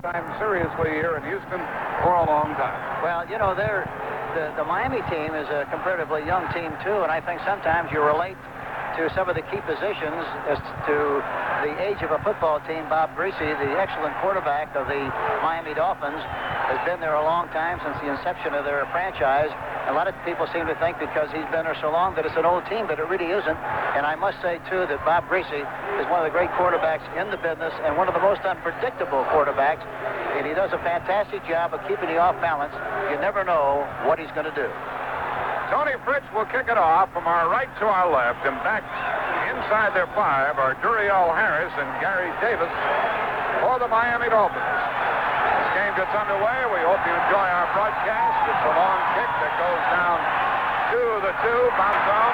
time seriously here in Houston for a long time. Well, you know, the Miami team is a comparatively young team, too, and I think sometimes you relate to some of the key positions as to the age of a football team. Bob Greasy, the excellent quarterback of the Miami Dolphins, has been there a long time, since the inception of their franchise. A lot of people seem to think because he's been there so long that it's an old team, but it really isn't. And I must say, too, that Bob Greasy is one of the great quarterbacks in the business and one of the most unpredictable quarterbacks. And he does a fantastic job of keeping you off balance. You never know what he's going to do. Tony Fritz will kick it off from our right to our left, and back inside their five are Duriel Harris and Gary Davis for the Miami Dolphins. This game gets underway. We hope you enjoy our broadcast. It's a long kick that goes down to the 2, bounce on.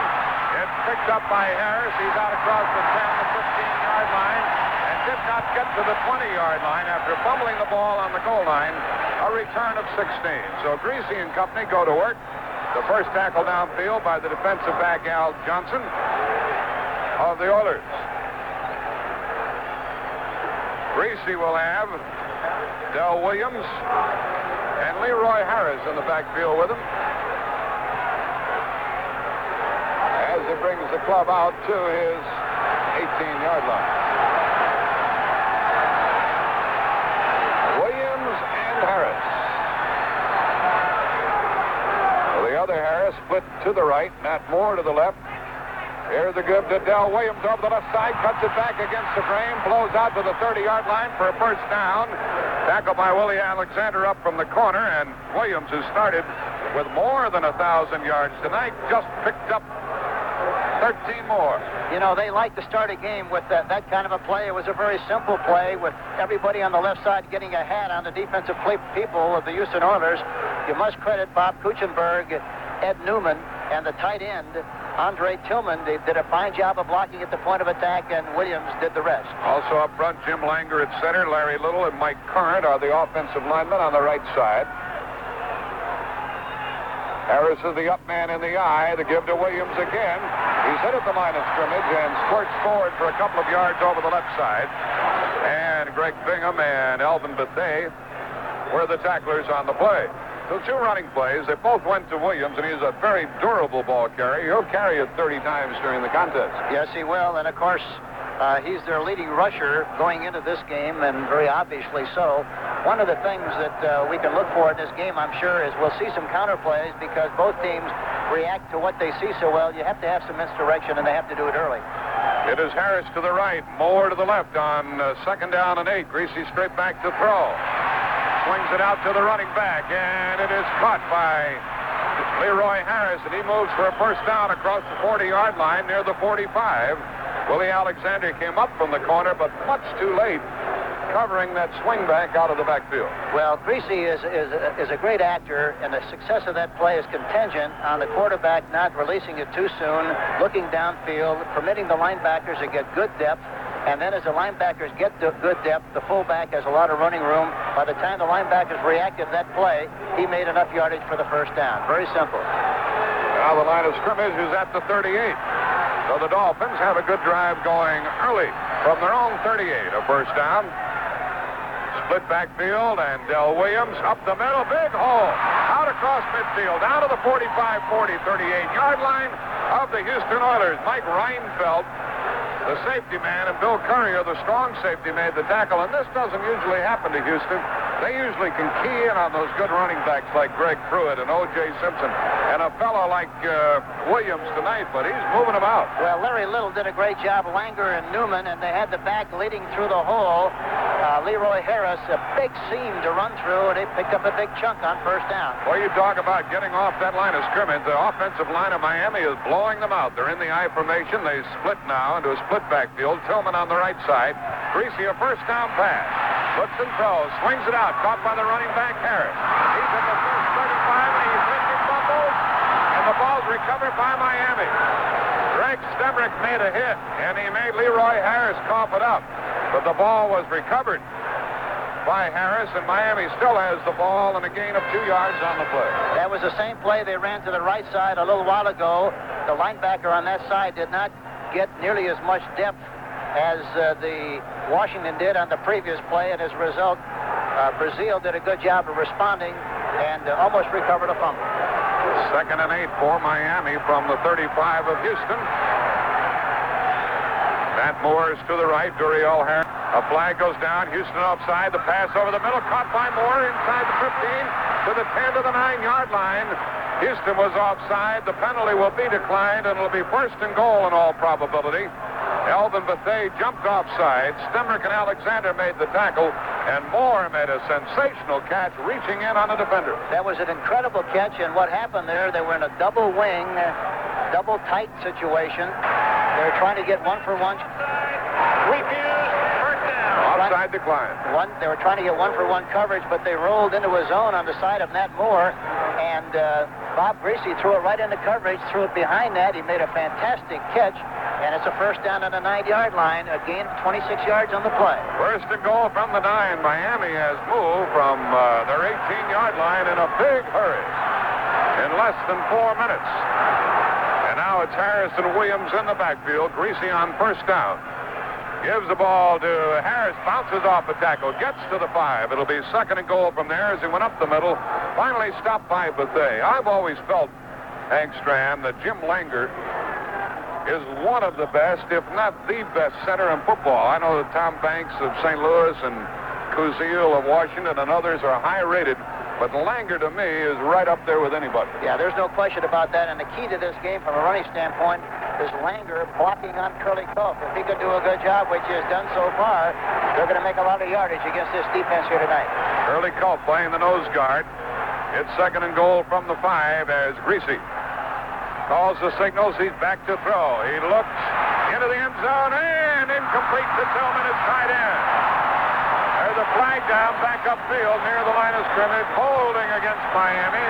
It's picked up by Harris. He's out across the 10, the 15-yard line, and did not get to the 20-yard line after fumbling the ball on the goal line. A return of 16. So Greasy and company go to work. The first tackle downfield by the defensive back, Al Johnson, of the Oilers. Greasy will have Del Williams and Leroy Harris in the backfield with him, as he brings the club out to his 18-yard line. Williams and Harris. The other Harris split to the right, Matt Moore to the left. Here's the give to Del Williams over the left side, cuts it back against the frame, blows out to the 30-yard line for a first down. Tackled by Willie Alexander up from the corner, and Williams, who started with more than 1,000 yards tonight, just picked up 13 more. You know, they like to start a game with that kind of a play. It was a very simple play with everybody on the left side getting a hat on the defensive people of the Houston Oilers. You must credit Bob Kuchenberg, Ed Newman, and the tight end, Andre Tillman. They did a fine job of blocking at the point of attack, and Williams did the rest. Also up front, Jim Langer at center, Larry Little and Mike Current are the offensive linemen on the right side. Harris is the up man in the eye. The give to Williams again. He's hit at the line of scrimmage and squirts forward for a couple of yards over the left side. And Greg Bingham and Elvin Bethea were the tacklers on the play. So 2 running plays. They both went to Williams, and he's a very durable ball carrier. He'll carry it 30 times during the contest. Yes, he will. And, of course, he's their leading rusher going into this game, and very obviously so. One of the things that we can look for in this game, I'm sure, is we'll see some counter plays because both teams react to what they see so well. You have to have some misdirection, and they have to do it early. It is Harris to the right, Moore to the left on 2nd down and 8. Greasy straight back to throw. Swings it out to the running back, and it is caught by Leroy Harris, and he moves for a first down across the 40-yard line near the 45. Willie Alexander came up from the corner, but much too late, covering that swing back out of the backfield. Well, Greasy is a great actor, and the success of that play is contingent on the quarterback not releasing it too soon, looking downfield, permitting the linebackers to get good depth. And then as the linebackers get to good depth, the fullback has a lot of running room. By the time the linebackers reacted to that play, he made enough yardage for the first down. Very simple. Now the line of scrimmage is at the 38. So the Dolphins have a good drive going early from their own 38. A first down. Split backfield, and Del Williams up the middle. Big hole. Out across midfield. Down to the 45, 40, 38-yard line of the Houston Oilers. Mike Reinfeldt, the safety man, and Bill Currier, the strong safety, made the tackle. And this doesn't usually happen to Houston. They usually can key in on those good running backs like Greg Pruitt and O.J. Simpson and a fellow like Williams tonight, but he's moving them out. Well, Larry Little did a great job, Langer and Newman, and they had the back leading through the hole. Leroy Harris, a big seam to run through, and they picked up a big chunk on first down. Well, you talk about getting off that line of scrimmage. The offensive line of Miami is blowing them out. They're in the I formation. They split now into a split backfield. Tillman on the right side. Greasy, a first down pass. Looks and throws. Swings it out. Caught by the running back, Harris. He's at the first 35, and he's thinking fumbles. And the ball's recovered by Miami. Greg Stemrick made a hit, and he made Leroy Harris cough it up. But the ball was recovered by Harris, and Miami still has the ball and a gain of 2 yards on the play. That was the same play they ran to the right side a little while ago. The linebacker on that side did not get nearly as much depth as the Washington did on the previous play, and as a result, Brazil did a good job of responding and almost recovered a fumble. 2nd and 8 for Miami from the 35 of Houston. Matt Moore is to the right. Duriel Harris. A flag goes down. Houston offside. The pass over the middle. Caught by Moore inside the 15 to the 10 to the 9-yard line. Houston was offside. The penalty will be declined, and it'll be 1st and goal in all probability. Elvin Bethea jumped offside. Stemrick and Alexander made the tackle, and Moore made a sensational catch, reaching in on a defender. That was an incredible catch, and what happened there, they were in a double wing, double tight situation. They were trying to get one-for-one. Refused. First down. Offside decline. They were trying to get one-for-one coverage, but they rolled into a zone on the side of Matt Moore, and Bob Greasy threw it right into coverage, threw it behind that. He made a fantastic catch, and it's a first down on the 9-yard line, a gain of 26 yards on the play. 1st and goal from the 9. Miami has moved from their 18-yard line in a big hurry in less than 4 minutes. And now it's Harris and Williams in the backfield. Greasy on 1st down. Gives the ball to Harris, bounces off a tackle, gets to the 5. It'll be 2nd and goal from there as he went up the middle. Finally stopped by Bethea. I've always felt, Hank Stram, that Jim Langer is one of the best, if not the best, center in football. I know that Tom Banks of St. Louis and Kuziel of Washington and others are high-rated, but Langer, to me, is right up there with anybody. Yeah, there's no question about that, and the key to this game from a running standpoint is Langer blocking on Curly Culp. If he could do a good job, which he has done so far, they're going to make a lot of yardage against this defense here tonight. Curly Culp playing the nose guard. It's 2nd and goal from the 5 as Greasy calls the signals. He's back to throw. He looks into the end zone and incomplete to Tillman is tied in. There's a flag down back upfield near the line of scrimmage, holding against Miami.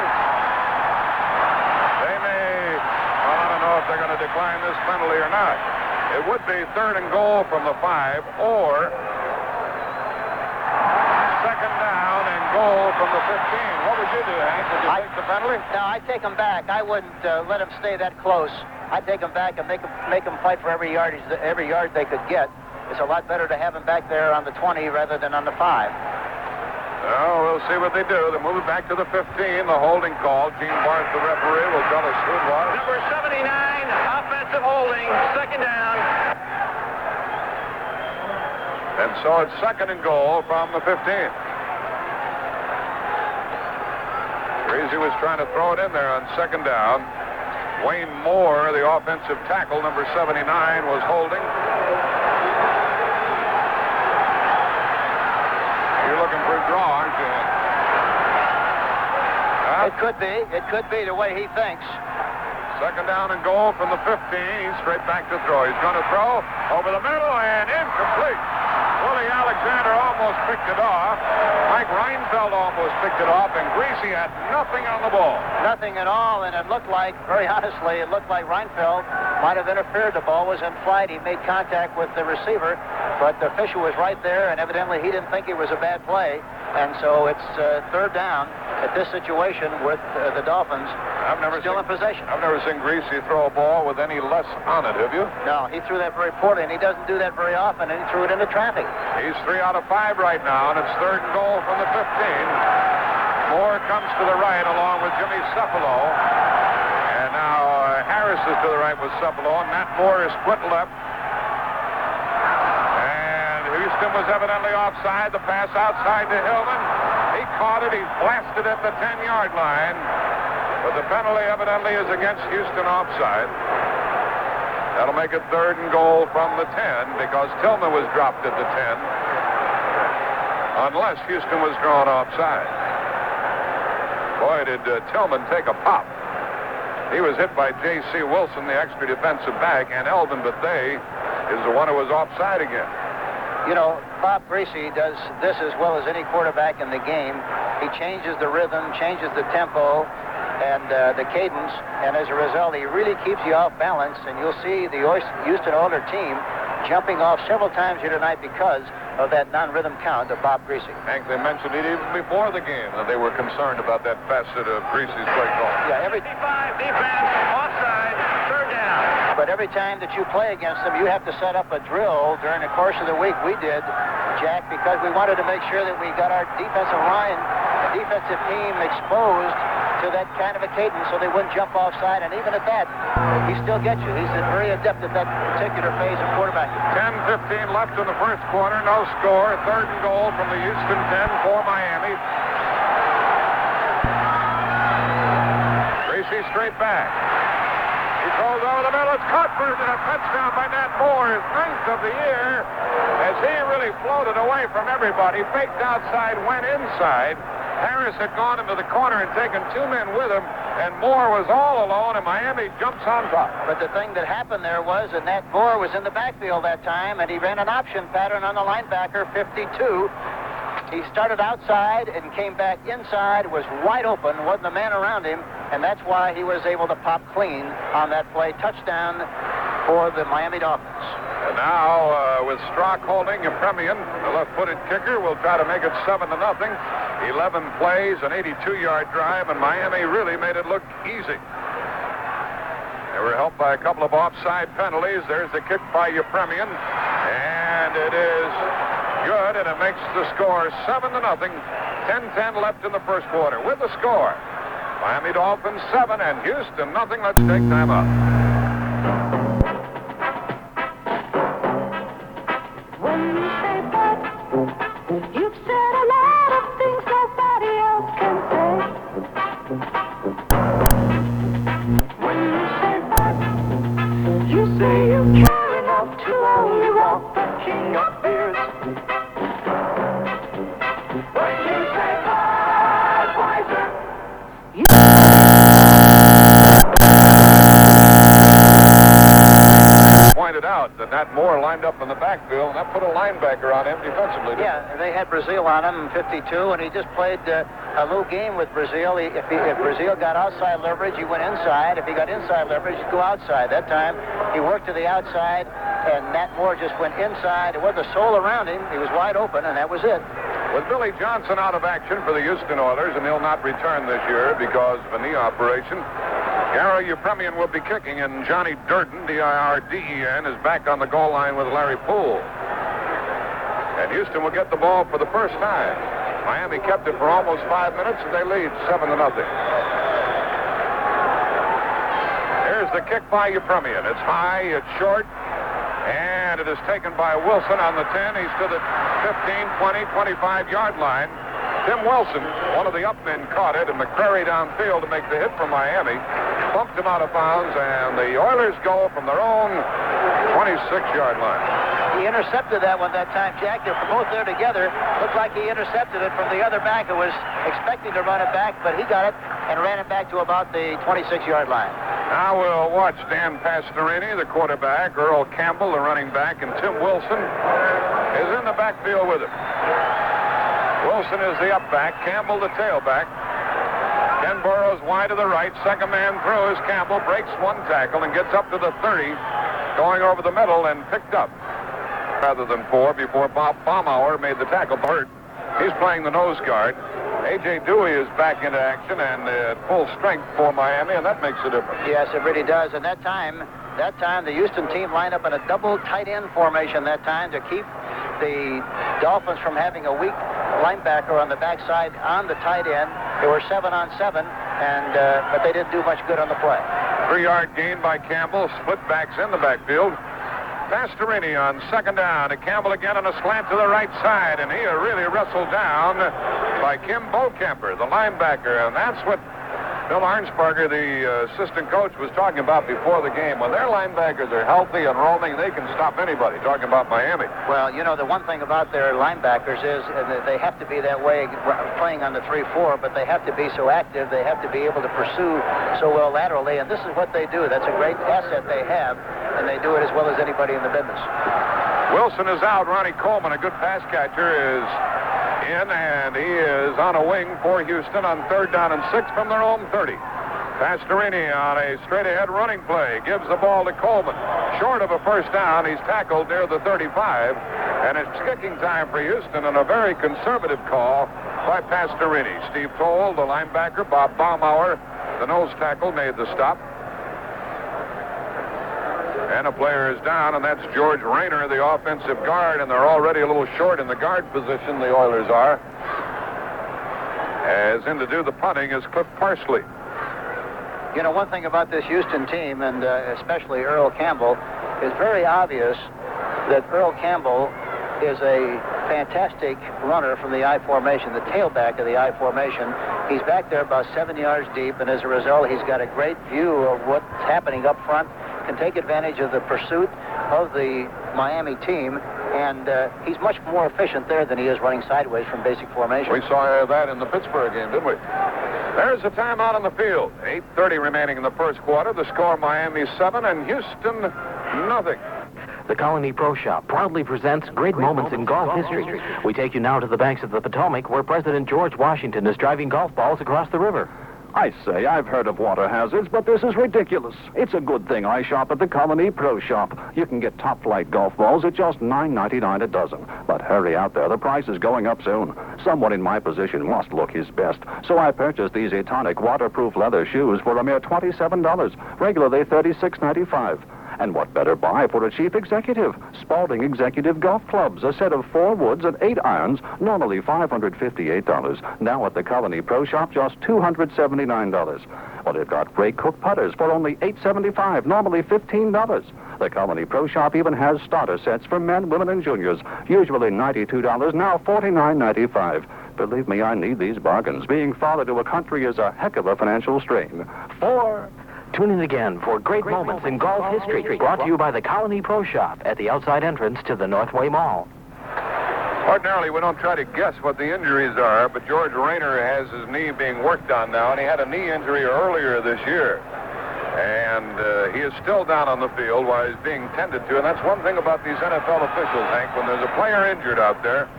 They may, well, I don't know if they're going to decline this penalty or not. It would be 3rd and goal from the 5 or 2nd down and goal from the 15. What would you do, Hank? Would you take the penalty? No, I'd take them back. I wouldn't let them stay that close. I'd take them back and make them fight for every yard they could get. It's a lot better to have them back there on the 20 rather than on the 5. Well, we'll see what they do. They move it back to the 15. The holding call. Gene Barth, the referee, will tell us who it was. Number 79, offensive holding, 2nd down. And so it's 2nd and goal from the 15. Greasy was trying to throw it in there on 2nd down. Wayne Moore, the offensive tackle, number 79, was holding. You're looking for a draw, aren't you? Huh? It could be the way he thinks. 2nd down and goal from the 15. He's straight back to throw. He's going to throw over the middle and incomplete. Willie Alexander almost picked it off. Mike Reinfeld almost picked it off, and Greasy had nothing on the ball. Nothing at all, and it looked like, very honestly, Reinfeld might have interfered. The ball was in flight. He made contact with the receiver, but the official was right there, and evidently he didn't think it was a bad play. And so it's 3rd down at this situation with the Dolphins still in possession. I've never seen Greasy throw a ball with any less on it, have you? No, he threw that very poorly, and he doesn't do that very often, and he threw it into traffic. He's 3 out of 5 right now, and it's 3rd and goal from the 15. Moore comes to the right along with Jimmy Cephalo. And now Harris is to the right with Cephalo, and Matt Moore is split left. Houston was evidently offside. The pass outside to Hillman. He caught it. He blasted at the 10-yard line. But the penalty evidently is against Houston offside. That'll make it 3rd and goal from the 10 because Tillman was dropped at the 10. Unless Houston was drawn offside. Boy, did Tillman take a pop. He was hit by J.C. Wilson, the extra defensive back, and Elvin Bethea is the one who was offside again. You know, Bob Greasy does this as well as any quarterback in the game. He changes the rhythm, changes the tempo, and the cadence, and as a result, he really keeps you off balance, and you'll see the Houston Oilers team jumping off several times here tonight because of that non-rhythm count of Bob Greasy. Hank, they mentioned it even before the game that they were concerned about that facet of Greasy's play call. Yeah, 55 defense, offside, 3rd down. But every time that you play against them, you have to set up a drill during the course of the week. We did Jack, because we wanted to make sure that we got our defensive line, the defensive team exposed to that kind of a cadence so they wouldn't jump offside. And even at that, he still gets you. He's very adept at that particular phase of quarterbacking. 10-15 left in the first quarter. No score. Third and goal from the Houston 10 for Miami. Greasy straight back. He throws over the middle. It's caught for a touchdown by Nat Moore, his 9th of the year, as he really floated away from everybody. Faked outside, went inside. Harris had gone into the corner and taken 2 men with him, and Moore was all alone, and Miami jumps on top. But the thing that happened there was that Nat Moore was in the backfield that time, and he ran an option pattern on the linebacker, 52. He started outside and came back inside, was wide open, wasn't a man around him, and that's why he was able to pop clean on that play. Touchdown for the Miami Dolphins. And now, with Strzok holding, Yepremian, the left-footed kicker, will try to make it 7-0. 11 plays, an 82-yard drive, and Miami really made it look easy. They were helped by a couple of offside penalties. There's the kick by Yepremian, and it is good, and it makes the score 7-0. 10-10 left in the first quarter. With the score, Miami Dolphins 7 and Houston nothing. Let's take time out. You've said a lot of things nobody else can say. When you say that, you say you care enough to only walk the king of fears. When you say Budweiser, you... Pointed out that Nat Moore lined up in the backfield, and that put a linebacker on him defensively. Yeah, they had Brazil on him, 52, and he just played a little game with Brazil. If Brazil got outside leverage, he went inside. If he got inside leverage, he'd go outside. That time, he worked to the outside, and Nat Moore just went inside. There wasn't a soul around him. He was wide open, and that was it. With Billy Johnson out of action for the Houston Oilers, and he'll not return this year because of a knee operation, Gary Yepremian will be kicking, and Johnny Durden, D-I-R-D-E-N, is back on the goal line with Larry Poole. And Houston will get the ball for the first time. Miami kept it for almost 5 minutes, and they lead 7-0. Here's the kick by Yepremian. It's high, it's short, and it is taken by Wilson on the 10. He's to the 15, 20, 25-yard line. Tim Wilson, one of the up men, caught it, and McCrary downfield to make the hit from Miami. Bumped him out of bounds, and the Oilers go from their own 26-yard line. He intercepted that one that time, Jack. They're both there together. Looked like he intercepted it from the other back who was expecting to run it back, but he got it and ran it back to about the 26-yard line. Now we'll watch Dan Pastorini, the quarterback, Earl Campbell, the running back, and Tim Wilson is in the backfield with him. Wilson is the up back, Campbell the tailback. Ken Burrows wide to the right. Second man through is Campbell, breaks one tackle and gets up to the 30, going over the middle and picked up. Rather than 4 before Bob Baumauer made the tackle. Burt, he's playing the nose guard. A.J. Dewey is back into action and at full strength for Miami, and that makes a difference. Yes, it really does. And that time the Houston team lined up in a double tight end formation that time to keep the Dolphins from having a weak linebacker on the backside on the tight end. They were 7-on-7, but they didn't do much good on the play. 3-yard gain by Campbell. Split backs in the backfield. Pastorini on second down to Campbell again on a slant to the right side, and he really wrestled down by Kim Bokemper, the linebacker, and that's what Bill Arnsparger, the assistant coach, was talking about before the game. When their linebackers are healthy and roaming, they can stop anybody. Talking about Miami. Well, you know, the one thing about their linebackers is that they have to be that way playing on the 3-4, but they have to be so active. They have to be able to pursue so well laterally, and this is what they do. That's a great asset they have, and they do it as well as anybody in the business. Wilson is out. Ronnie Coleman, a good pass catcher, is in, and he is on a wing for Houston on 3rd down and 6 from their own 30. Pastorini on a straight-ahead running play gives the ball to Coleman. Short of a first down, he's tackled near the 35, and it's kicking time for Houston, and a very conservative call by Pastorini. Steve Toll, the linebacker, Bob Baumauer, the nose tackle, made the stop. And a player is down, and that's George Rayner, the offensive guard, and they're already a little short in the guard position, the Oilers are. As in to do the punting is Cliff Parsley. You know, one thing about this Houston team, and especially Earl Campbell, it's very obvious that Earl Campbell is a fantastic runner from the I formation, the tailback of the I formation. He's back there about 7 yards deep, and as a result, he's got a great view of what's happening up front, can take advantage of the pursuit of the Miami team, and he's much more efficient there than he is running sideways from basic formation. We saw that in the Pittsburgh game, didn't we? There's a timeout on the field. 8:30 remaining in the first quarter. The score, Miami 7 and Houston nothing. The Colony Pro Shop proudly presents great moments in golf history. We take you now to the banks of the Potomac, where President George Washington is driving golf balls across the river. I say, I've heard of water hazards, but this is ridiculous. It's a good thing I shop at the Colony Pro Shop. You can get top-flight golf balls at just $9.99 a dozen. But hurry out there, the price is going up soon. Someone in my position must look his best. So I purchased these Atonic waterproof leather shoes for a mere $27, regularly $36.95. And what better buy for a chief executive? Spalding Executive Golf Clubs, a set of 4 woods and 8 irons, normally $558. Now at the Colony Pro Shop, just $279. Well, they've got Ray Cook putters for only $8.75, normally $15. The Colony Pro Shop even has starter sets for men, women, and juniors, usually $92, now $49.95. Believe me, I need these bargains. Being father to a country is a heck of a financial strain. Tune in again for great moments in golf history, brought to you by the Colony Pro Shop at the outside entrance to the Northway Mall. Ordinarily, we don't try to guess what the injuries are, but George Rayner has his knee being worked on now, and he had a knee injury earlier this year. And he is still down on the field while he's being tended to, and that's one thing about these NFL officials, Hank. When there's a player injured out there,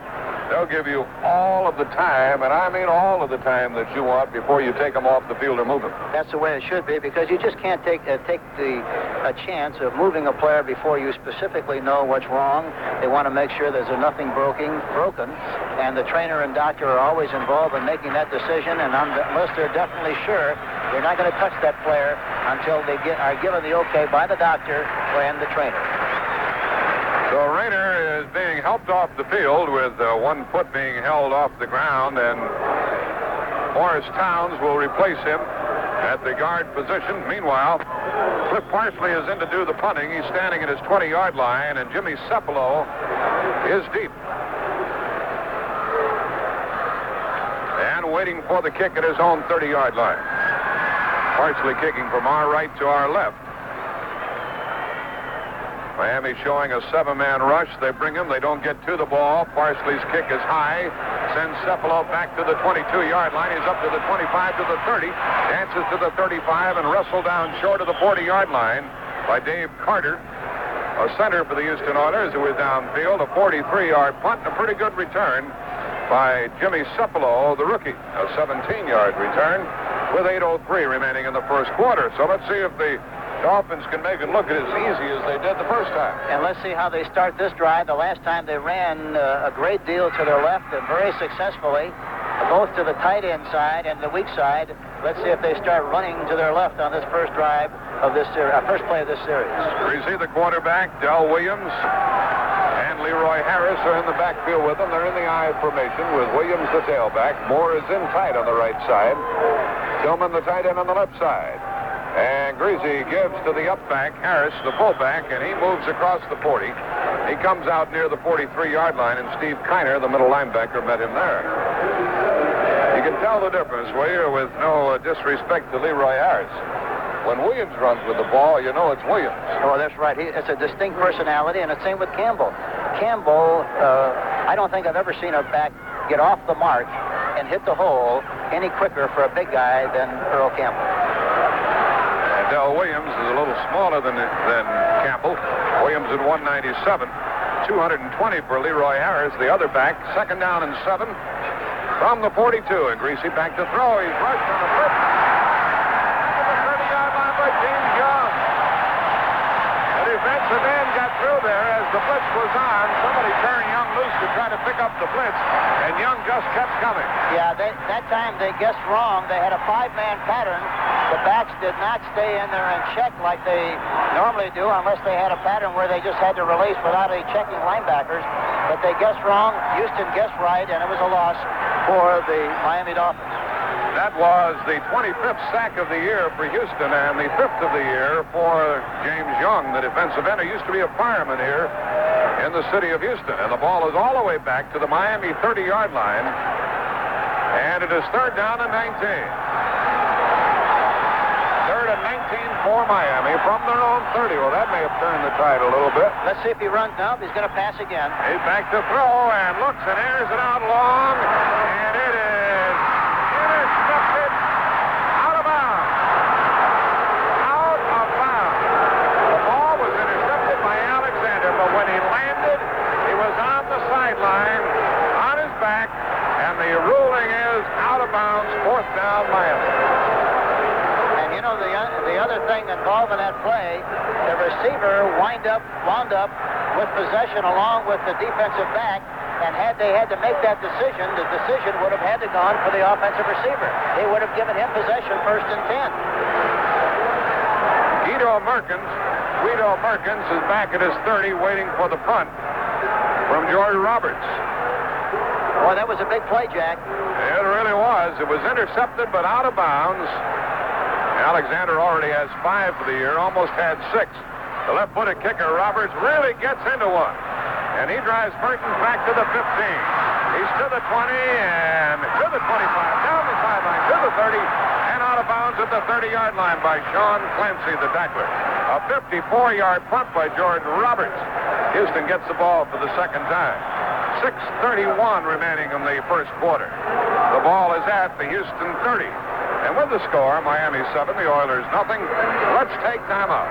they'll give you all of the time, and I mean all of the time that you want before you take them off the field or move them. That's the way it should be, because you just can't take a chance of moving a player before you specifically know what's wrong. They want to make sure there's nothing broken, and the trainer and doctor are always involved in making that decision, and unless they're definitely sure, they're not going to touch that player until they are given the okay by the doctor and the trainer. So Rayner is being helped off the field with 1 foot being held off the ground, and Morris Towns will replace him at the guard position. Meanwhile, Cliff Parsley is in to do the punting. He's standing at his 20-yard line, and Jimmy Cepolo is deep. And waiting for the kick at his own 30-yard line. Parsley kicking from our right to our left. Miami showing a 7-man rush. They bring him. They don't get to the ball. Parsley's kick is high. Sends Cepolo back to the 22-yard line. He's up to the 25, to the 30. Dances to the 35 and wrestled down short of the 40-yard line by Dave Carter, a center for the Houston Oilers, who is downfield. A 43-yard punt and a pretty good return by Jimmy Cepolo, the rookie. A 17-yard return with 8:03 remaining in the first quarter. So let's see if the Dolphins can make it look as easy as they did the first time. And let's see how they start this drive. The last time they ran a great deal to their left and very successfully, both to the tight end side and the weak side. Let's see if they start running to their left on this first drive of this first play of this series. We see the quarterback, Del Williams, and Leroy Harris are in the backfield with them. They're in the I formation with Williams, the tailback. Moore is in tight on the right side. Tillman, the tight end, on the left side. And Greasy gives to the up-back, Harris, the fullback, and he moves across the 40. He comes out near the 43-yard line, and Steve Kiner, the middle linebacker, met him there. You can tell the difference, will you, with no disrespect to Leroy Harris. When Williams runs with the ball, you know it's Williams. Oh, that's right. It's a distinct personality, and the same with Campbell. Campbell, I don't think I've ever seen a back get off the mark and hit the hole any quicker for a big guy than Earl Campbell. Del Williams is a little smaller than Campbell. Williams at 197. 220 for Leroy Harris, the other back. 2nd down and 7 from the 42. And Greasy back to throw. He's rushed on the flip. To the 30-yard line by James Young. The defensive end got through there as the blitz was on. Somebody turned Young loose to try to pick up the blitz, and Young just kept coming. Yeah, that time they guessed wrong. They had a 5-man pattern. The backs did not stay in there and check like they normally do, unless they had a pattern where they just had to release without any checking linebackers. But they guessed wrong, Houston guessed right, and it was a loss for the Miami Dolphins. That was the 25th sack of the year for Houston and the 5th of the year for James Young, the defensive end, who used to be a fireman here in the city of Houston. And the ball is all the way back to the Miami 30-yard line, and it is 3rd down and 19. 3rd and 19 for Miami from their own 30. Well, that may have turned the tide a little bit. Let's see if he runs now. He's going to pass again. He's back to throw and looks and airs it out long, and it is intercepted out of bounds. Out of bounds. The ball was intercepted by Alexander, but when he landed, he was on the sideline, on his back, and the ruling is out of bounds, 4th down Miami. You know, the other thing involved in that play, the receiver wound up with possession along with the defensive back, and had they had to make that decision, the decision would have had to gone for the offensive receiver. They would have given him possession 1st and 10. Guido Merkins is back at his 30 waiting for the punt from George Roberts. Boy, that was a big play, Jack. It really was. It was intercepted but out of bounds. Alexander already has 5 for the year, almost had 6. The left-footed kicker, Roberts, really gets into one. And he drives Mertens back to the 15. He's to the 20 and to the 25, down the sideline, to the 30, and out of bounds at the 30-yard line by Sean Clancy, the tackler. A 54-yard punt by George Roberts. Houston gets the ball for the second time. 6:31 remaining in the first quarter. The ball is at the Houston 30. And with the score, Miami 7, the Oilers nothing. Let's take time out.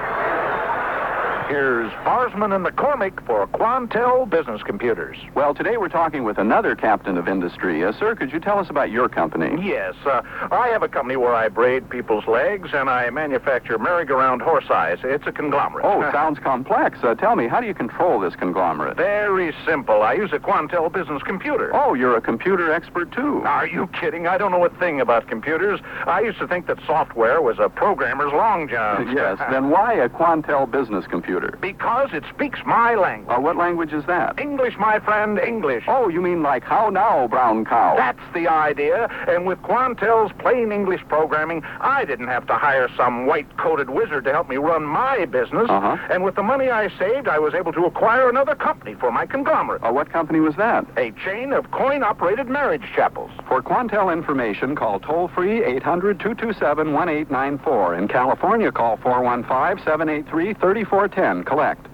Here's Barsman and McCormick for Quantel Business Computers. Well, today we're talking with another captain of industry. Sir, could you tell us about your company? Yes, I have a company where I braid people's legs and I manufacture merry-go-round horse eyes. It's a conglomerate. Oh, sounds complex. Tell me, how do you control this conglomerate? Very simple. I use a Quantel Business Computer. Oh, you're a computer expert, too. Are you kidding? I don't know a thing about computers. I used to think that software was a programmer's long john. Yes, then why a Quantel Business Computer? Because it speaks my language. What language is that? English, my friend, English. Oh, you mean like how now, brown cow? That's the idea. And with Quantel's plain English programming, I didn't have to hire some white-coated wizard to help me run my business. And with the money I saved, I was able to acquire another company for my conglomerate. What company was that? A chain of coin-operated marriage chapels. For Quantel information, call toll-free 800-227-1894. In California, call 415-783-3410. Collect.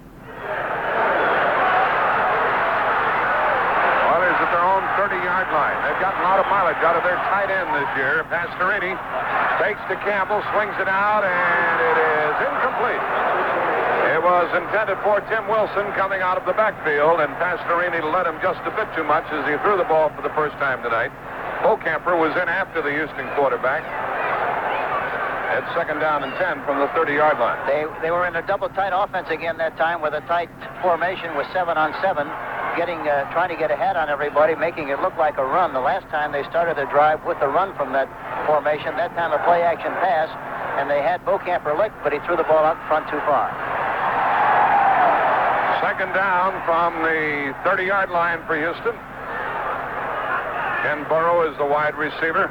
Oilers at their own 30-yard line. They've gotten a lot of mileage out of their tight end this year. Pastorini takes to Campbell, swings it out, and it is incomplete. It was intended for Tim Wilson coming out of the backfield, and Pastorini led him just a bit too much as he threw the ball for the first time tonight. Camper was in after the Houston quarterback. At 2nd down and 10 from the 30-yard line. They were in a double tight offense again that time with a tight formation with 7-on-7, trying to get ahead on everybody, making it look like a run. The last time they started their drive with a run from that formation, that time a play action pass, and they had Camper licked, but he threw the ball out in front too far. 2nd down from the 30-yard line for Houston. Ken Burrow is the wide receiver.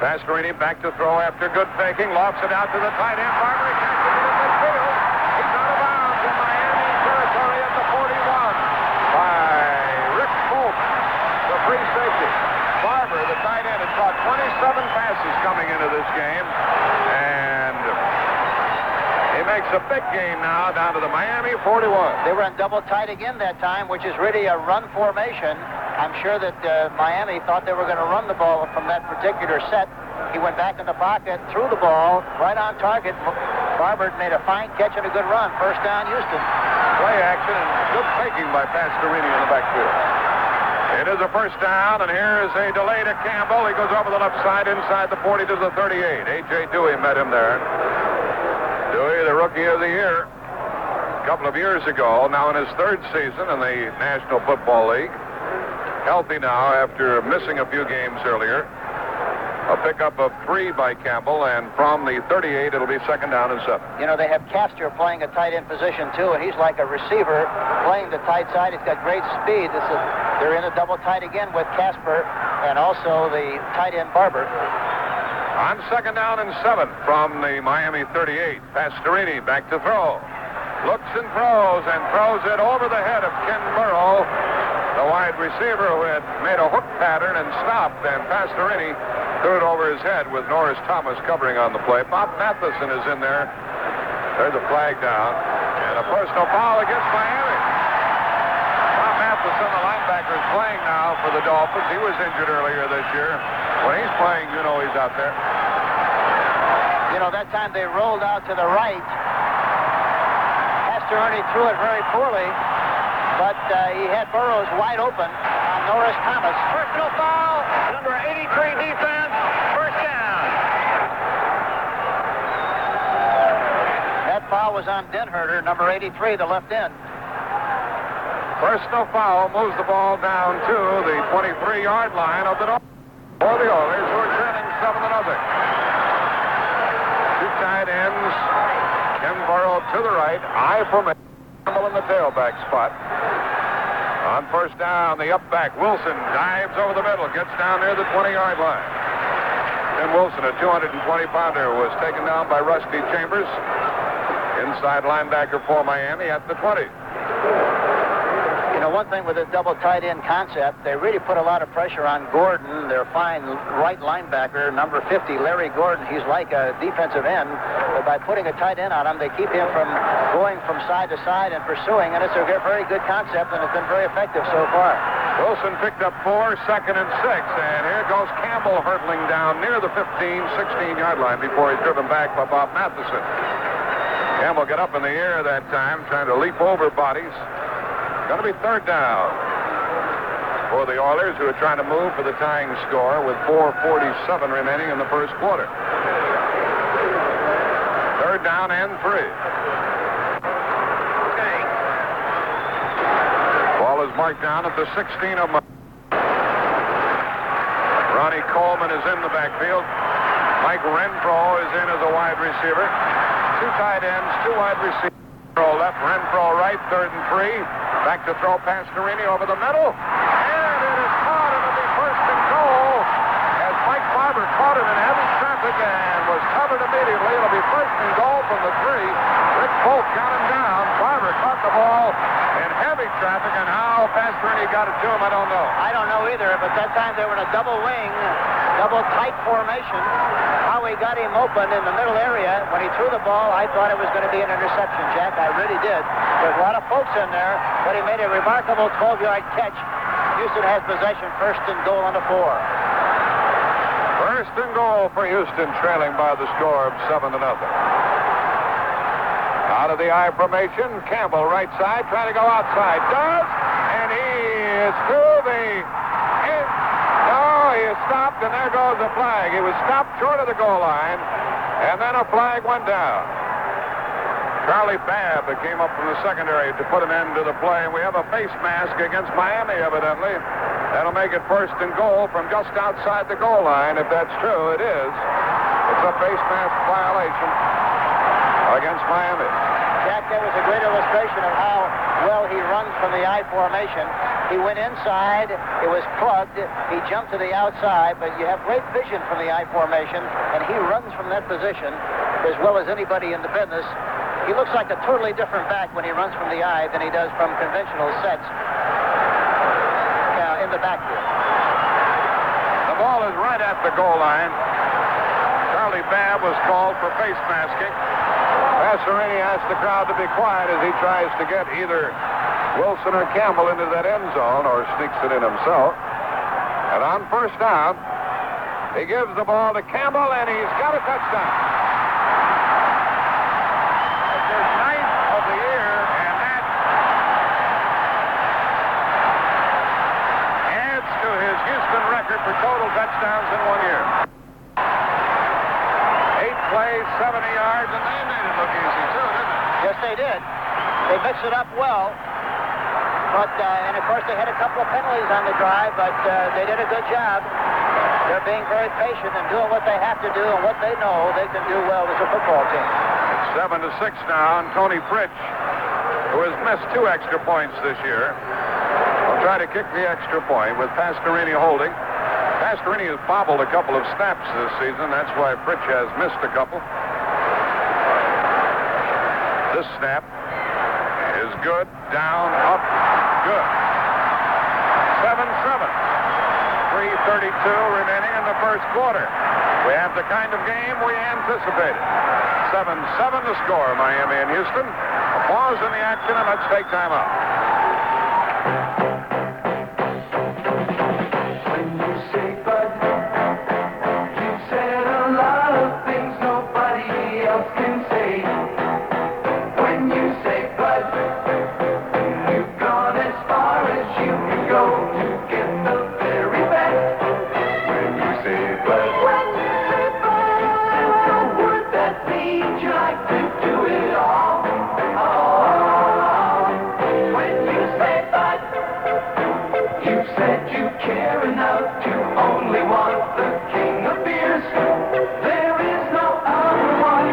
Pastorini back to throw after good faking. Lofts it out to the tight end. Barber catches it in midfield. He's out of bounds in Miami territory at the 41 by Rick Fulton, the free safety. Barber, the tight end, had caught 27 passes coming into this game. And he makes a big game now down to the Miami 41. They were in double tight again that time, which is really a run formation. I'm sure that Miami thought they were going to run the ball from that particular set. He went back in the pocket, threw the ball right on target. Barber made a fine catch and a good run. 1st down, Houston. Play action and good faking by Pastorini in the backfield. It is a 1st down, and here is a delay to Campbell. He goes over the left side inside the 40 to the 38. A.J. Dewey met him there. Dewey, the rookie of the year, a couple of years ago, now in his 3rd season in the National Football League. Healthy now after missing a few games earlier. A pickup of 3 by Campbell, and from the 38, it'll be second down and 7. You know, they have Castor playing a tight end position, too, and he's like a receiver playing the tight side. He's got great speed. They're in a double tight again with Casper and also the tight end Barber. On second down and 7 from the Miami 38. Pastorini back to throw. Looks and throws it over the head of Ken Burrow, the wide receiver who had made a hook pattern and stopped, and Pastorini threw it over his head with Norris Thomas covering on the play. Bob Matheson is in there. There's a flag down, and a personal foul against Miami. Bob Matheson, the linebacker, is playing now for the Dolphins. He was injured earlier this year. When he's playing, you know he's out there. You know, that time they rolled out to the right. Pastorini threw it very poorly, but he had Burrows wide open on Norris Thomas. Personal foul, number 83 defense, first down. That foul was on Denherter, number 83, the left end. Personal foul moves the ball down to the 23-yard line of the Dolphins. For the Oilers, who are trailing 7-0. 2 tight ends. Ken Burrow to the right. Eye for Campbell in the tailback spot. On first down, the up back, Wilson dives over the middle, gets down near the 20-yard line. Tim Wilson, a 220-pounder, was taken down by Rusty Chambers. Inside linebacker for Miami at the 20. You know, one thing with this double tight end concept, they really put a lot of pressure on Gordon, their fine right linebacker, number 50, Larry Gordon. He's like a defensive end, but by putting a tight end on him, they keep him from going from side to side and pursuing, and it's a very good concept, and it's been very effective so far. Wilson picked up 4, second and 6, and here goes Campbell hurtling down near the 15, 16-yard line before he's driven back by Bob Matheson. Campbell got up in the air that time, trying to leap over bodies. Going to be third down for the Oilers, who are trying to move for the tying score with 4:47 remaining in the first quarter. Third down and 3. Okay. Ball is marked down at the 16 of Ronnie Coleman is in the backfield. Mike Renfro is in as a wide receiver. 2 tight ends, 2 wide receivers. Left, Renfro right, 3rd and 3. Back to throw Pastorini over the middle. And it is caught, and it'll be first and goal as Mike Barber caught him in heavy traffic and was covered immediately. It'll be first and goal from the 3. Rick Polk got him down. Barber caught the ball in heavy traffic, and how Pastorini got it to him, I don't know. I don't know either, but that time they were in a double wing, double tight formation. How he got him open in the middle area. When he threw the ball, I thought it was going to be an interception, Jack. I really did. There's a lot of folks in there, but he made a remarkable 12-yard catch. Houston has possession, first and goal on the 4. First and goal for Houston, trailing by the score of 7-0. Out of the I formation, Campbell right side, trying to go outside. Does, and he is through the... he is stopped, and there goes the flag. He was stopped short of the goal line, and then a flag went down. Charlie Babb came up from the secondary to put an end to the play, and we have a face mask against Miami, evidently. That'll make it first and goal from just outside the goal line. If that's true, it is. It's a face mask violation against Miami. Jack, that was a great illustration of how well he runs from the I formation. He went inside, it was plugged, he jumped to the outside, but you have great vision from the I formation, and he runs from that position as well as anybody in the business. He looks like a totally different back when he runs from the I than he does from conventional sets in the backfield. The ball is right at the goal line. Charlie Babb was called for face masking. Pastorini asked the crowd to be quiet as he tries to get either Wilson or Campbell into that end zone, or sneaks it in himself. And on first down, he gives the ball to Campbell, and he's got a touchdown. It's his 9th of the year, and that adds to his Houston record for total touchdowns in 1 year. 8 plays, 70 yards, and they made it look easy, too, didn't they? Yes, they did. They mixed it up well. But, and of course, they had a couple of penalties on the drive, but they did a good job. They're being very patient and doing what they have to do and what they know they can do well as a football team. It's 7-6 now, and Tony Fritsch, who has missed 2 extra points this year, will try to kick the extra point with Pastorini holding. Pastorini has bobbled a couple of snaps this season. That's why Fritsch has missed a couple. This snap is good. Down, up, good. 7-7. 3:32 remaining in the first quarter. We have the kind of game we anticipated. 7-7 the score, Miami and Houston. A pause in the action, and let's take time out. When you say bud, you said a lot of things nobody else can say. When you say bud, you've gone as far as you can go to get the very best. When you say bud, it's a word that means you like to do it all. When you say bud, you said you care enough to only want the king of beers. There is no other one.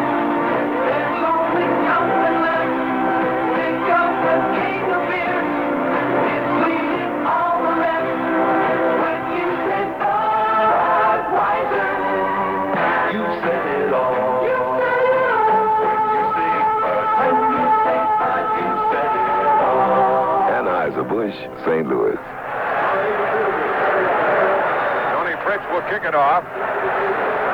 There's only something left. Think of the king of beers. It's leading all the rest. When you say Budweiser, you said it all. You said it all. When you say Bud, you said it all. Anheuser-Busch, St. Louis. Tony Fritsch will kick it off.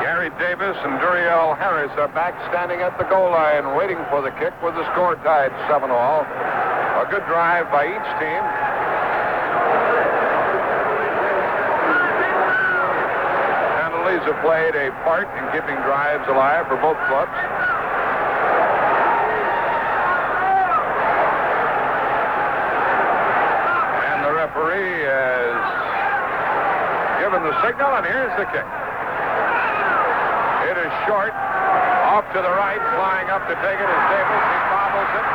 Gary Davis and Duriel Harris are back standing at the goal line waiting for the kick with the score tied 7-all. A good drive by each team. Penalties have played a part in keeping drives alive for both clubs. And the referee has given the signal, and here's the kick. It is short, off to the right, flying up to take it is Davis. He bobbles it.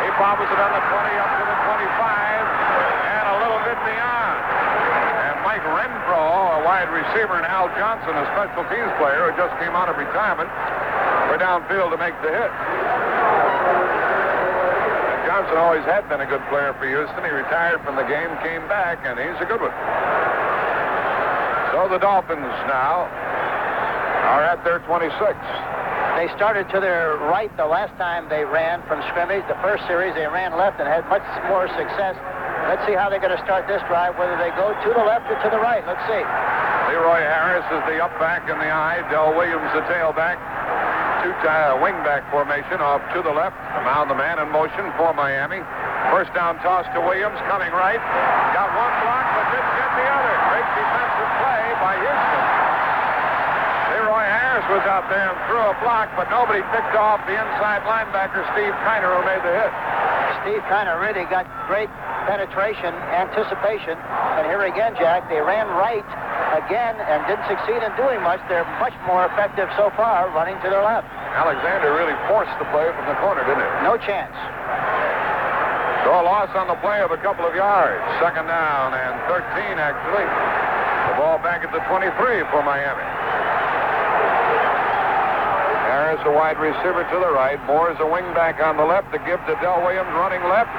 He bobbles it on the 20, up to the 25, and a little bit beyond. And Mike Renfro, a wide receiver, and Al Johnson, a special teams player who just came out of retirement, were downfield to make the hit. And Johnson always had been a good player for Houston. He retired from the game, came back, and he's a good one. So the Dolphins now are at their 26. They started to their right the last time they ran from scrimmage. The first series they ran left and had much more success. Let's see how they're going to start this drive, whether they go to the left or to the right. Let's see. Leroy Harris is the up back in the eye. Del Williams the tailback. Wing-back formation off to the left. Now the man in motion for Miami. First down toss to Williams, coming right. Got one block, but didn't get the other. Great defensive play by Houston. Leroy Harris was out there and threw a block, but nobody picked off the inside linebacker, Steve Kiner, who made the hit. Steve Kiner really got great penetration, anticipation. And here again, Jack, they ran right again and didn't succeed in doing much. They're much more effective so far running to their left. Alexander really forced the play from the corner, didn't he? No chance. So a loss on the play of a couple of yards. Second down and 13, actually. The ball back at the 23 for Miami. Harris, a wide receiver to the right. Moore is a wingback on the left to give to Del Williams, running left.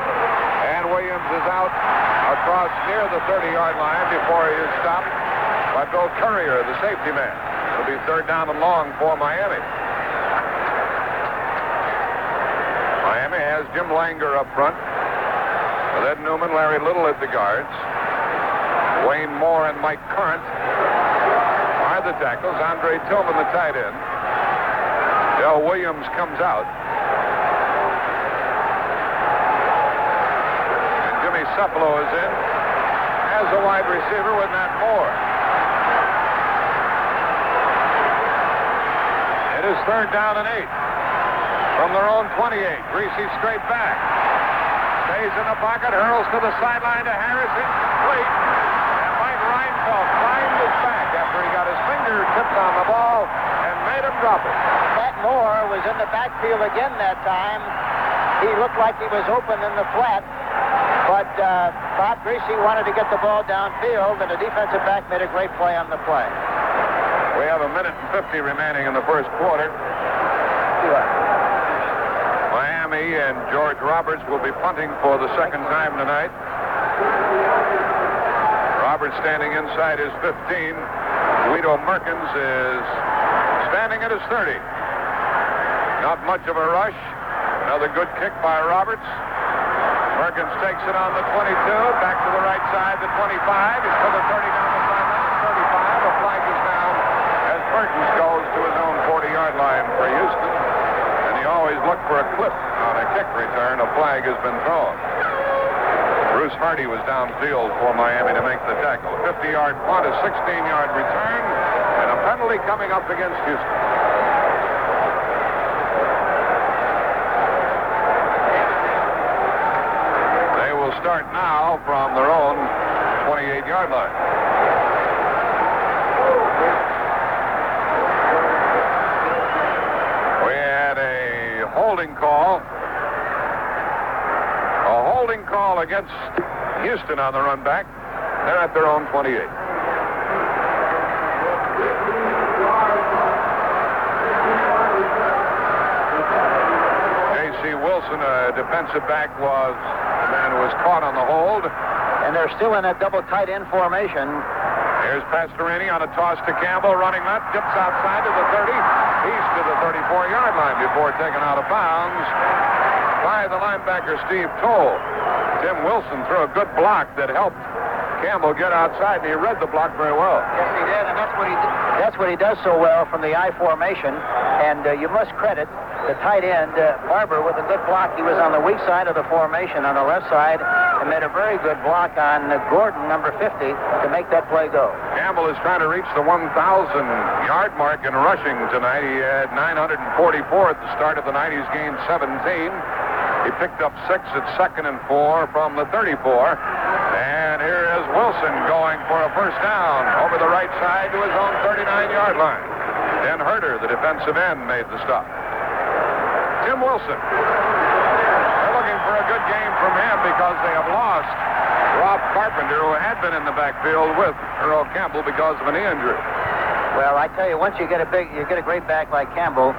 And Williams is out across near the 30-yard line before he is stopped by Bill Courier, the safety man. It'll be third down and long for Miami. Miami has Jim Langer up front, with Ed Newman, Larry Little at the guards. Wayne Moore and Mike Current are the tackles. Andre Tillman, the tight end. Del Williams comes out. And Jimmy Cephalo is in as a wide receiver with Matt Moore. It is third down and 8. From their own 28. Greasy straight back. Stays in the pocket, hurls to the sideline to Harris, incomplete. And Mike Reinfeldt climbed his back after he got his finger tipped on the ball and made him drop it. Matt Moore was in the backfield again that time. He looked like he was open in the flat, but Bob Greasy wanted to get the ball downfield, and the defensive back made a great play on the play. minute and 50 remaining in the first quarter. Miami and George Roberts will be punting for the second time tonight. Roberts standing inside his 15. Guido Merkins is standing at his 30. Not much of a rush. Another good kick by Roberts. Merkins takes it on the 22, back to the right side, the 25. He's to the 30 down the sideline, 35. A flag is down as Merkins goes to his own 40-yard line for Houston. And you always look for a clip on a kick return. A flag has been thrown. Bruce Hardy was downfield for Miami to make the tackle. A 50-yard punt, a 16-yard return, and a penalty coming up against Houston. They will start now from their own 28-yard line. We had a holding call. A holding call against Houston on the run back. They're at their own 28. J.C. Wilson, a defensive back, was the man who was caught on the hold. And they're still in that double tight end formation. Here's Pastorini on a toss to Campbell, running that, dips outside to the 30. He's to the 34-yard line before taken out of bounds by the linebacker, Steve Toll. Tim Wilson threw a good block that helped Campbell get outside, and he read the block very well. Yes, he did, and that's what he does so well from the I formation. And you must credit the tight end, Barber, with a good block. He was on the weak side of the formation on the left side and made a very good block on Gordon, number 50, to make that play go. Campbell is trying to reach the 1,000-yard mark in rushing tonight. He had 944 at the start of the night. He's gained 17. He picked up 6 at 2nd and 4 from the 34. And here is Wilson going for a first down over the right side to his own 39-yard line. Dan Herter, the defensive end, made the stop. Tim Wilson. They're looking for a good game from him because they have lost Rob Carpenter, who had been in the backfield with Earl Campbell because of a knee injury. Well, I tell you, once you get a great back like Campbell,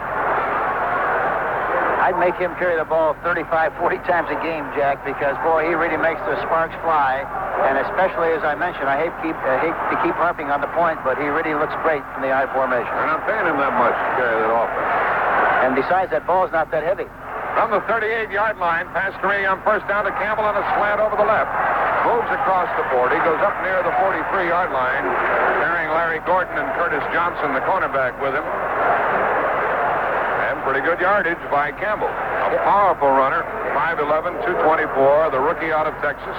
I'd make him carry the ball 35, 40 times a game, Jack, because, boy, he really makes the sparks fly. And especially, as I mentioned, I hate to keep harping on the point, but he really looks great from the I formation. They're not paying him that much to carry that offense. And besides, that ball's not that heavy. From the 38-yard line, Pastorini on first down to Campbell on a slant over the left. Moves across the 40, goes up near the 43-yard line, carrying Larry Gordon and Curtis Johnson, the cornerback, with him. And pretty good yardage by Campbell. A powerful runner, 5'11", 224, the rookie out of Texas.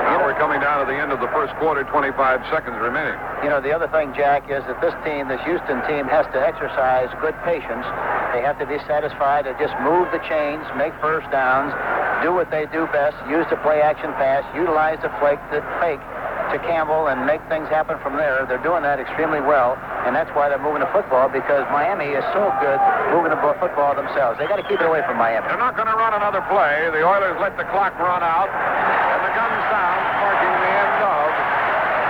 Now we're coming down to the end of the first quarter, 25 seconds remaining. You know, the other thing, Jack, is that this Houston team, has to exercise good patience. They have to be satisfied to just move the chains, make first downs, do what they do best, use the play-action pass, utilize the fake to Campbell, and make things happen from there. They're doing that extremely well, and that's why they're moving the football, because Miami is so good moving the football themselves. They got to keep it away from Miami. They're not going to run another play. The Oilers let the clock run out, and the gun sounds, marking the end of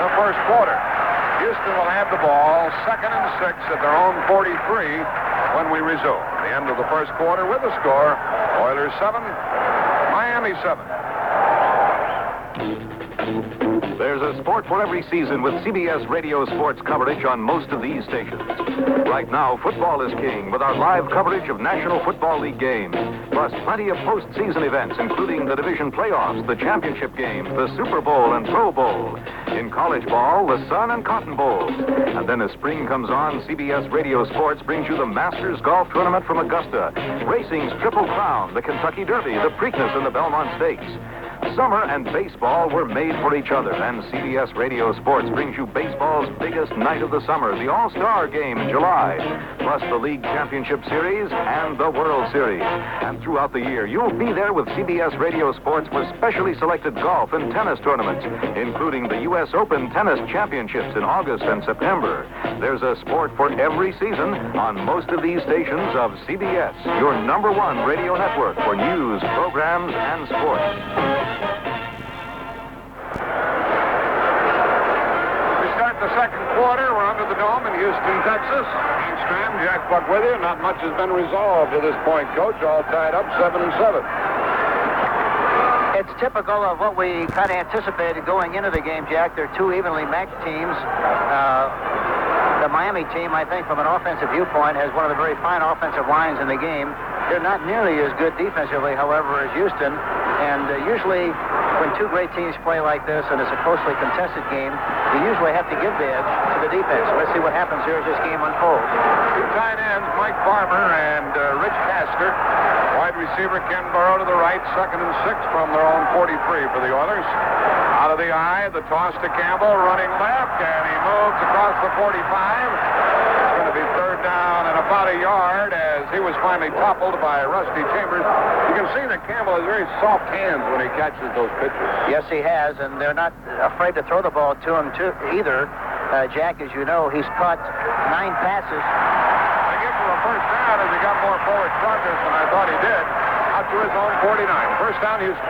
the first quarter. Houston will have the ball, 2nd and 6 at their own 43 when we resume. The end of the first quarter with the score, Oilers 7, Miami 7. There's a sport for every season with CBS Radio sports coverage on most of these stations. Right now, football is king with our live coverage of National Football League games, plus plenty of postseason events, including the division playoffs, the championship games, the Super Bowl and Pro Bowl. In college ball, the Sun and Cotton Bowls. And then as spring comes on, CBS Radio Sports brings you the Masters Golf Tournament from Augusta, racing's Triple Crown, the Kentucky Derby, the Preakness, and the Belmont Stakes. Summer and baseball were made for each other, and CBS Radio Sports brings you baseball's biggest night of the summer, the All-Star Game in July, plus the League Championship Series and the World Series. And throughout the year, you'll be there with CBS Radio Sports for specially selected golf and tennis tournaments, including the U.S. Open Tennis Championships in August and September. There's a sport for every season on most of these stations of CBS, your #1 radio network for news, programs, and sports. the second quarter. We're under the dome in Houston, Texas. Hank Stram, Jack Buck with you. Not much has been resolved to this point, Coach. All tied up 7-7. It's typical of what we kind of anticipated going into the game, Jack. They're two evenly matched teams. The Miami team, I think, from an offensive viewpoint, has one of the very fine offensive lines in the game. They're not nearly as good defensively, however, as Houston. And usually, when two great teams play like this and it's a closely contested game, you usually have to give the edge to the defense. Let's see what happens here as this game unfolds. Two tight ends, Mike Barber and Rich Tasker. Wide receiver Ken Burrow to the right, 2nd and 6 from their own 43 for the Oilers. Out of the eye, the toss to Campbell, running left, and he moves across the 45. It's going to be third down and about a yard as he was finally toppled by Rusty Chambers. You can see that Campbell has very soft hands when he catches those pitches. Yes, he has, and they're not afraid to throw the ball to him either. Jack, as you know, he's caught 9 passes. They give him a first down as he got more forward progress than I thought he did. Out to his own 49. First down, Houston.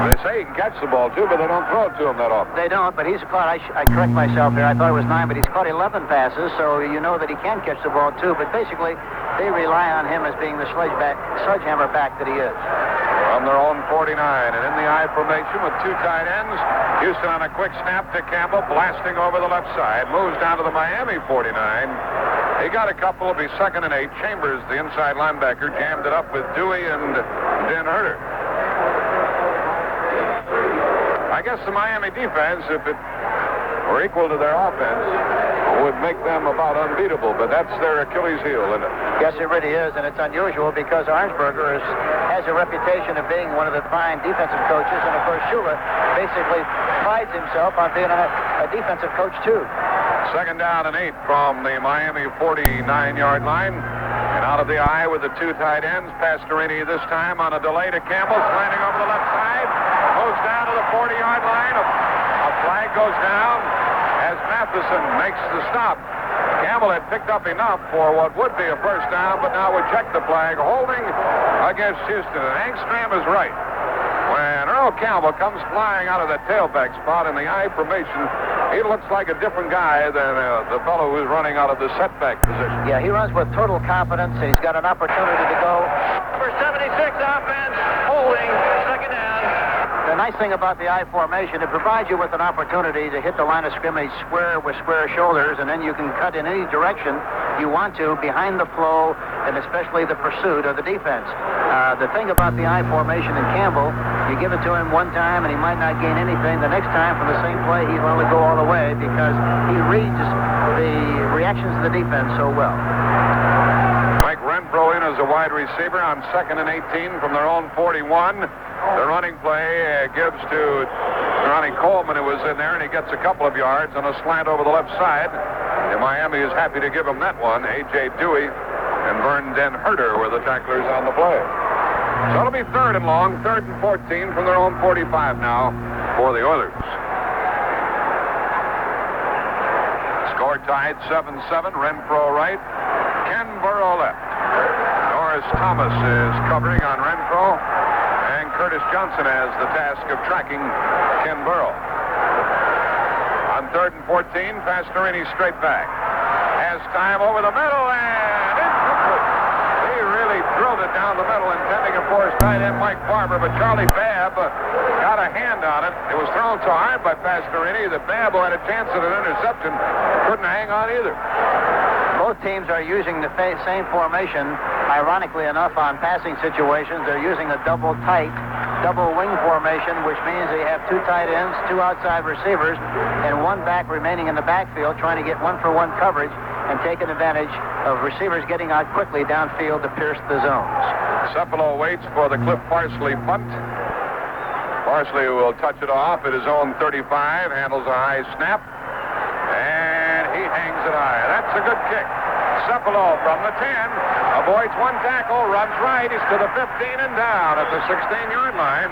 They say he can catch the ball, too, but they don't throw it to him that often. They don't, but he's caught, I correct myself here, I thought it was 9, but he's caught 11 passes, so you know that he can catch the ball, too. But basically, they rely on him as being the sledgehammer back that he is. From their own 49, and in the I formation with two tight ends. Houston on a quick snap to Campbell, blasting over the left side. Moves down to the Miami 49. He got a couple, will be 2nd and 8. Chambers, the inside linebacker, jammed it up with Dewey and Dan Herter. I guess the Miami defense, if it were equal to their offense, would make them about unbeatable, but that's their Achilles heel, isn't it? Yes, it really is, and it's unusual because Arnsberger has a reputation of being one of the fine defensive coaches, and of course Shula basically prides himself on being a defensive coach, too. 2nd down and 8 from the Miami 49-yard line. And out of the eye with the two tight ends. Pastorini this time on a delay to Campbell, slanting over the left side. Moves down to the 40-yard line. A flag goes down as Matheson makes the stop. Campbell had picked up enough for what would be a first down, but now would check the flag, holding against Houston. And Hank Stram is right. When Earl Campbell comes flying out of that tailback spot in the I formation, he looks like a different guy than the fellow who's running out of the setback position. Yeah, he runs with total confidence, and he's got an opportunity to go. Number 76 offense, holding, 2nd down. The nice thing about the I formation, it provides you with an opportunity to hit the line of scrimmage square with square shoulders, and then you can cut in any direction you want to behind the flow and especially the pursuit of the defense. The thing about the I formation in Campbell, you give it to him one time and he might not gain anything. The next time from the same play, he'll only go all the way because he reads the reactions of the defense so well. Mike Renfro in as a wide receiver on 2nd and 18 from their own 41. The running play gives to Ronnie Coleman, who was in there, and he gets a couple of yards on a slant over the left side. And Miami is happy to give him that one. A.J. Dewey and Vern Den Herter were the tacklers on the play. So it'll be 3rd and long, 3rd and 14 from their own 45 now for the Oilers. Score tied 7-7. Renfro right. Ken Burrow left. Norris Thomas is covering on Renfro. And Curtis Johnson has the task of tracking Ken Burrow. On 3rd and 14, Pastorini straight back. Has time over the middle and incomplete. He really drilled it down the middle, intending, of course, tight end Mike Barber, but Charlie Babb got a hand on it. It was thrown so hard by Pastorini that Babb, who had a chance at an interception, couldn't hang on either. Both teams are using the same formation. Ironically enough, on passing situations, they're using a double wing formation, which means they have two tight ends, two outside receivers, and one back remaining in the backfield, trying to get one-for-one coverage and taking advantage of receivers getting out quickly downfield to pierce the zones. Cepolo waits for the Cliff Parsley punt. Parsley will touch it off at his own 35, handles a high snap, and he hangs it high. That's a good kick. Cepolo from the 10, avoids one tackle, runs right, he's to the 15 and down at the 16-yard line.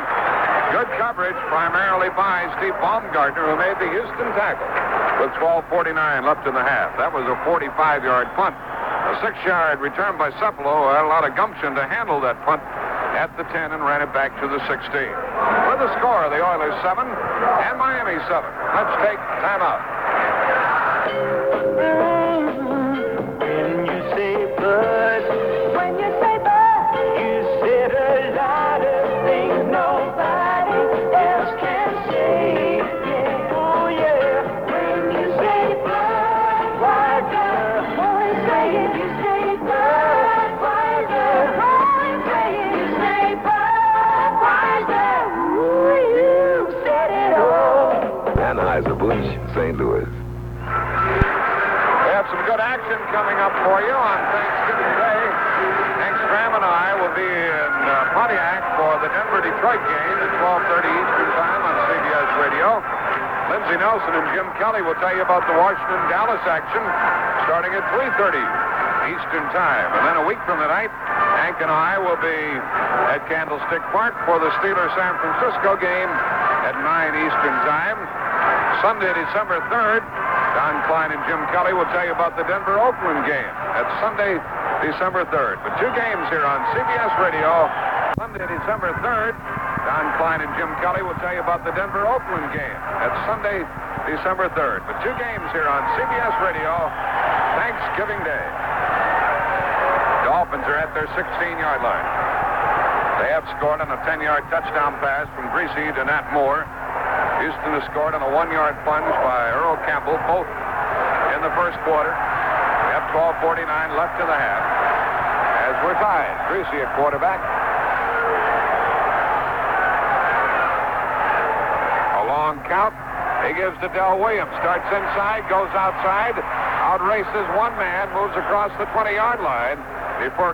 Good coverage, primarily by Steve Baumgartner, who made the Houston tackle with 12:49 left in the half. That was a 45-yard punt. A 6-yard return by Cepolo, who had a lot of gumption to handle that punt at the 10 and ran it back to the 16. With the score, the Oilers 7 and Miami 7. Let's take time out. When you say bud, you said a lot of things nobody else can say. Yeah. Oh yeah. When you say Budweiser, always say it. You say Budweiser, always say it. You say Budweiser. Ooh, you said it all. Anheuser-Busch, St. Louis. We have some good action coming up for you on Thanksgiving Day. Stram and I will be in Pontiac for the Denver-Detroit game at 12:30 Eastern Time on CBS Radio. Lindsey Nelson and Jim Kelly will tell you about the Washington-Dallas action starting at 3:30 Eastern Time. And then a week from tonight, Hank and I will be at Candlestick Park for the Steelers-San Francisco game at 9 Eastern Time. Sunday, December 3rd, Don Klein and Jim Kelly will tell you about the Denver-Oakland game. That's Sunday, December 3rd. But two games here on CBS Radio. Sunday, December 3rd, Don Klein and Jim Kelly will tell you about the Denver-Oakland game. That's Sunday, December 3rd. But two games here on CBS Radio, Thanksgiving Day. Dolphins are at their 16-yard line. They have scored on a 10-yard touchdown pass from Greasy to Nat Moore. Houston has scored on a 1-yard plunge by Earl Campbell, both in the first quarter. We have 12:49 left in the half. As we're tied, Greasy at quarterback. A long count. He gives to Del Williams. Starts inside, goes outside. Outraces one man, moves across the 20-yard line before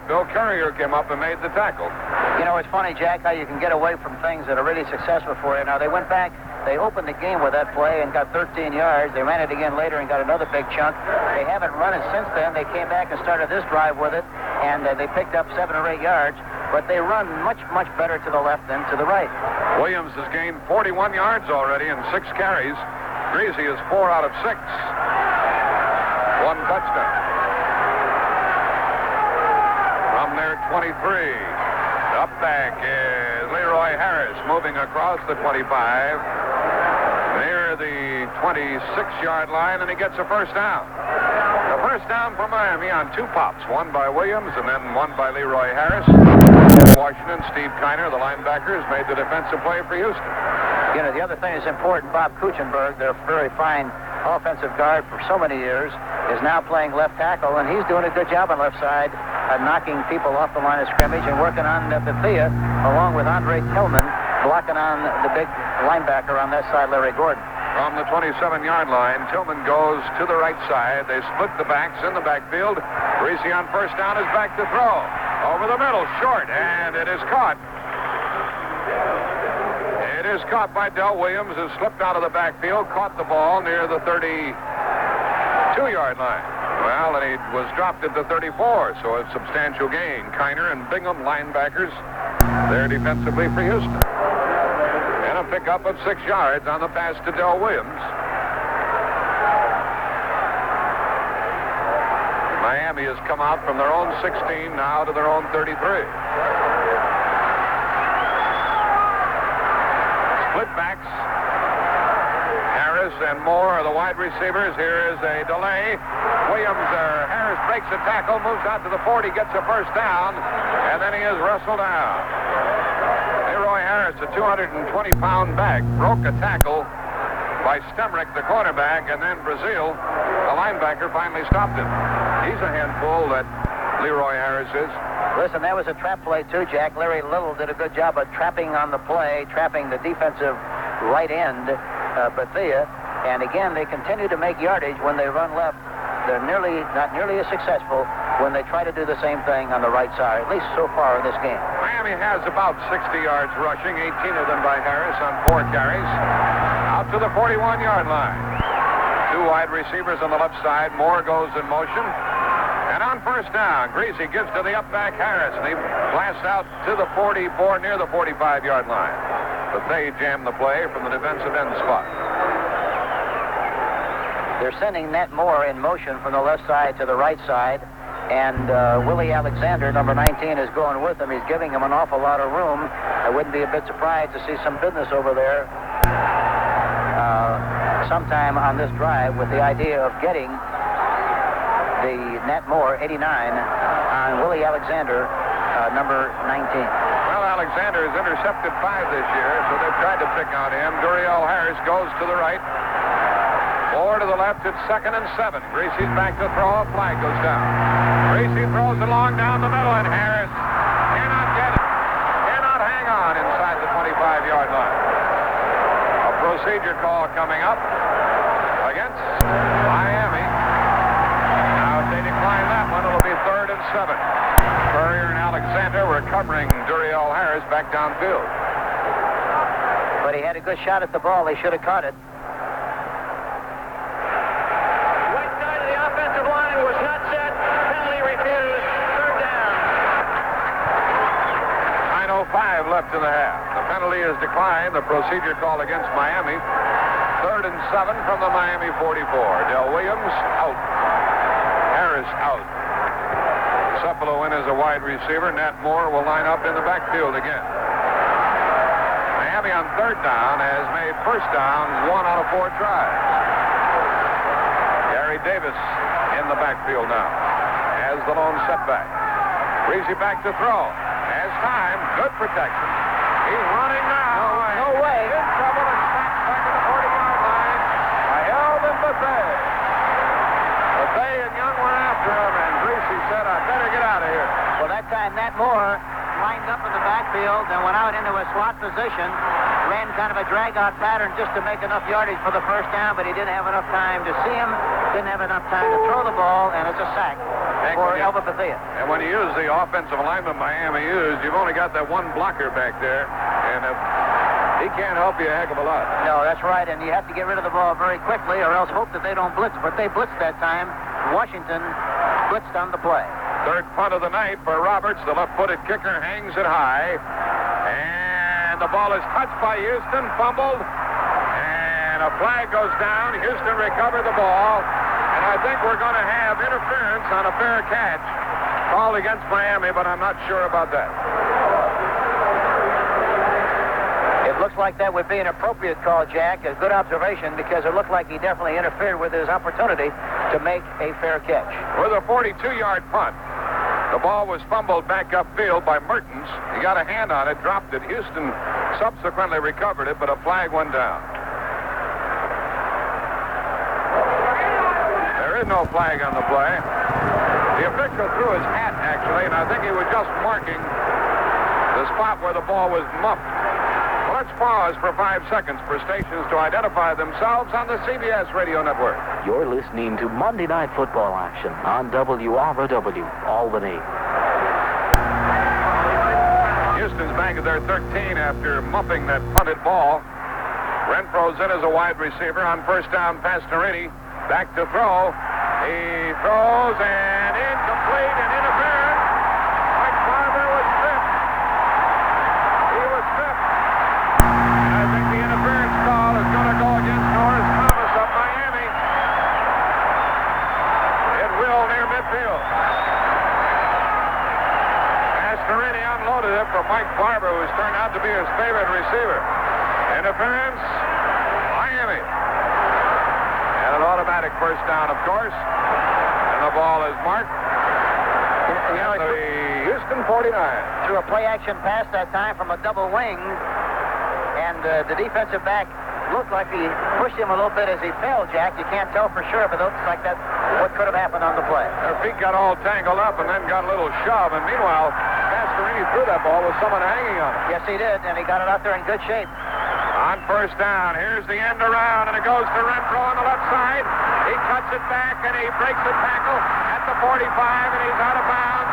Bill Courier came up and made the tackle. You know, it's funny, Jack, how you can get away from things that are really successful for you. Now, they went back, they opened the game with that play and got 13 yards. They ran it again later and got another big chunk. They haven't run it since then. They came back and started this drive with it, and they picked up 7 or 8 yards. But they run much, much better to the left than to the right. Williams has gained 41 yards already in 6 carries. Greasy is 4 out of 6. 1 touchdown. From their 23, up back is Leroy Harris moving across the 25 near the 26-yard line, and he gets a first down. The first down for Miami on 2 pops, one by Williams and then one by Leroy Harris. Washington, Steve Kiner, the linebacker, has made the defensive play for Houston. You know, the other thing that's important, Bob Kuchenberg, their very fine offensive guard for so many years, is now playing left tackle, and he's doing a good job on left side, knocking people off the line of scrimmage and working on Bethea, along with Andre Tillman, blocking on the big linebacker on that side, Larry Gordon. From the 27-yard line, Tillman goes to the right side. They split the backs in the backfield. Greasy on first down is back to throw. Over the middle, short, and it is caught. It is caught by Del Williams, who slipped out of the backfield, caught the ball near the 32-yard line. Well, and he was dropped at the 34, so a substantial gain. Kiner and Bingham, linebackers, there defensively for Houston. And a pickup of 6 yards on the pass to Del Williams. Miami has come out from their own 16 now to their own 33. Split backs. Harris and Moore are the wide receivers. Here is a delay. Harris breaks a tackle, moves out to the 40, gets a first down, and then he is wrestled down. Leroy Harris, a 220-pound back, broke a tackle by Stemrick, the quarterback, and then Brazil, the linebacker, finally stopped him. He's a handful, that Leroy Harris is. Listen, that was a trap play, too, Jack. Larry Little did a good job of trapping on the play, trapping the defensive right end, Bethea. And again, they continue to make yardage when they run left. They're not nearly as successful when they try to do the same thing on the right side, at least so far in this game. Miami has about 60 yards rushing, 18 of them by Harris on 4 carries. Out to the 41-yard line. 2 wide receivers on the left side. Moore goes in motion. And on first down, Greasy gives to the up back Harris, and he blasts out to the 44, near the 45-yard line. But they jam the play from the defensive end spot. They're sending Nat Moore in motion from the left side to the right side. And Willie Alexander, number 19, is going with him. He's giving him an awful lot of room. I wouldn't be a bit surprised to see some business over there sometime on this drive with the idea of getting the Nat Moore 89 on Willie Alexander, number 19. Well, Alexander has intercepted 5 this year, so they've tried to pick on him. Duriel Harris goes to the right. 4 to the left. It's 2nd and 7. Gracie's back to throw. A flag goes down. Gracie throws it long down the middle, and Harris cannot get it. Cannot hang on inside the 25-yard line. A procedure call coming up against Miami. Now, if they decline that one, it'll be 3rd and 7. Courier and Alexander were covering Duriel Harris back downfield. But he had a good shot at the ball. He should have caught it. Right side of the offensive line was not set. Penalty refused. 3rd down. 9:05 left in the half. The penalty is declined. The procedure call against Miami. 3rd and 7 from the Miami 44. Del Williams out. Harris out. Cepalo in as a wide receiver. Nat Moore will line up in the backfield again. Miami on 3rd down has made 1st down 1 out of 4 tries. Gary Davis in the backfield now as the lone setback. Greasy back to throw. Has time. Good protection. He's running now. No way. In trouble and snapped back at the 40-yard line. I held him Buffet. Buffet and Young were after him, and Greasy said, I better get out of here. Well, that time Nat Moore lined up in the backfield and went out into a slot position, ran kind of a drag-out pattern just to make enough yardage for the 1st down, but he didn't have enough time to see him, didn't have enough time to throw the ball, and it's a sack for Elba Bethea. And when you use the offensive lineman Miami used, you've only got that one blocker back there, and he can't help you a heck of a lot. No, that's right, and you have to get rid of the ball very quickly or else hope that they don't blitz. But they blitzed that time. Washington blitzed on the play. 3rd punt of the night for Roberts. The left-footed kicker hangs it high. And the ball is touched by Houston, fumbled. And a flag goes down. Houston recovered the ball. And I think we're going to have interference on a fair catch called against Miami, but I'm not sure about that. It looks like that would be an appropriate call, Jack. A good observation, because it looked like he definitely interfered with his opportunity to make a fair catch. With a 42-yard punt, the ball was fumbled back upfield by Mertens. He got a hand on it, dropped it. Houston subsequently recovered it, but a flag went down. There is no flag on the play. The official threw his hat, actually, and I think he was just marking the spot where the ball was muffed. Well, let's pause for 5 seconds for stations to identify themselves on the CBS Radio Network. You're listening to Monday Night Football action on WROW, Albany. Houston's back at their 13 after muffing that punted ball. Renfro's in as a wide receiver on 1st down. Pastorini back to throw. He throws and incomplete and interference. Mike Barber was tripped. He was tripped. And I think the interference call is going to go against Norris Thomas of Miami. It will near midfield. Pastorini unloaded it from Mike Barber, who's turned out to be his favorite receiver. Interference, Miami. And an automatic 1st down, of course. And the ball is marked. You know, the Houston 49. Threw a play-action pass that time from a double wing, and the defensive back looked like he pushed him a little bit as he fell, Jack. You can't tell for sure, but it looks like that's what could have happened on the play. Their feet got all tangled up and then got a little shove, and meanwhile, Pastorini threw that ball with someone hanging on it. Yes, he did, and he got it out there in good shape. On 1st down, here's the end around, and it goes to Renfro on the left side. He cuts it back, and he breaks the tackle at the 45, and he's out of bounds.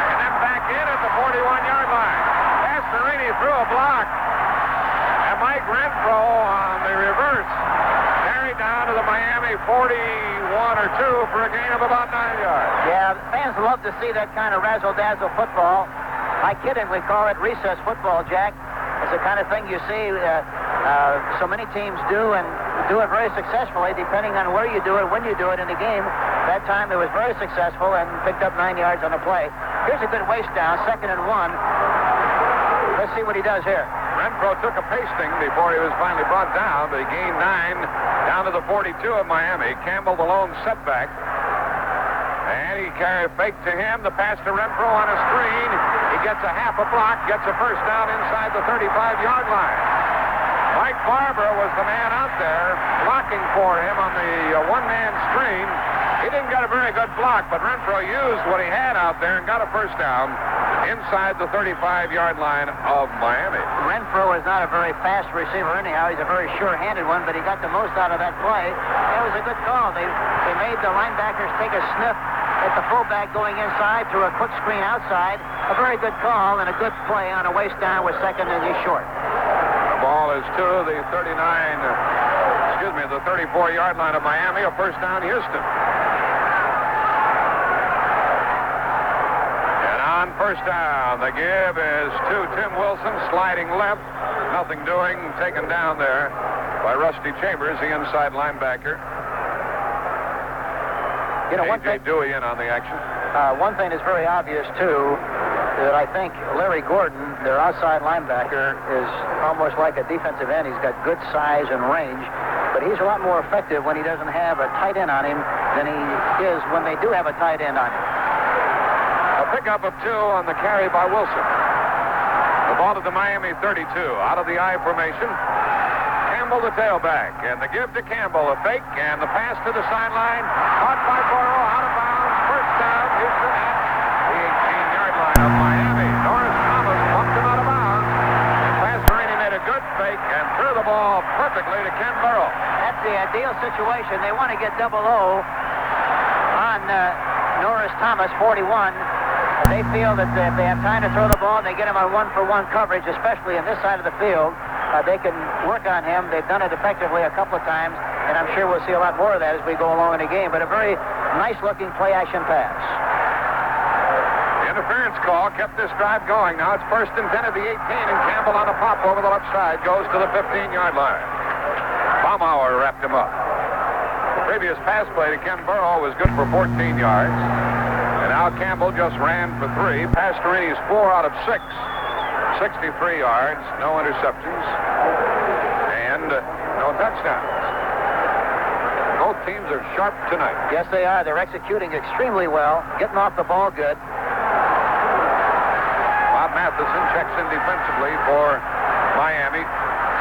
And then back in at the 41-yard line. Pastorini threw a block, and Mike Renfro on the reverse carried down to the Miami 41 or 2 for a gain of about 9 yards. Yeah, fans love to see that kind of razzle-dazzle football. I kid him, we call it recess football, Jack. It's the kind of thing you see so many teams do, and do it very successfully, depending on where you do it, when you do it in the game. That time it was very successful and picked up 9 yards on the play. Here's a good waste down, 2nd and 1. Let's see what he does here. Renfro took a pasting before he was finally brought down, but he gained 9 down to the 42 of Miami. Campbell the lone setback. And he carried a fake to him. The pass to Renfro on a screen. He gets a half a block, gets a first down inside the 35-yard line. Mike Barber was the man out there blocking for him on the one-man screen. He didn't get a very good block, but Renfro used what he had out there and got a first down inside the 35-yard line of Miami. Renfro is not a very fast receiver anyhow. He's a very sure-handed one, but he got the most out of that play. That was a good call. They made the linebackers take a sniff at the fullback going inside through a quick screen outside. A very good call and a good play on a waste down with 2nd and he's short. The ball is to the 34-yard line of Miami. A first down, Houston. And on first down, the give is to Tim Wilson, sliding left. Nothing doing, taken down there by Rusty Chambers, the inside linebacker. You know, A.J. Dewey in on the action. One thing is very obvious, too, that I think Larry Gordon, their outside linebacker, is almost like a defensive end. He's got good size and range, but he's a lot more effective when he doesn't have a tight end on him than he is when they do have a tight end on him. A pickup of 2 on the carry by Wilson. The ball to the Miami 32, out of the I formation. Campbell, the tailback, and the give to Campbell, a fake, and the pass to the sideline. Caught by Burrow, out of bounds, first down, Houston at the 18-yard line of Miami. Norris Thomas bumped him out of bounds. And Pastorini made a good fake and threw the ball perfectly to Ken Burrow. That's the ideal situation. They want to get double O on Norris Thomas, 41. They feel that if they have time to throw the ball and they get him on one-for-one coverage, especially in this side of the field, they can work on him. They've done it effectively a couple of times, and I'm sure we'll see a lot more of that as we go along in the game. But a very nice-looking play-action pass. The interference call kept this drive going. Now it's 1st and 10 at the 18, and Campbell on a pop over the left side goes to the 15-yard line. Baumauer wrapped him up. The previous pass play to Ken Burrow was good for 14 yards. And now Campbell just ran for 3. Pastorini's 4 out of 6. 63 yards, no interceptions, and no touchdowns. Both teams are sharp tonight. Yes, they are. They're executing extremely well, getting off the ball good. Bob Matheson checks in defensively for Miami.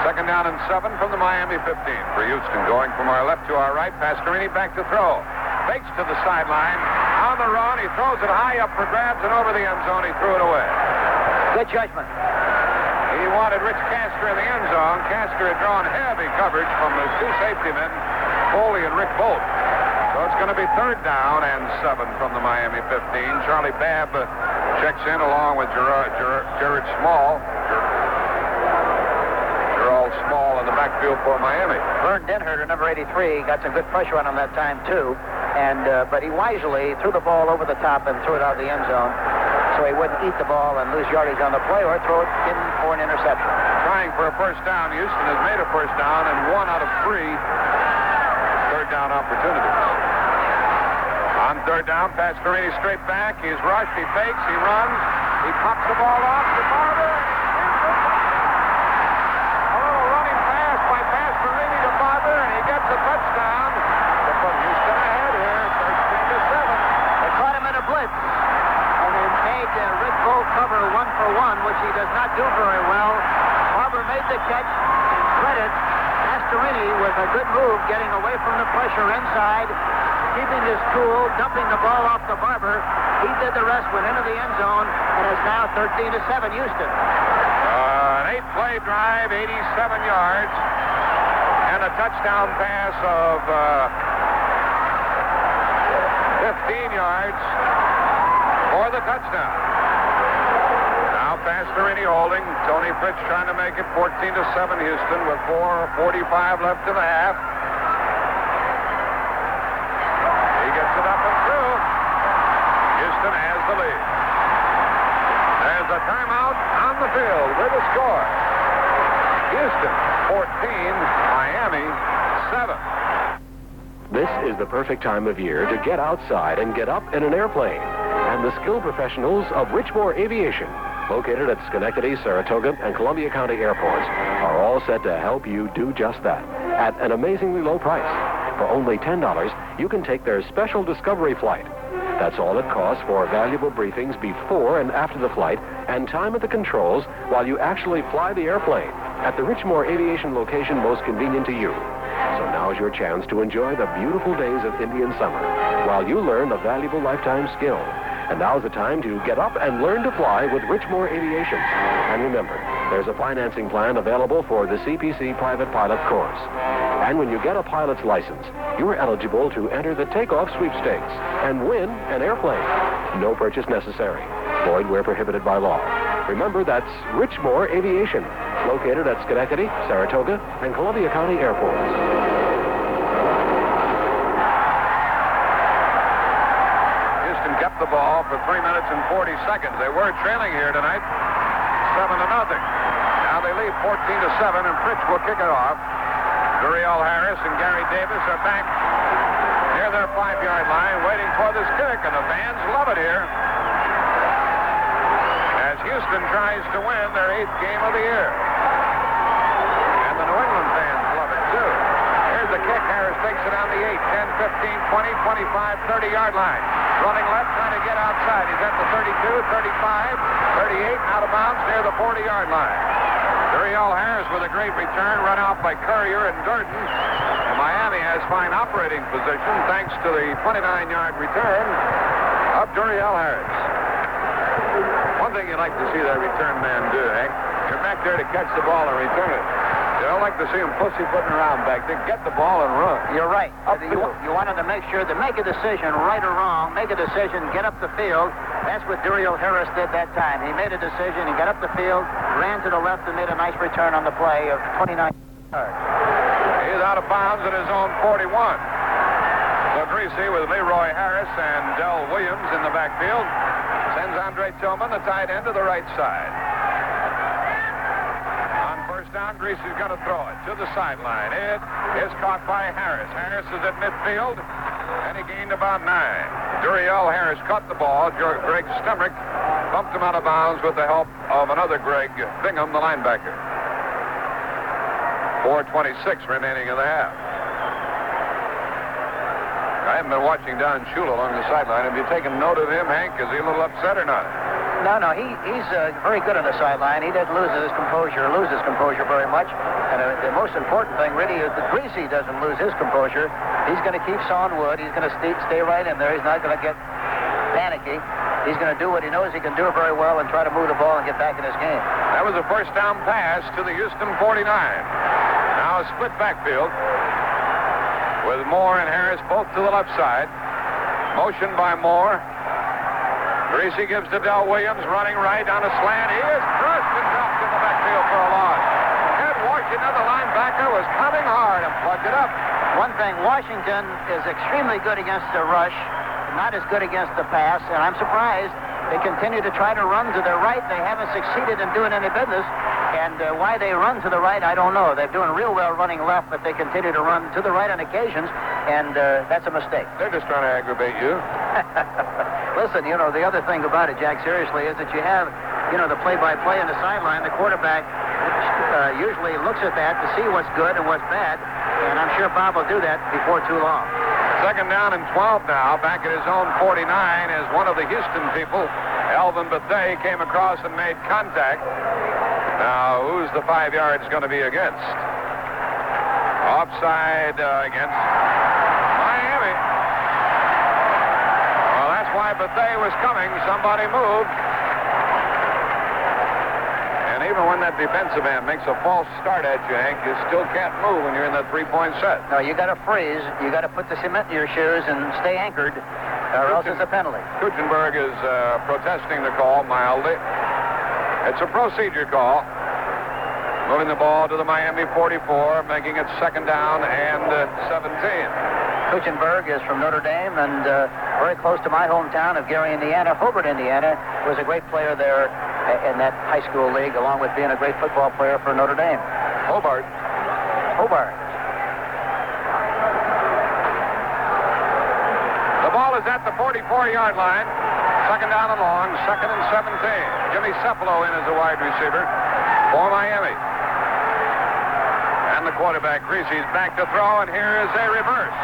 2nd down and 7 from the Miami 15 for Houston. Going from our left to our right, Pastorini back to throw. Fakes to the sideline. On the run, he throws it high up for grabs and over the end zone. He threw it away. Good judgment. He wanted Rich Castor in the end zone. Castor had drawn heavy coverage from the 2 safety men, Foley and Rick Bolt. So it's going to be 3rd down and 7 from the Miami 15. Charlie Babb checks in along with Gerald Small. Gerald Small in the backfield for Miami. Vern Denherter, number 83, got some good pressure on him that time, too. And but he wisely threw the ball over the top and threw it out of the end zone, so he wouldn't eat the ball and lose yardage on the play or throw it in for an interception. Trying for a first down. Houston has made a first down and 1 out of 3 third down opportunities. On 3rd down, Pastorini straight back. He's rushed. He fakes. He runs. He pops the ball off to Barber. A little running pass by Pastorini to Barber, and he gets a touchdown to put Houston ahead here, 13-7. They caught him in a blitz. And they made Rick Bolt cover 1-for-1, which he does not do very well. Barber made the catch, and credit Pastorini with a good move, getting away from the pressure inside, keeping his cool, dumping the ball off to Barber. He did the rest, went into the end zone, and is now 13-7 Houston. An 8-play drive, 87 yards, and a touchdown pass of 15 yards for the touchdown. Now Pastorini holding. Tony Fritz trying to make it 14-7 Houston with 4:45 left in the half. He gets it up and through. Houston has the lead. There's a timeout on the field with a score. Houston 14, Miami 7. This is the the perfect time of year to get outside and get up in an airplane. And the skilled professionals of Richmore Aviation, located at Schenectady, Saratoga, and Columbia County airports, are all set to help you do just that at an amazingly low price. For only $10, you can take their special discovery flight. That's all it costs for valuable briefings before and after the flight and time at the controls while you actually fly the airplane at the Richmore Aviation location most convenient to you. So now's your chance to enjoy the beautiful days of Indian summer while you learn a valuable lifetime skill. And now's the time to get up and learn to fly with Richmore Aviation. And remember, there's a financing plan available for the CPC private pilot course. And when you get a pilot's license, you're eligible to enter the takeoff sweepstakes and win an airplane. No purchase necessary. Void where prohibited by law. Remember, that's Richmore Aviation, located at Schenectady, Saratoga, and Columbia County airports. Houston kept the ball for 3 minutes and 40 seconds. They were trailing here tonight, 7-0. Now they lead 14-7, and Fritz will kick it off. Duriel Harris and Gary Davis are back near their 5-yard line, waiting for this kick, and the fans love it here as Houston tries to win their 8th game of the year. And the New England fans love it, too. Here's the kick. Harris takes it on the 8, 10, 15, 20, 25, 30-yard line. Running left, trying to get outside. He's at the 32, 35, 38, out of bounds near the 40-yard line. Duriel Harris with a great return, run out by Courier and Gordon. And Miami has fine operating position thanks to the 29-yard return of Duriel Harris. One thing you'd like to see that return man do, Hank, you're back there to catch the ball and return it. You don't like to see him pussyfooting around back there. Get the ball and run. You're right. You wanted to make sure to make a decision, right or wrong, make a decision, get up the field. That's what Duriel Harris did that time. He made a decision, he got up the field, ran to the left, and made a nice return on the play of 29 yards. He's out of bounds at his own 41. So Greasy with Leroy Harris and Del Williams in the backfield sends Andre Tillman, the tight end, to the right side. On first down, Greasy's going to throw it to the sideline. It is caught by Harris. Harris is at midfield, and he gained about 9. Duriel Harris caught the ball. Greg Stemrick bumped him out of bounds with the help of another Greg Bingham, the linebacker. 4:26 remaining in the half. I haven't been watching Don Shula along the sideline. Have you taken note of him, Hank? Is he a little upset or not? No, he's very good on the sideline. He doesn't lose his composure very much. And the most important thing, really, is that Greasy doesn't lose his composure. He's going to keep sawing wood. He's going to stay right in there. He's not going to get panicky. He's going to do what he knows he can do very well and try to move the ball and get back in his game. That was a first down pass to the Houston 49. Now a split backfield with Moore and Harris both to the left side. Motion by Moore. Greasy gives to Del Williams, running right on a slant. He is crushed and dropped in the backfield for a loss. Ed Washington, the linebacker, was coming hard and plugged it up. One thing, Washington is extremely good against the rush, not as good against the pass, and I'm surprised they continue to try to run to their right. They haven't succeeded in doing any business, and why they run to the right, I don't know. They're doing real well running left, but they continue to run to the right on occasions, and that's a mistake. They're just trying to aggravate you. Listen, the other thing about it, Jack, seriously, is that you have, the play-by-play on the sideline. The quarterback usually looks at that to see what's good and what's bad, and I'm sure Bob will do that before too long. Second down and 12 now, back at his own 49, as one of the Houston people, Alvin Bethea, came across and made contact. Now, who's the 5 yards going to be against? Offside against Miami. Well, that's why Bethea was coming. Somebody moved. And even when that defensive end makes a false start at you, Hank, you still can't move when you're in that three-point set. No, you got to freeze. You got to put the cement in your shoes and stay anchored, or else it's a penalty. Kuchenberg is protesting the call mildly. It's a procedure call. Moving the ball to the Miami 44, making it second down and 17. Kuchenberg is from Notre Dame and very close to my hometown of Gary, Indiana. Hobart, Indiana, was a great player there in that high school league, along with being a great football player for Notre Dame. Hobart. is at the 44-yard line. Second down and long, second and 17. Jimmy Cephalo in as a wide receiver for Miami. And the quarterback, Greasy's back to throw, and here is a reverse.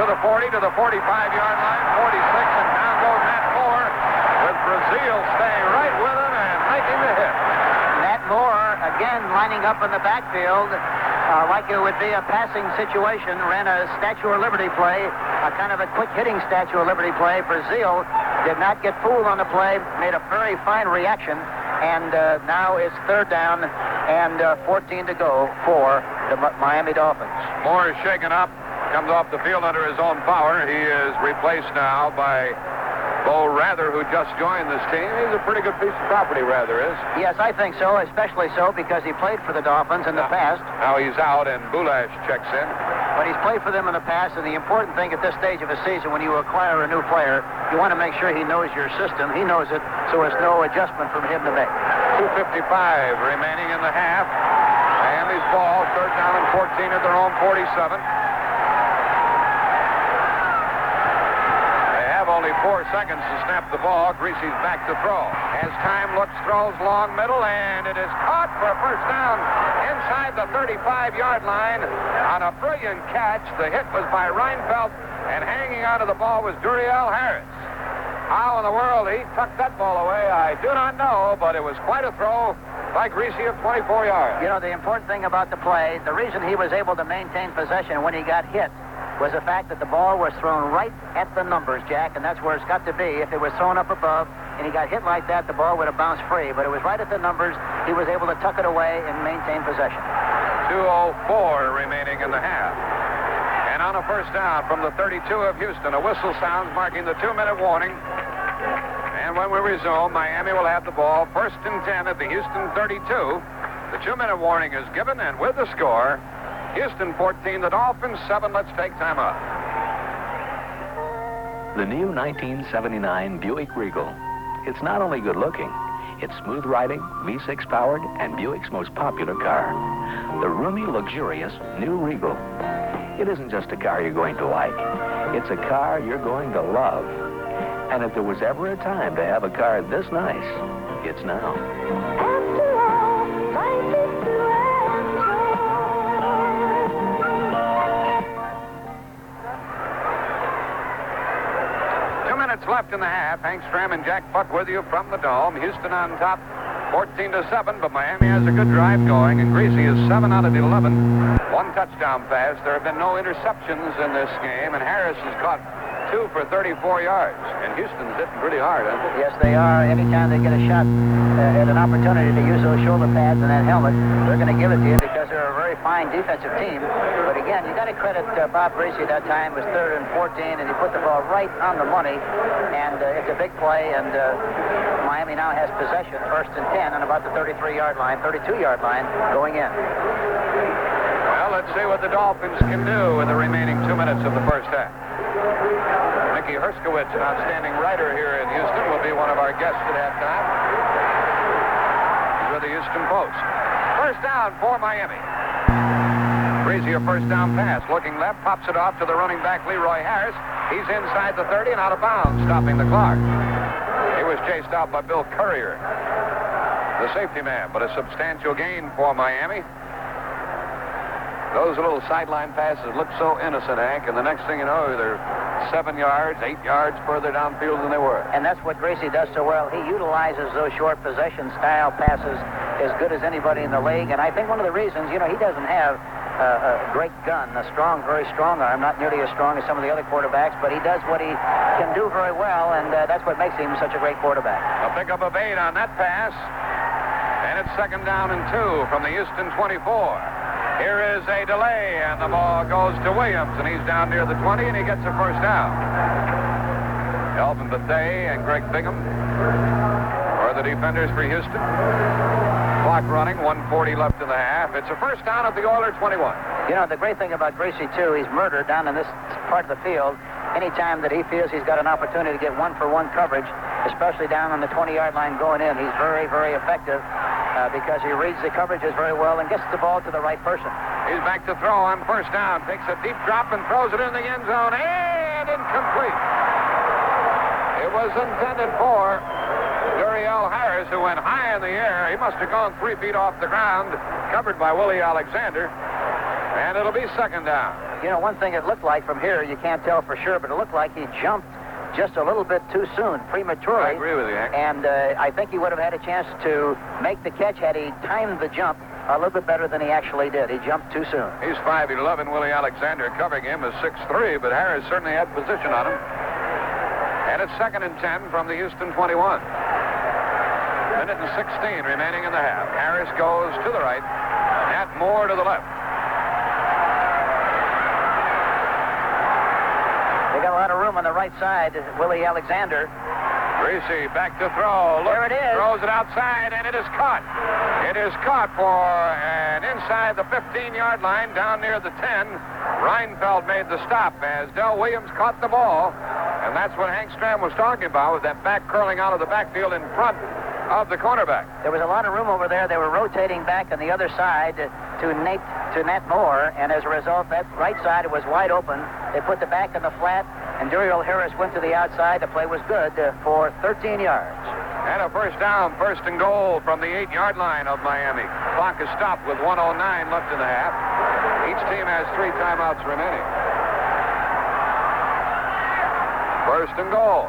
To the 40, to the 45-yard line, 46, and down goes Matt Moore, with Brazil staying right with him and making the hit. Matt Moore, again, lining up in the backfield, like it would be a passing situation, ran a Statue of Liberty play, a kind of a quick hitting Statue of Liberty play. Brazil did not get fooled on the play, made a very fine reaction, and now it's third down and 14 to go for the Miami Dolphins. Moore is shaken up, comes off the field under his own power. He is replaced now by Bo Rather, who just joined this team. He's a pretty good piece of property, Rather is. Yes, I think so, especially so because he played for the Dolphins in the past. Now he's out, and Boulash checks in. But he's played for them in the past, and the important thing at this stage of a season, when you acquire a new player, you want to make sure he knows your system. He knows it, so there's no adjustment for him to make. 2:55 remaining in the half. Miami's ball, third down and 14 at their own 47. Only 4 seconds to snap the ball. Greasy's back to throw. As time looks, throws long middle, and it is caught for a first down inside the 35-yard line on a brilliant catch. The hit was by Reinfeldt, and hanging onto the ball was Duriel Harris. How in the world he tucked that ball away, I do not know, but it was quite a throw by Greasy of 24 yards. You know, the important thing about the play, the reason he was able to maintain possession when he got hit was the fact that the ball was thrown right at the numbers, Jack, and that's where it's got to be. If it was thrown up above and he got hit like that, the ball would have bounced free, but it was right at the numbers. He was able to tuck it away and maintain possession. 2:04 remaining in the half. And on a first down from the 32 of Houston, a whistle sounds marking the 2-minute warning. And when we resume, Miami will have the ball first and 10 at the Houston 32. The 2-minute warning is given, and with the score, Houston 14, the Dolphins 7. Let's take time out. The new 1979 Buick Regal. It's not only good looking, it's smooth riding, V6 powered, and Buick's most popular car. The roomy, luxurious new Regal. It isn't just a car you're going to like. It's a car you're going to love. And if there was ever a time to have a car this nice, it's now. After all, life is to Left in the half. Hank Stram and Jack Buck with you from the Dome. Houston on top, 14-7, but Miami has a good drive going, and Greasy is 7 out of 11. 1 touchdown pass. There have been no interceptions in this game, and Harris has caught 2 for 34 yards. And Houston's hitting pretty hard, hasn't it? Yes, they are. Anytime they get a shot at an opportunity to use those shoulder pads and that helmet, they're going to give it to you because they're a very fine defensive team. But again, you got to credit Bob Greasy that time. It was 3rd and 14, and he put the ball right on the money. And it's a big play, and Miami now has possession, first and 10, on about the 33-yard line, 32-yard line, going in. Well, let's see what the Dolphins can do in the remaining 2 minutes of the first half. Mickey Herskowitz, an outstanding writer here in Houston, will be one of our guests at halftime. He's with the Houston Post. First down for Miami. Greasy, a first down pass. Looking left, pops it off to the running back, Leroy Harris. He's inside the 30 and out of bounds, stopping the clock. He was chased out by Bill Courier, the safety man, but a substantial gain for Miami. Those little sideline passes look so innocent, Hank, and the next thing you know, they're 7 yards, 8 yards further downfield than they were. And that's what Greasy does so well. He utilizes those short possession style passes as good as anybody in the league. And I think one of the reasons, you know, he doesn't have a great gun, a strong, very strong arm, not nearly as strong as some of the other quarterbacks, but he does what he can do very well, and that's what makes him such a great quarterback. A pickup of 8 on that pass, and it's 2nd down and 2 from the Houston 24. Here is a delay, and the ball goes to Williams, and he's down near the 20, and he gets a first down. Elvin Bethea and Greg Bingham are the defenders for Houston. Clock running, 1:40 left in the half. It's a first down at the Oiler 21. You know, the great thing about Greasy, too, he's murdered down in this part of the field. Anytime that he feels he's got an opportunity to get 1-for-1 coverage, especially down on the 20-yard line going in, he's very, very effective. Because he reads the coverages very well and gets the ball to the right person. He's back to throw on first down. Takes a deep drop and throws it in the end zone. And incomplete. It was intended for Duriel Harris, who went high in the air. He must have gone 3 feet off the ground, covered by Willie Alexander. And it'll be second down. You know, one thing it looked like from here, you can't tell for sure, but it looked like he jumped just a little bit too soon, prematurely. I agree with you, Hank. And I think he would have had a chance to make the catch had he timed the jump a little bit better than he actually did. He jumped too soon. He's 5'11". Willie Alexander covering him is 6'3", but Harris certainly had position on him. And it's second and 10 from the Houston 21. Minute and 16 remaining in the half. Harris goes to the right, Nat Moore to the left. They got a lot of room on the right side. Willie Alexander. Greasy back to throw. Look, there it is. Throws it outside, and it is caught. It is caught for an inside the 15-yard line down near the 10. Reinfeld made the stop as Del Williams caught the ball. And that's what Hank Stram was talking about, with that back curling out of the backfield in front of the cornerback. There was a lot of room over there. They were rotating back on the other side to Nat Moore, and as a result, that right side was wide open. They put the back in the flat, and Duriel Harris went to the outside. The play was good for 13 yards. And a first down, first and goal from the 8-yard line of Miami. Clock is stopped with 1:09 left in the half. Each team has 3 timeouts remaining. First and goal.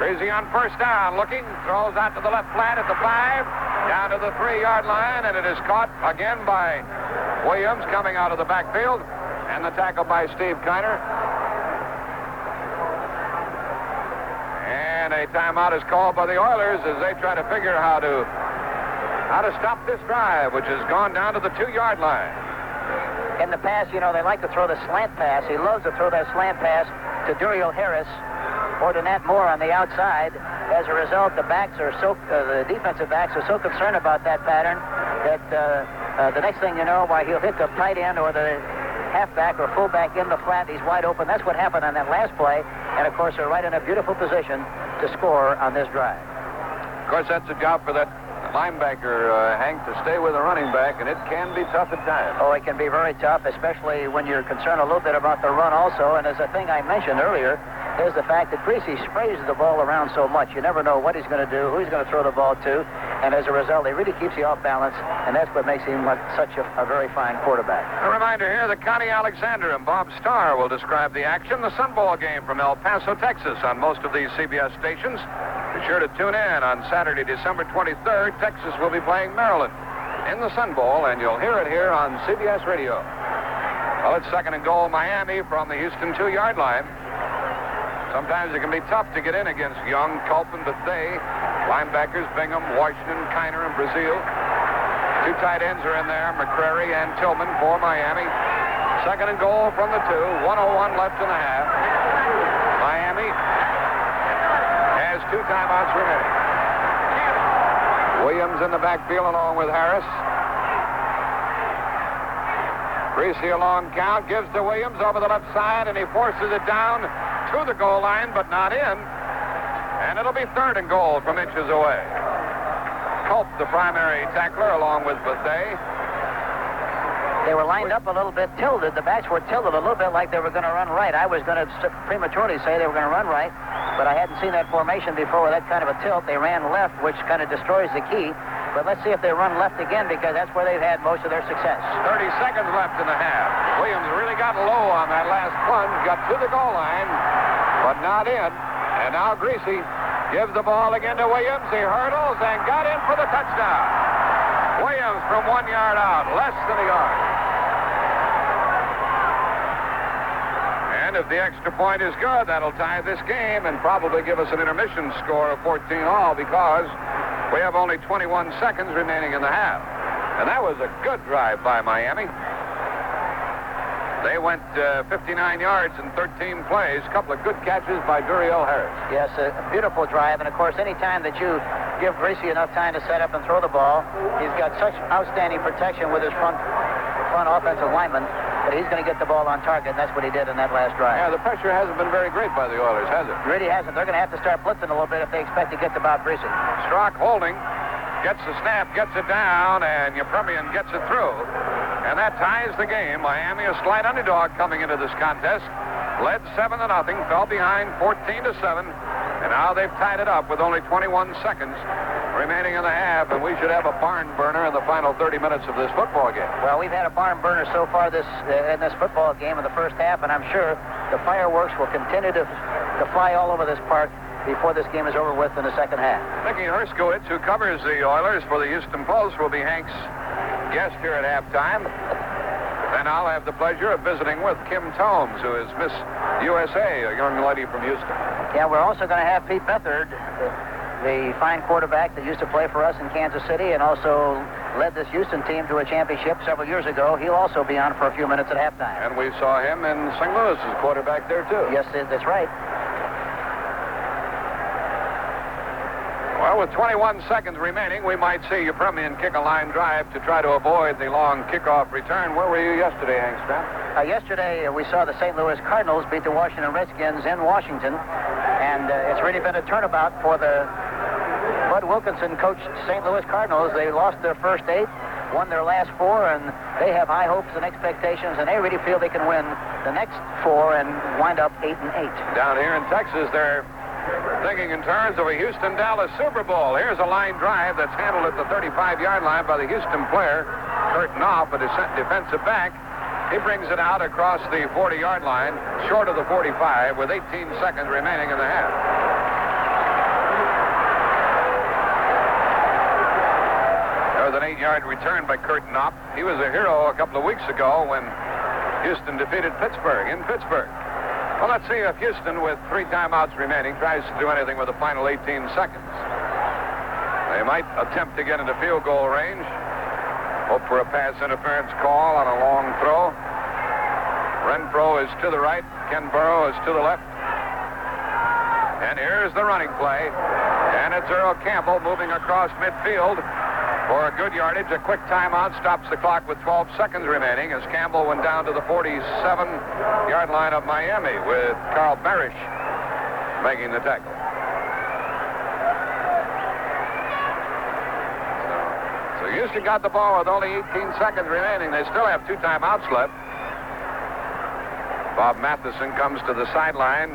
Greasy on first down, looking, throws out to the left flat at the 5, down to the 3-yard line, and it is caught again by Williams coming out of the backfield, and the tackle by Steve Kiner. And a timeout is called by the Oilers as they try to figure how to stop this drive, which has gone down to the 2-yard line. In the past, you know, they like to throw the slant pass. He loves to throw that slant pass to Duriel Harris or to Nat Moore on the outside. As a result, the defensive backs are so concerned about that pattern that the next thing you know, why he'll hit the tight end or the halfback or fullback in the flat. He's wide open. That's what happened on that last play. And, of course, they're right in a beautiful position to score on this drive. Of course, that's a job for that linebacker, Hank, to stay with a running back, and it can be tough at times. Oh, it can be very tough, especially when you're concerned a little bit about the run also. And as a thing I mentioned earlier, is the fact that Greasy sprays the ball around so much. You never know what he's going to do, who he's going to throw the ball to, and as a result, he really keeps you off balance, and that's what makes him such a very fine quarterback. A reminder here that Connie Alexander and Bob Starr will describe the action, the Sun Bowl game from El Paso, Texas, on most of these CBS stations. Be sure to tune in on Saturday, December 23rd. Texas will be playing Maryland in the Sun Bowl, and you'll hear it here on CBS Radio. Well, it's second and goal, Miami from the Houston 2-yard line. Sometimes it can be tough to get in against Young, Culp, and Bethea. Linebackers, Bingham, Washington, Kiner, and Brazil. 2 tight ends are in there, McCrary and Tillman for Miami. Second and goal from the 2, 1:01 left in the half. Miami has 2 timeouts remaining. Williams in the backfield along with Harris. Greasy a long count, gives to Williams over the left side, and he forces it down to the goal line, but not in. And it'll be third and goal from inches away. Culp, the primary tackler, along with Bethea. They were lined up a little bit tilted. The backs were tilted a little bit like they were going to run right. I was going to prematurely say they were going to run right, but I hadn't seen that formation before with that kind of a tilt. They ran left, which kind of destroys the key. But let's see if they run left again, because that's where they've had most of their success. 30 seconds left in the half. Williams really got low on that last plunge, got to the goal line, but not in. And now Greasy gives the ball again to Williams. He hurdles and got in for the touchdown. Williams from 1 yard out, less than a yard. And if the extra point is good, that'll tie this game and probably give us an intermission score of 14-all, because we have only 21 seconds remaining in the half. And that was a good drive by Miami. They went 59 yards in 13 plays. A couple of good catches by Duriel Harris. Yes, a beautiful drive. And, of course, any time that you give Greasy enough time to set up and throw the ball, he's got such outstanding protection with his front offensive lineman that he's going to get the ball on target, and that's what he did in that last drive. Yeah, the pressure hasn't been very great by the Oilers, has it? Really hasn't. They're going to have to start blitzing a little bit if they expect to get to Bob Greasy. Strzok holding, gets the snap, gets it down, and Yepremian gets it through. And that ties the game. Miami, a slight underdog coming into this contest. led 7-0, fell behind 14-7, and now they've tied it up with only 21 seconds remaining in the half, and we should have a barn burner in the final 30 minutes of this football game. Well, we've had a barn burner so far in this football game in the first half, and I'm sure the fireworks will continue to fly all over this park before this game is over with in the second half. Mickey Herskowitz, who covers the Oilers for the Houston Post, will be Hank's guest here at halftime. Then I'll have the pleasure of visiting with Kim Tomes, who is Miss USA, a young lady from Houston. Yeah, we're also going to have Pete Beathard, the fine quarterback that used to play for us in Kansas City and also led this Houston team to a championship several years ago. He'll also be on for a few minutes at halftime. And we saw him in St. Louis as quarterback there, too. Yes, that's right. Well, with 21 seconds remaining, we might see Upremian kick a line drive to try to avoid the long kickoff return. Where were you yesterday, Hank Stram? Yesterday, we saw the St. Louis Cardinals beat the Washington Redskins in Washington, and it's really been a turnabout for the Bud Wilkinson coached St. Louis Cardinals. They lost their first 8, won their last 4, and they have high hopes and expectations, and they really feel they can win the next 4 and wind up 8-8. Down here in Texas, they're thinking in terms of a Houston-Dallas Super Bowl. Here's a line drive that's handled at the 35-yard line by the Houston player, Kurt Knopf, a defensive back. He brings it out across the 40-yard line, short of the 45, with 18 seconds remaining in the half. There was an 8-yard return by Kurt Knopf. He was a hero a couple of weeks ago when Houston defeated Pittsburgh in Pittsburgh. Well, let's see if Houston, with 3 timeouts remaining, tries to do anything with the final 18 seconds. They might attempt to get into field goal range. Hope for a pass interference call on a long throw. Renfro is to the right. Ken Burrow is to the left. And here's the running play. And it's Earl Campbell moving across midfield for a good yardage. A quick timeout stops the clock with 12 seconds remaining as Campbell went down to the 47-yard line of Miami with Carl Barish making the tackle. So Houston got the ball with only 18 seconds remaining. They still have 2 timeouts left. Bob Matheson comes to the sideline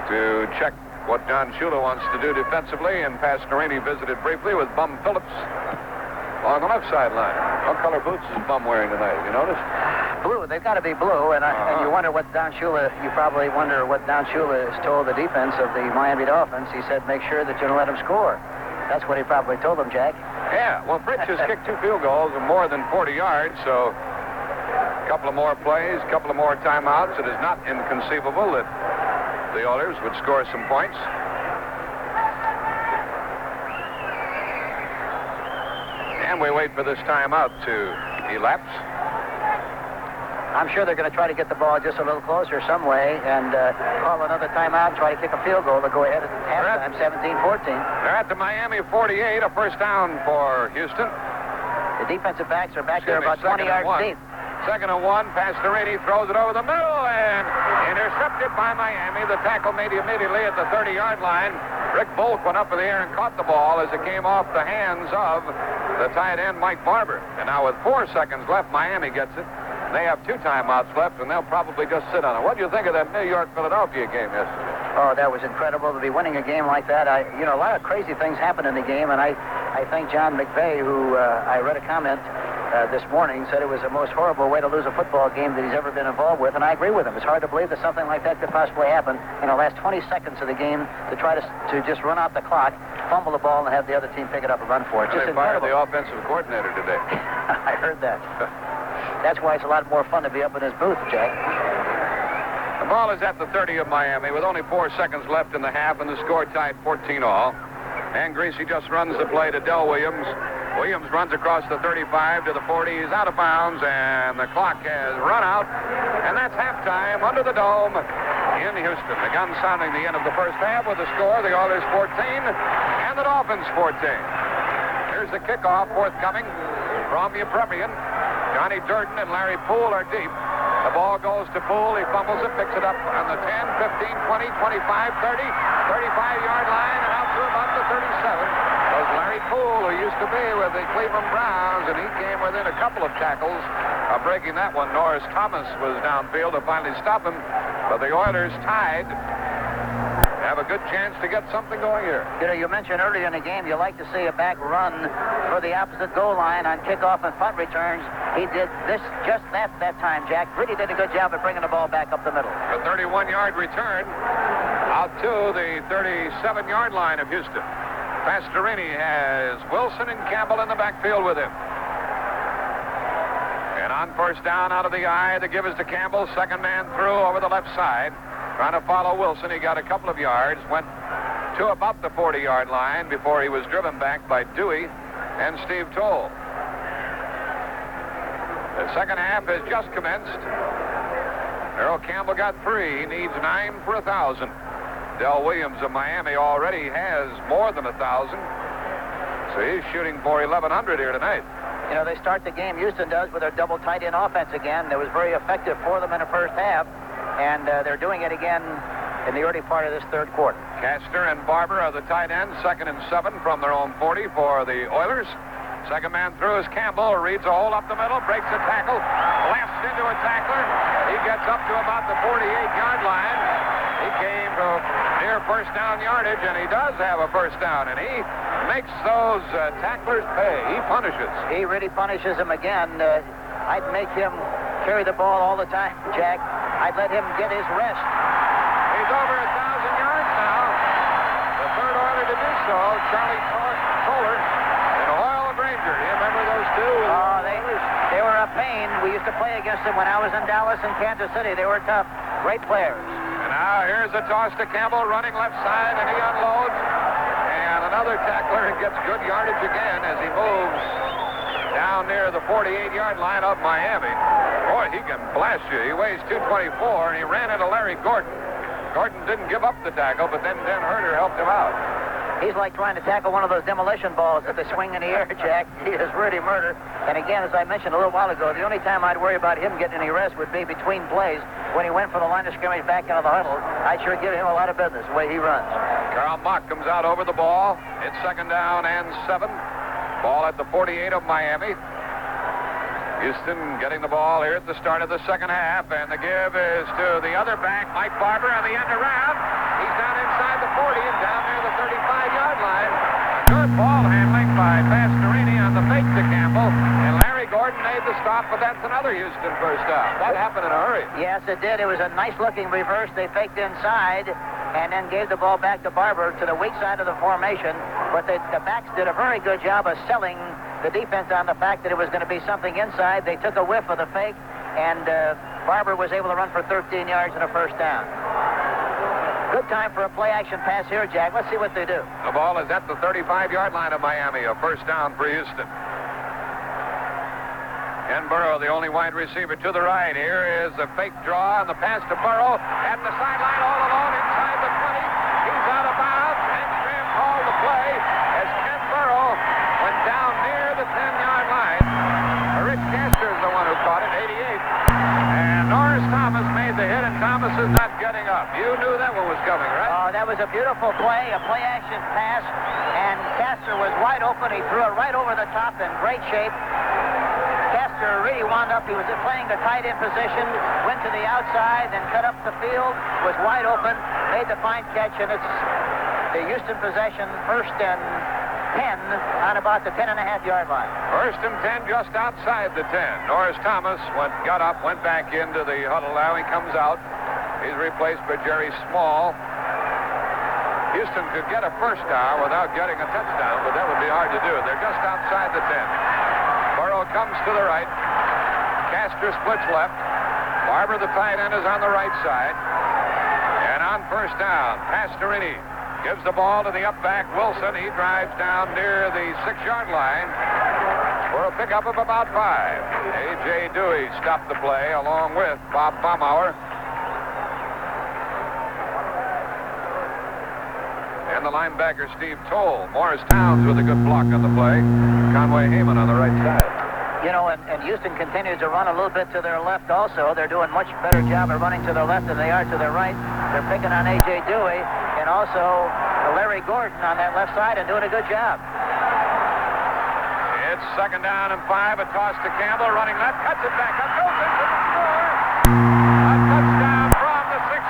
to check what John Shula wants to do defensively, and Pastorini visited briefly with Bum Phillips on the left sideline. What color boots is Bum wearing tonight? Have you noticed? Blue. They've got to be blue, and you wonder what Don Shula, you probably wonder what Don Shula has told the defense of the Miami Dolphins. He said, make sure that you don't let them score. That's what he probably told them, Jack. Yeah, well, Fritz has kicked 2 field goals of more than 40 yards, so a couple of more plays, a couple of more timeouts. It is not inconceivable that the Oilers would score some points. And we wait for this timeout to elapse. I'm sure they're going to try to get the ball just a little closer some way and call another timeout and try to kick a field goal to go ahead at halftime, 17-14. They're at the Miami 48, a first down for Houston. The defensive backs are back there about 20 yards deep. 2nd and 1, Pastorini throws it over the middle and intercepted by Miami. The tackle made immediately at the 30-yard line. Rick Volk went up in the air and caught the ball as it came off the hands of the tight end, Mike Barber. And now with 4 seconds left, Miami gets it. They have 2 timeouts left, and they'll probably just sit on it. What do you think of that New York-Philadelphia game yesterday? Oh, that was incredible to be winning a game like that. A lot of crazy things happened in the game, and I think John McVay, who I read a comment this morning, said it was the most horrible way to lose a football game that he's ever been involved with, and I agree with him. It's hard to believe that something like that could possibly happen in the last 20 seconds of the game to try to just run out the clock, fumble the ball, and have the other team pick it up and run for it. They fired the offensive coordinator today. I heard that. That's why it's a lot more fun to be up in his booth, Jack. The ball is at the 30 of Miami with only 4 seconds left in the half, and the score tied 14-all. And Greasy just runs the play to Del Williams. Williams runs across the 35 to the 40. He's out of bounds, and the clock has run out. And that's halftime under the dome in Houston. The gun sounding the end of the first half with the score, the Oilers 14 and the Dolphins 14. Here's the kickoff forthcoming from the Upremian. Johnny Durden and Larry Poole are deep. The ball goes to Poole. He fumbles it, picks it up on the 10, 15, 20, 25, 30, 35-yard line, and out to about the 37. Was Larry Poole, who used to be with the Cleveland Browns, and he came within a couple of tackles of breaking that one. Norris Thomas was downfield to finally stop him. But the Oilers tied. Have a good chance to get something going here. You know, you mentioned earlier in the game you like to see a back run for the opposite goal line on kickoff and punt returns. He did just that time, Jack. Really did a good job of bringing the ball back up the middle. A 31-yard return out to the 37-yard line of Houston. Pastorini has Wilson and Campbell in the backfield with him. And on first down out of the eye, the give is to Campbell. Second man through over the left side. Trying to follow Wilson. He got a couple of yards. Went to about the 40-yard line before he was driven back by Dewey and Steve Toll. The second half has just commenced. Earl Campbell got 3. He needs 9 for 1,000. Del Williams of Miami already has more than 1,000. So he's shooting for 1,100 here tonight. You know, they start the game, Houston does, with their double tight end offense again. It was very effective for them in the first half, and they're doing it again in the early part of this third quarter. Castor and Barber are the tight ends, 2nd and 7 from their own 40 for the Oilers. Second man through is Campbell, reads a hole up the middle, breaks a tackle, blasts into a tackler. He gets up to about the 48-yard line. He came to near first down yardage, and he does have a first down, and he makes those tacklers pay. He punishes. He really punishes them again. I'd make him carry the ball all the time, Jack. I'd let him get his rest. He's over 1,000 yards now. The third Oiler to do so, Charlie Toller and Hoyle Granger. Do you remember those two? Oh, they were a pain. We used to play against them when I was in Dallas and Kansas City. They were tough. Great players. And now here's a toss to Campbell, running left side, and he unloads. And another tackler and gets good yardage again as he moves down near the 48-yard line of Miami. Boy, he can blast you. He weighs 224, and he ran into Larry Gordon. Gordon didn't give up the tackle, but then Dan Herter helped him out. He's like trying to tackle one of those demolition balls that they swing in the air, Jack. He is really murder. And again, as I mentioned a little while ago, the only time I'd worry about him getting any rest would be between plays when he went from the line of scrimmage back into the huddle. I'd sure give him a lot of business the way he runs. Carl Mock comes out over the ball. It's 2nd down and 7. Ball at the 48 of Miami. Houston getting the ball here at the start of the second half, and the give is to the other back, Mike Barber, on the end around. He's down inside the 40 and down near the 35-yard line. Good ball handling by Pastorini on the fake to Campbell, and Larry Gordon made the stop, but that's another Houston first down. That happened in a hurry. Yes, it did. It was a nice-looking reverse. They faked inside and then gave the ball back to Barber to the weak side of the formation, but the backs did a very good job of selling the defense on the fact that it was going to be something inside. They took a whiff of the fake, and Barber was able to run for 13 yards and a first down. Good time for a play-action pass here, Jack. Let's see what they do. The ball is at the 35-yard line of Miami, a first down for Houston. Ken Burrow, the only wide receiver to the right. Here is a fake draw on the pass to Burrow at the sideline all alone inside the 20. He's out of bounds, and Stram called the play as Ken Burrow went down near the 10-yard line. Rich Castor is the one who caught it, 88. And Norris Thomas made the hit, and Thomas is not getting up. You knew that one was coming, right? Oh, that was a beautiful play, a play-action pass, and Castor was wide open. He threw it right over the top in great shape. Castor really wound up. He was playing the tight end position, went to the outside, then cut up the field, was wide open, made the fine catch, and it's the Houston possession, 1st and 10 on about the 10.5-yard line. 1st and 10 just outside the 10. Norris Thomas got up, went back into the huddle. Now he comes out. He's replaced by Jerry Small. Houston could get a first down without getting a touchdown, but that would be hard to do. They're just outside the 10. Burrow comes to the right. Castor splits left. Barber, the tight end, is on the right side. And on first down, Pastorini gives the ball to the up back, Wilson. He drives down near the 6-yard line for a pickup of about 5. A.J. Dewey stopped the play along with Bob Baumauer. And the linebacker, Steve Toll. Morris Towns with a good block on the play. Conway Heyman on the right side. You know, and Houston continues to run a little bit to their left also. They're doing much better job of running to their left than they are to their right. They're picking on A.J. Dewey and also Larry Gordon on that left side and doing a good job. It's 2nd down and 5. A toss to Campbell, running left, cuts it back up, goes into the score. A touchdown from the 6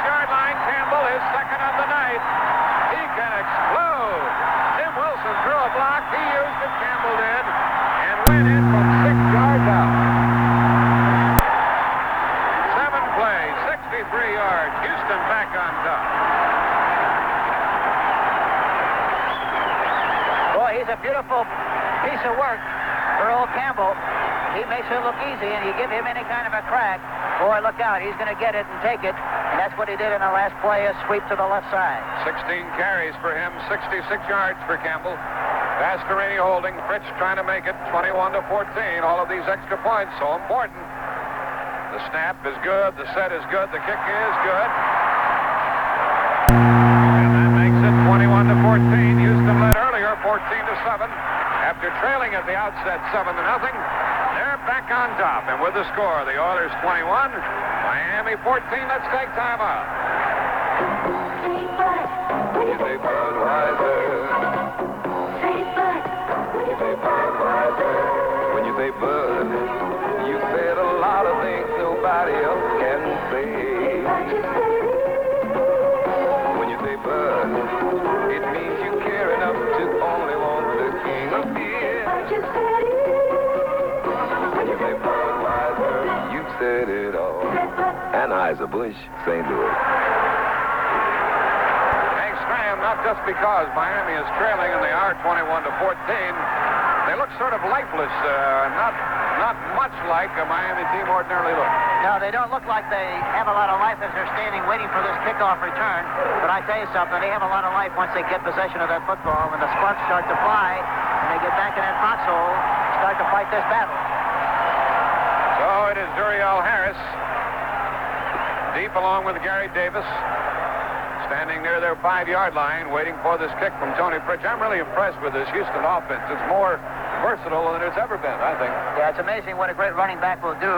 yards. Houston back on top. Boy, he's a beautiful piece of work for old Campbell. He makes it look easy, and you give him any kind of a crack, boy, look out. He's going to get it and take it. And that's what he did in the last play, a sweep to the left side. 16 carries for him, 66 yards for Campbell. Pastorini holding. Fritz trying to make it 21-14. All of these extra points, so important. The snap is good. The set is good. The kick is good. And that makes it 21-14. Houston led earlier, 14-7. After trailing at the outset 7-0, they're back on top. And with the score, the Oilers 21, Miami 14. Let's take time out. When you say Budweiser. When you say Bud, you said a lot of things nobody else can say. When you say Bud, it means you care enough to only want the king of beer. When you say Budweiser, you said it all. Anheuser-Busch, St. Louis. Hank Stram, not just because Miami is trailing and they are 21-14. They look sort of lifeless, not much like a Miami team ordinarily looks. No, they don't look like they have a lot of life as they're standing waiting for this kickoff return. But I tell you something, they have a lot of life once they get possession of that football. When the sparks start to fly and they get back in that foxhole, start to fight this battle. So it is Duriel Harris, deep along with Gary Davis, standing near their 5-yard line, waiting for this kick from Tony Pritch. I'm really impressed with this Houston offense. It's more versatile than it's ever been, I think. Yeah, it's amazing what a great running back will do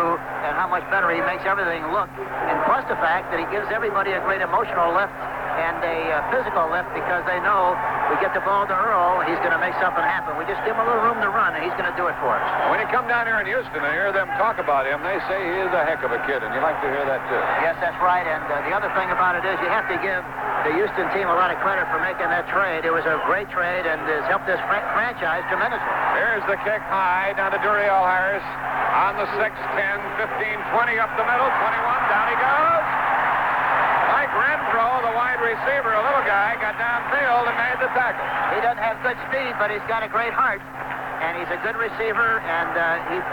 and how much better he makes everything look. And plus the fact that he gives everybody a great emotional lift and a physical lift because they know we get the ball to Earl, he's going to make something happen. We just give him a little room to run, and he's going to do it for us. When you come down here in Houston and hear them talk about him, they say he is a heck of a kid, and you like to hear that, too. Yes, that's right. And the other thing about it is you have to give the Houston team a lot of credit for making that trade. It was a great trade, and has helped this franchise tremendously. Here's the kick high down to Duriel Harris on the 6, 10, 15, 20 up the middle, 21, down he goes. Mike Renfro, the wide receiver, a little guy, got downfield and made the tackle. He doesn't have good speed, but he's got a great heart. And he's a good receiver, and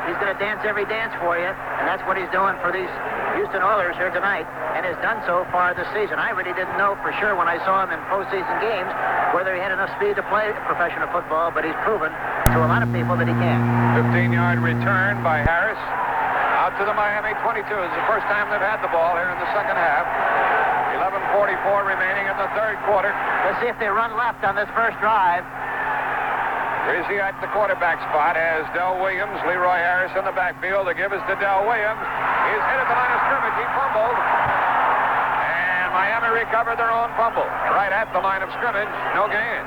he's going to dance every dance for you. And that's what he's doing for these Houston Oilers here tonight, and has done so far this season. I really didn't know for sure when I saw him in postseason games whether he had enough speed to play professional football, but he's proven to a lot of people that he can. 15-yard return by Harris. Out to the Miami 22. It's the first time they've had the ball here in the second half. 11:44 remaining in the third quarter. Let's see if they run left on this first drive. Greasy at the quarterback spot has Del Williams, Leroy Harris in the backfield. The give is to Del Williams. He's hit at the line of scrimmage. He fumbled. And Miami recovered their own fumble. Right at the line of scrimmage. No gain.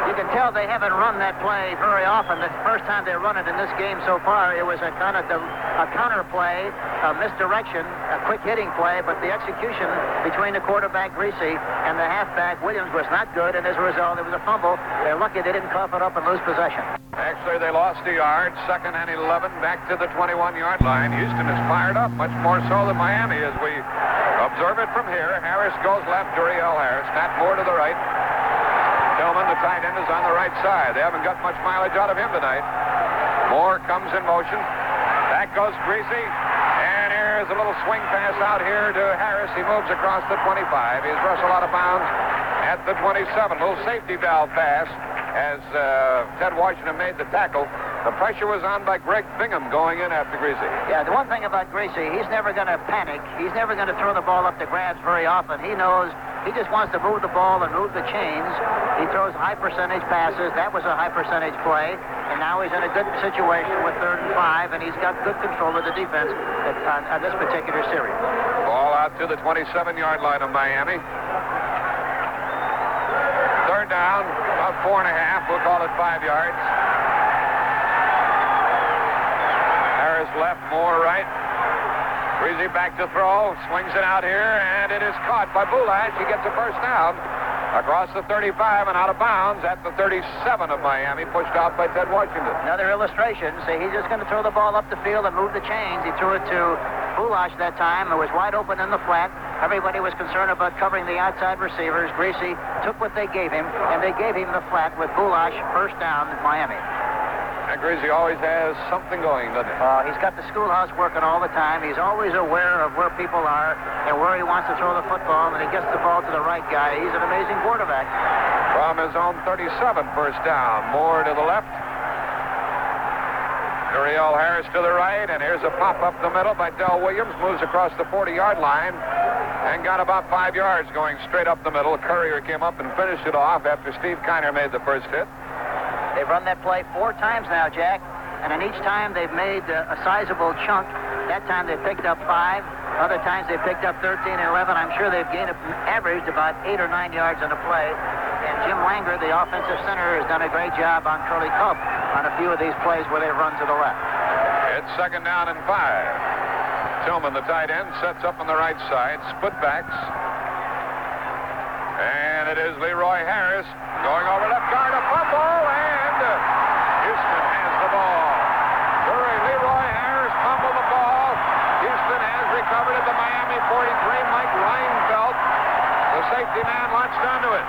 You can tell they haven't run that play very often. The first time they run it in this game so far, it was a kind of a counter play, a misdirection, a quick hitting play, but the execution between the quarterback, Greasy, and the halfback, Williams, was not good, and as a result, it was a fumble. They're lucky they didn't cough it up and lose possession. Actually, they lost a yard, 2nd and 11, back to the 21-yard line. Houston is fired up, much more so than Miami as we observe it from here. Harris goes left, Duriel Harris, Matt Moore to the right. Tillman, the tight end, is on the right side. They haven't got much mileage out of him tonight. Moore comes in motion. Back goes Greasy. And here's a little swing pass out here to Harris. He moves across the 25. He's Russell out of bounds at the 27. A little safety valve pass as Ted Washington made the tackle. The pressure was on by Greg Bingham going in after Greasy. Yeah, the one thing about Greasy, he's never going to panic. He's never going to throw the ball up to grabs very often. He knows he just wants to move the ball and move the chains. He throws high percentage passes. That was a high percentage play. And now he's in a good situation with 3rd and 5, and he's got good control of the defense on this particular series. Ball out to the 27-yard line of Miami. 3rd down, about 4.5. We'll call it 5 yards. Harris left, Moore right. Greasy back to throw, swings it out here, and it is caught by Bulash. He gets a first down across the 35 and out of bounds at the 37 of Miami, pushed out by Ted Washington. Another illustration. See, he's just going to throw the ball up the field and move the chains. He threw it to Bulash that time. It was wide open in the flat. Everybody was concerned about covering the outside receivers. Greasy took what they gave him, and they gave him the flat with Boulash first down at Miami. And Greasy always has something going, doesn't he? He's got the schoolhouse working all the time. He's always aware of where people are and where he wants to throw the football, and he gets the ball to the right guy. He's an amazing quarterback. From his own 37, first down. Moore to the left. Uriel Harris to the right, and here's a pop up the middle by Del Williams. Moves across the 40-yard line and got about 5 yards going straight up the middle. Courier came up and finished it off after Steve Kiner made the first hit. They've run that play 4 times now, Jack, and in each time they've made a sizable chunk. That time they picked up 5. Other times they picked up 13 and 11. I'm sure they've averaged about 8 or 9 yards on a play. And Jim Langer, the offensive center, has done a great job on Curly Cope on a few of these plays where they run to the left. It's second down and 5. Tillman, the tight end, sets up on the right side, split backs. And it is Leroy Harris going over left guard, a fumble, and Houston has the ball. Leroy Harris fumbled the ball. Houston has recovered at the Miami 43. Mike Reinfeldt, the safety man, latched onto it.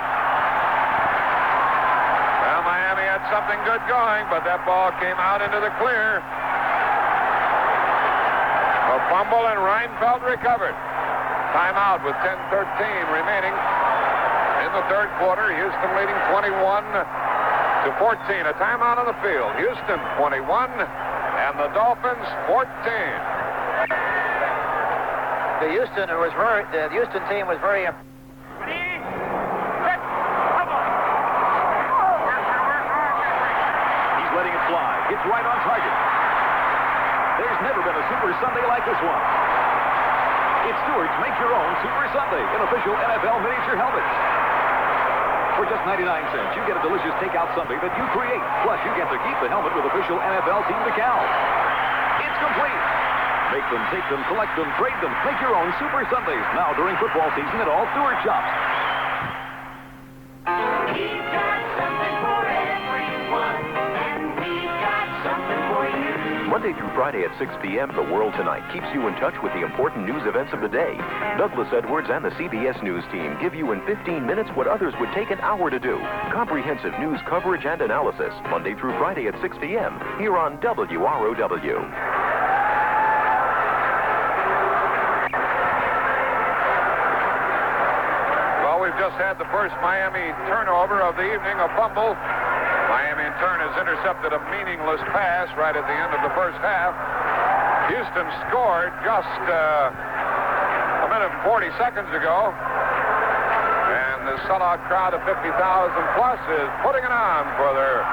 Well, Miami had something good going, but that ball came out into the clear. A fumble, and Reinfeldt recovered. Timeout with 10:13 remaining in the third quarter. Houston leading 21-14. A timeout on the field. Houston 21 and the Dolphins 14. The Houston team was very. He's letting it fly. It's right on target. There's never been a Super Sunday like this one. It's Stewart's Make Your Own Super Sunday, an official NFL miniature helmet. For just 99 cents, you get a delicious takeout sundae that you create. Plus, you get to keep the helmet with official NFL team decals. It's complete. Make them, take them, collect them, trade them. Make your own Super Sundays now during football season at all Stewart shops. We've got something for everyone, and we've got something for you. Monday through Friday at 6 p.m., The World Tonight keeps you in touch with the important news events of the day. Douglas Edwards and the CBS News team give you in 15 minutes what others would take an hour to do. Comprehensive news coverage and analysis, Monday through Friday at 6 p.m., here on WROW. Well, we've just had the first Miami turnover of the evening, a fumble. Miami in turn has intercepted a meaningless pass right at the end of the first half. Houston scored just a minute and 40 seconds ago. And the sellout crowd of 50,000 plus is putting it on for their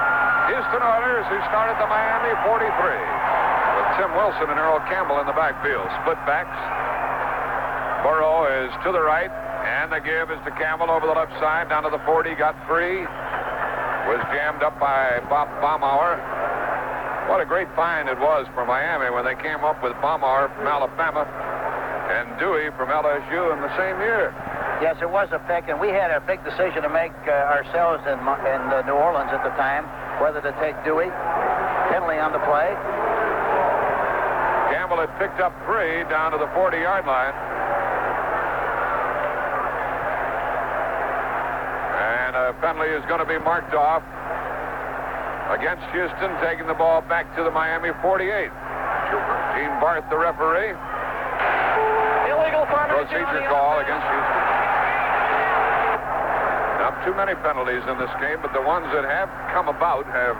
Houston Oilers, who started the Miami 43. With Tim Wilson and Earl Campbell in the backfield. Split backs. Burrow is to the right, and the give is to Campbell over the left side, down to the 40, got 3. Was jammed up by Bob Baumauer. What a great find it was for Miami when they came up with Baumauer from Alabama and Dewey from LSU in the same year. Yes, it was a pick, and we had a big decision to make ourselves in New Orleans at the time, whether to take Dewey, penalty on the play. Campbell had picked up 3 down to the 40-yard line. And a penalty is going to be marked off against Houston, taking the ball back to the Miami 48. Gene Barth, the referee. Illegal formation. Procedure call against Houston. Not too many penalties in this game, but the ones that have come about have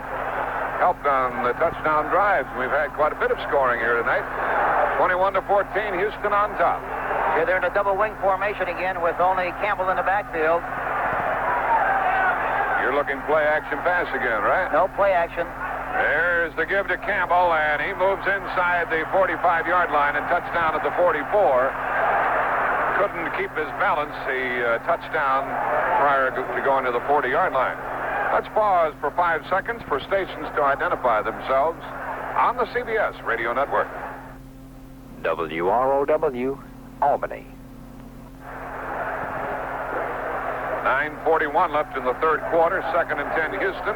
helped on the touchdown drives. We've had quite a bit of scoring here tonight. 21-14, Houston on top. Okay, they're in a double wing formation again with only Campbell in the backfield. You're looking play action pass again, right? No play action. There's the give to Campbell, and he moves inside the 45-yard line and touchdown at the 44. Couldn't keep his balance. He touchdown prior to going to the 40-yard line. Let's pause for 5 seconds for stations to identify themselves on the CBS Radio Network. WROW, Albany. 9:41 left in the third quarter. 2nd and 10, Houston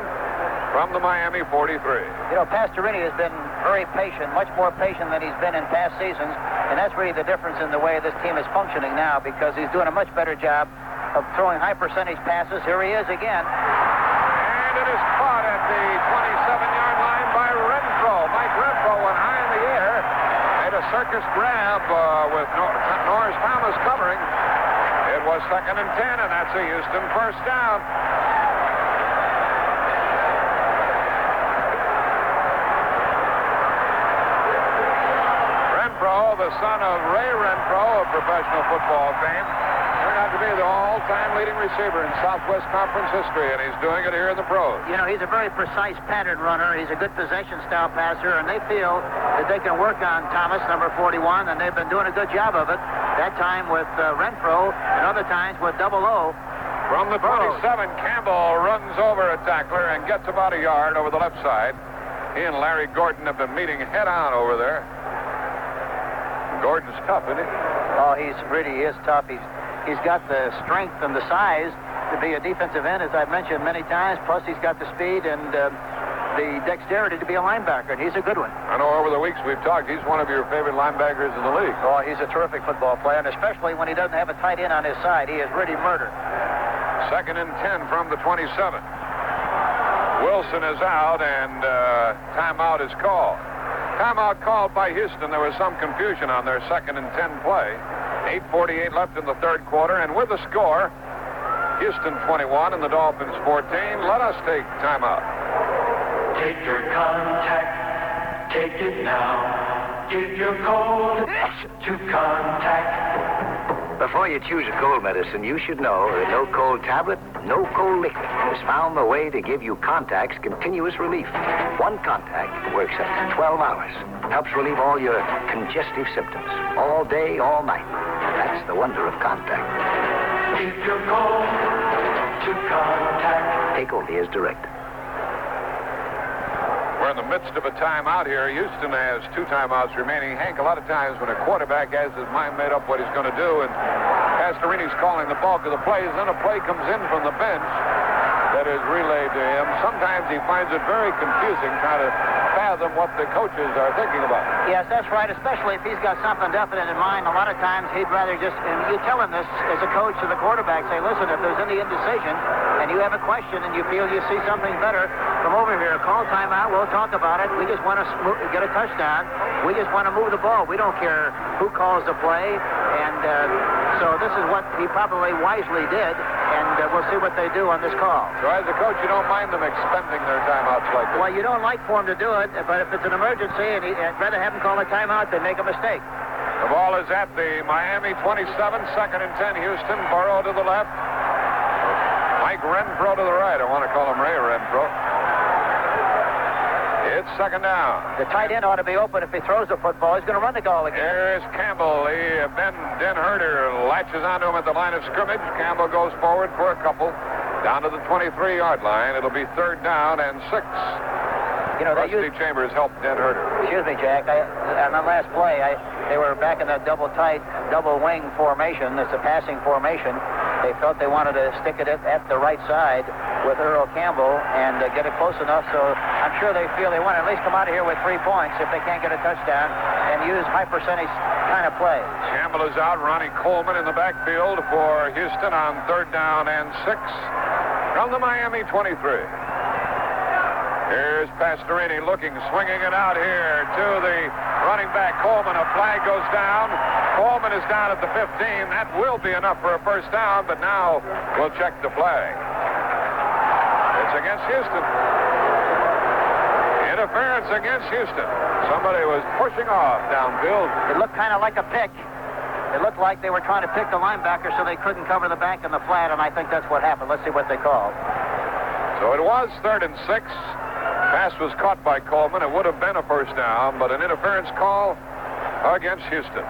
from the Miami 43. You know, Pastorini has been very patient, much more patient than he's been in past seasons. And that's really the difference in the way this team is functioning now, because he's doing a much better job of throwing high percentage passes. Here he is again. And it is caught at the 27-yard line by Renfro. Mike Renfro went high in the air, made a circus grab with Norris Thomas covering. It was 2nd and 10, and that's a Houston first down. Renfro, the son of Ray Renfro of professional football fame, turned out to be the all-time leading receiver in Southwest Conference history, and he's doing it here in the pros. You know, he's a very precise pattern runner. He's a good possession-style passer, and they feel that they can work on Thomas, number 41, and they've been doing a good job of it. That time with Renfro, and other times with double O. From the 27, Campbell runs over a tackler and gets about a yard over the left side. He and Larry Gordon have been meeting head-on over there. Gordon's tough, isn't he? Oh, he really is tough. He's got the strength and the size to be a defensive end, as I've mentioned many times. Plus, he's got the speed and the dexterity to be a linebacker, and he's a good one. I know over the weeks we've talked, he's one of your favorite linebackers in the league. Oh, he's a terrific football player, and especially when he doesn't have a tight end on his side. He is really murder. 2nd and 10 from the 27. Wilson is out, and timeout is called. Timeout called by Houston. There was some confusion on their 2nd and 10 play. 8:48 left in the third quarter, and with the score, Houston 21 and the Dolphins 14. Let us take timeout. Take your contact, take it now. Give your cold to contact. Before you choose a cold medicine, you should know that no cold tablet, no cold liquid has found the way to give you Contact's continuous relief. One Contact works up to 12 hours. Helps relieve all your congestive symptoms. All day, all night. That's the wonder of Contact. Give your cold to Contact. Take only as directed. We're in the midst of a timeout here. Houston has 2 timeouts remaining. Hank, a lot of times when a quarterback has his mind made up what he's going to do, and Pastorini's calling the bulk of the plays, then a play comes in from the bench that is relayed to him. Sometimes he finds it very confusing trying to fathom what the coaches are thinking about. Yes, that's right, especially if he's got something definite in mind. A lot of times he'd rather just, and you tell him this as a coach to the quarterback, say, listen, if there's any indecision and you have a question and you feel you see something better, come over here, call timeout, we'll talk about it. We just want to get a touchdown. We just want to move the ball. We don't care who calls the play. And so this is what he probably wisely did, and we'll see what they do on this call. So as a coach, you don't mind them expending their timeouts like this? Well, you don't like for him to do it, but if it's an emergency and I'd rather have him call a timeout than make a mistake. The ball is at the Miami 27, 2nd and 10, Houston. Burrow to the left. Mike Renfro to the right. I want to call him Ray Renfro. It's 2nd down. The tight end ought to be open if he throws the football. He's going to run the ball again. Here's Campbell. Ben Herter latches onto him at the line of scrimmage. Campbell goes forward for a couple. Down to the 23-yard line. It'll be 3rd down and 6. You know, Rusty Chambers helped Dan Herter. Excuse me, Jack. On the last play, they were back in that double wing formation. It's a passing formation. They felt they wanted to stick it at the right side with Earl Campbell and get it close enough. So I'm sure they feel they want to at least come out of here with 3 points if they can't get a touchdown and use high percentage kind of plays. Campbell is out. Ronnie Coleman in the backfield for Houston on 3rd down and 6 from the Miami 23. Here's Pastorini looking, swinging it out here to the running back, Coleman. A flag goes down. Coleman is down at the 15. That will be enough for a first down, but now we'll check the flag. It's against Houston. Interference against Houston. Somebody was pushing off downfield. It looked kind of like a pick. It looked like they were trying to pick the linebacker so they couldn't cover the back in the flat, and I think that's what happened. Let's see what they called. So it was 3rd and 6. Pass was caught by Coleman. It would have been a first down, but an interference call against Houston.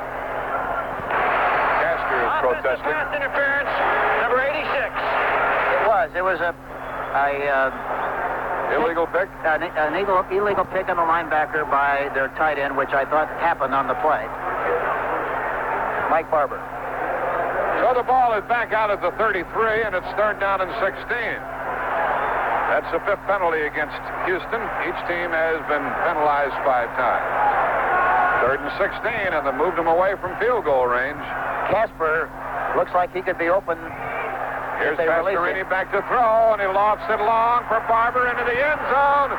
Castor is protesting. Pass interference, number 86. It was a illegal pick? An illegal pick on the linebacker by their tight end, which I thought happened on the play. Mike Barber. So the ball is back out at the 33, and it's 3rd down and 16. That's the 5th penalty against Houston. Each team has been penalized 5 times. 3rd and 16, and they moved him away from field goal range. Casper looks like he could be open. Here's Pastorini back to throw, and he lofts it long for Barber into the end zone.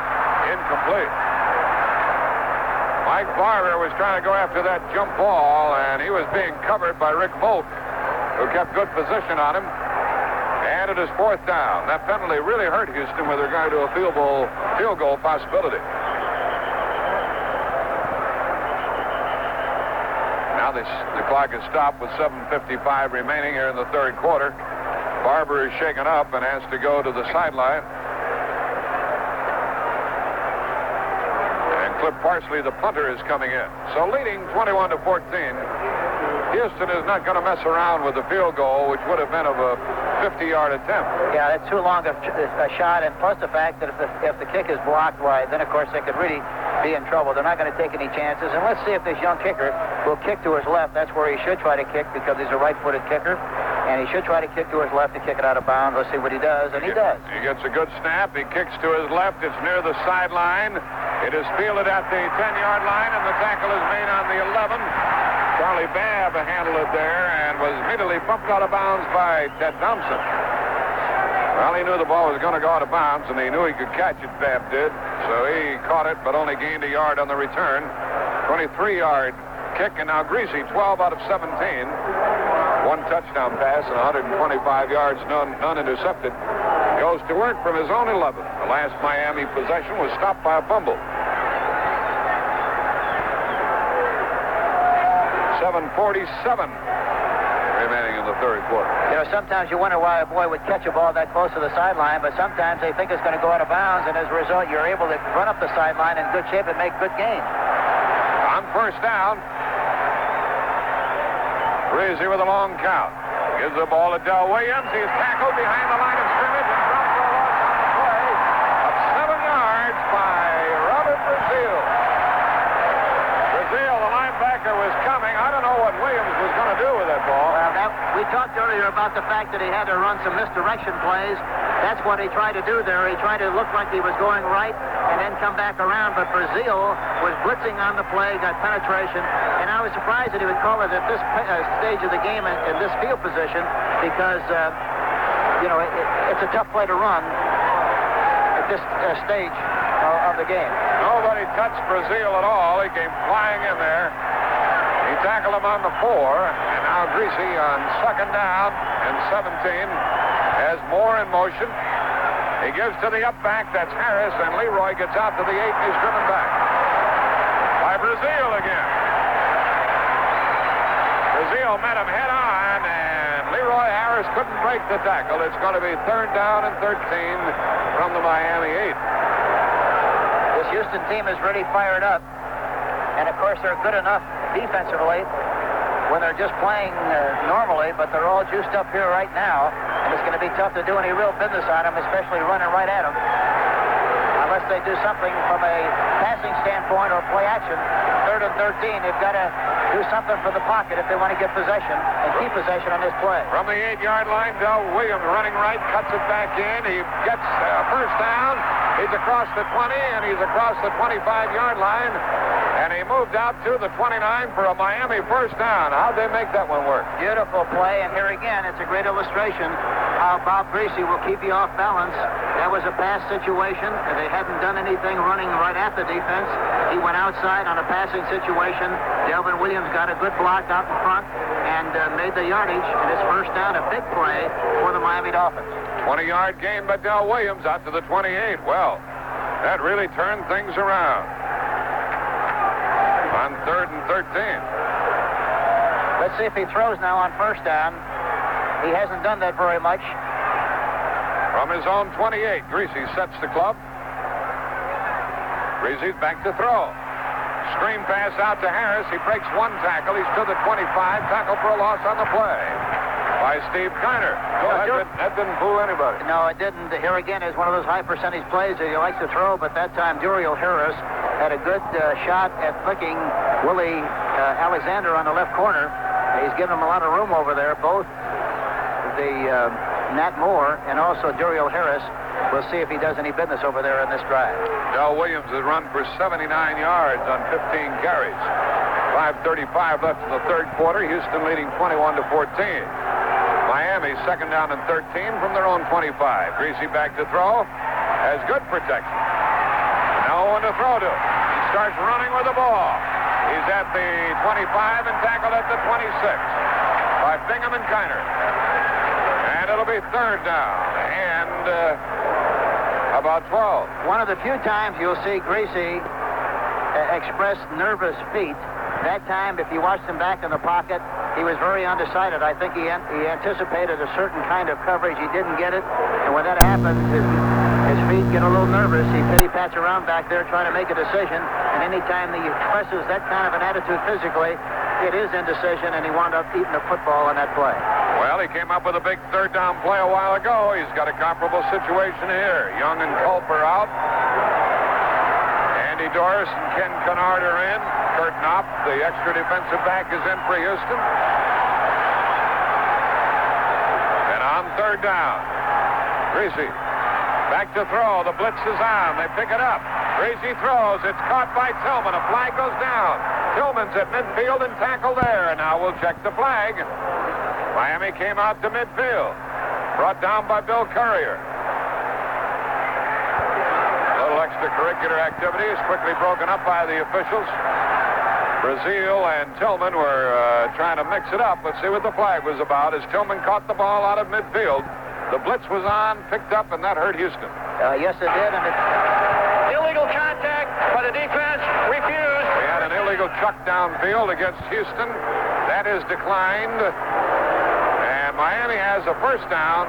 Incomplete. Mike Barber was trying to go after that jump ball, and he was being covered by Rick Volk, who kept good position on him. And it is 4th down. That penalty really hurt Houston with regard to a field goal possibility. Now the clock is stopped with 7:55 remaining here in the 3rd quarter. Barber is shaken up and has to go to the sideline. And Cliff Parsley, the punter, is coming in. So leading 21-14. Houston is not going to mess around with the field goal, which would have been of a 50-yard attempt. Yeah, it's too long a shot, and plus the fact that if the kick is blocked wide, then of course they could really be in trouble. They're not going to take any chances. And let's see if this young kicker will kick to his left. That's where he should try to kick because he's a right-footed kicker. And he should try to kick to his left to kick it out of bounds. Let's see what he does, and he does. He gets a good snap. He kicks to his left. It's near the sideline. It is fielded at the 10-yard line, and the tackle is made on the 11. Charlie Babb handled it there and was immediately bumped out of bounds by Ted Thompson. Well, he knew the ball was going to go out of bounds, and he knew he could catch it, Babb did. So he caught it, but only gained a yard on the return. 23-yard kick, and now Greasy, 12 out of 17. 1 touchdown pass and 125 yards, none intercepted. Goes to work from his own 11. The last Miami possession was stopped by a fumble. 7:47 remaining in the 3rd quarter. You know, sometimes you wonder why a boy would catch a ball that close to the sideline, but sometimes they think it's going to go out of bounds, and as a result, you're able to run up the sideline in good shape and make good gains. On 1st down, Breezy with a long count. Gives the ball to Del Williams. He's tackled behind the line of scrimmage and dropped for a loss on the play of 7 yards by Robert Brazil. Brazil, the linebacker, was coming. I don't know what Williams was going to do with that ball. Well, we talked earlier about the fact that he had to run some misdirection plays. That's what he tried to do there. He tried to look like he was going right and then come back around, but Brazil was blitzing on the play, got penetration, and I was surprised that he would call it at this stage of the game in this field position because, you know, it's a tough play to run at this stage of the game. Nobody touched Brazil at all. He came flying in there. He tackled him on the 4, and now Greasy on 2nd down and 17 has Moore in motion. He gives to the up back. That's Harris, and Leroy gets out to the 8, and he's driven back by Brazil again. Brazil met him head on, and Leroy Harris couldn't break the tackle. It's going to be 3rd down and 13 from the Miami 8. This Houston team is really fired up, and of course they're good enough defensively when they're just playing normally, but they're all juiced up here right now, and it's going to be tough to do any real business on them, especially running right at them, unless they do something from a passing standpoint or play action. 3rd and 13, they've got to do something for the pocket if they want to get possession and keep possession on this play. From the 8-yard line, Del Williams running right, cuts it back in. He gets 1st down. He's across the 20, and he's across the 25-yard line. And he moved out to the 29 for a Miami 1st down. How'd they make that one work? Beautiful play, and here again, it's a great illustration how Bob Greasy will keep you off balance. That was a pass situation. They hadn't done anything running right at the defense. He went outside on a passing situation. Delvin Williams got a good block out in front and made the yardage, and his 1st down, a big play for the Miami Dolphins. 20-yard gain by Del Williams out to the 28. Well, that really turned things around. On 3rd and 13. Let's see if he throws now on 1st down. He hasn't done that very much. From his own 28, Greasy sets the club. Greasy's back to throw. Screen pass out to Harris. He breaks 1 tackle. He's to the 25. Tackle for a loss on the play by Steve Kiner. That didn't fool anybody. No, it didn't. Here again is one of those high percentage plays that he likes to throw, but that time Duriel Harris had a good shot at flicking Willie Alexander on the left corner. He's given him a lot of room over there. Both the Nat Moore and also Duriel Harris. We'll see if he does any business over there in this drive. Del Williams has run for 79 yards on 15 carries. 5:35 left in the third quarter. Houston leading 21-14. Miami second down and 13 from their own 25. Greasy back to throw. Has good protection. No one to throw to. He starts running with the ball. He's at the 25 and tackled at the 26 by Bingham and Kiner. And it'll be third down and about 12. One of the few times you'll see Greasy express nervous feet. That time, if you watched him back in the pocket, he was very undecided. I think he anticipated a certain kind of coverage. He didn't get it. And when that happens, his feet get a little nervous. He pity-pats around back there trying to make a decision. And any time he expresses that kind of an attitude physically, it is indecision, and he wound up eating the football on that play. Well, he came up with a big third down play a while ago. He's got a comparable situation here. Young and Culp are out. Andy Doris and Ken Kennard are in. Kurt Knopp, the extra defensive back, is in for Houston. And on third down, Greasy back to throw. The blitz is on. They pick it up. Greasy throws. It's caught by Tillman. A flag goes down. Tillman's at midfield and tackled there. And now we'll check the flag. Miami came out to midfield. Brought down by Bill Courier. A little extracurricular activity is quickly broken up by the officials. Brazil and Tillman were trying to mix it up. Let's see what the flag was about as Tillman caught the ball out of midfield. The blitz was on, picked up, and that hurt Houston. Yes, it did. And illegal contact, but the defense refused. We had an illegal chuck downfield against Houston. That is declined. And Miami has a first down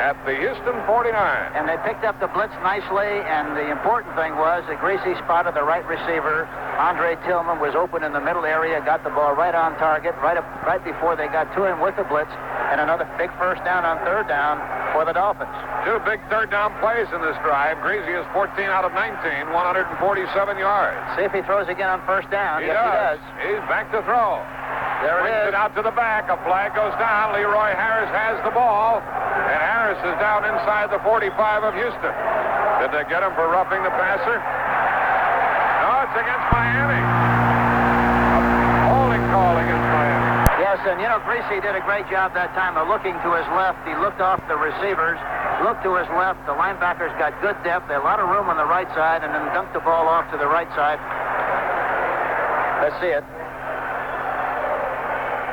at the Houston 49. And they picked up the blitz nicely, and the important thing was that Greasy spotted the right receiver. Andre Tillman was open in the middle area, got the ball right on target, right before they got to him with the blitz, and another big first down on third down for the Dolphins. Two big third down plays in this drive. Greasy is 14 out of 19, 147 yards. See if he throws again on first down. Yes, he does. He's back to throw. There it Brings is. it out to the back. A flag goes down. Leroy Harris has the ball. And Harris is down inside the 45 of Houston. Did they get him for roughing the passer? No, it's against Miami. A holding call against Miami. Yes, and Greasy did a great job that time of looking to his left. He looked off the receivers, looked to his left. The linebackers got good depth. They had a lot of room on the right side, and then dumped the ball off to the right side. Let's see it.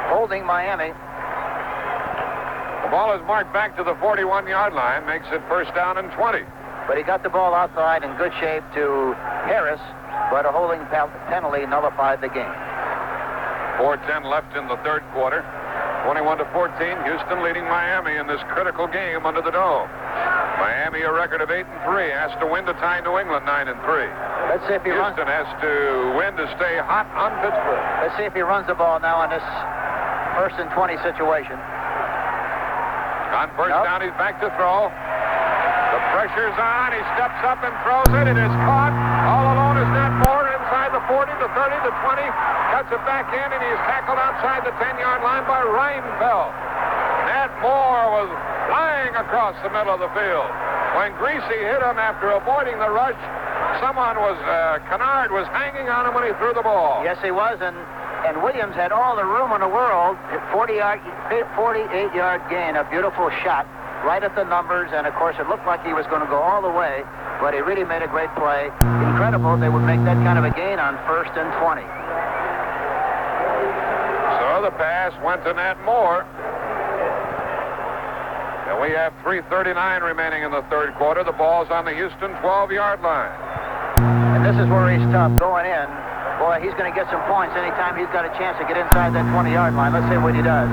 Holding Miami. The ball is marked back to the 41-yard line, makes it first down and 20. But he got the ball outside in good shape to Harris, but a holding penalty nullified the game. 4:10 left in the third quarter. 21-14, Houston leading Miami in this critical game under the dome. Miami a record of 8-3, has to win to tie New England 9-3. Let's see if he runs. Houston has to win to stay hot on Pittsburgh. Let's see if he runs the ball now in this first and 20 situation. On first down, he's back to throw. The pressure's on. He steps up and throws it. It is caught. All alone is Nat Moore inside the 40, the 30, the 20. Cuts it back in, and he's tackled outside the 10-yard line by Reinfeldt. Nat Moore was flying across the middle of the field. When Greasy hit him after avoiding the rush, Kennard was hanging on him when he threw the ball. Yes, he was, and Williams had all the room in the world. 48-yard gain, a beautiful shot, right at the numbers, and of course it looked like he was going to go all the way, but he really made a great play. Incredible they would make that kind of a gain on first and 20. So the pass went to Nat Moore. And we have 3:39 remaining in the third quarter. The ball's on the Houston 12-yard line. And this is where he's tough going in. Boy, he's going to get some points anytime he's got a chance to get inside that 20-yard line. Let's see what he does.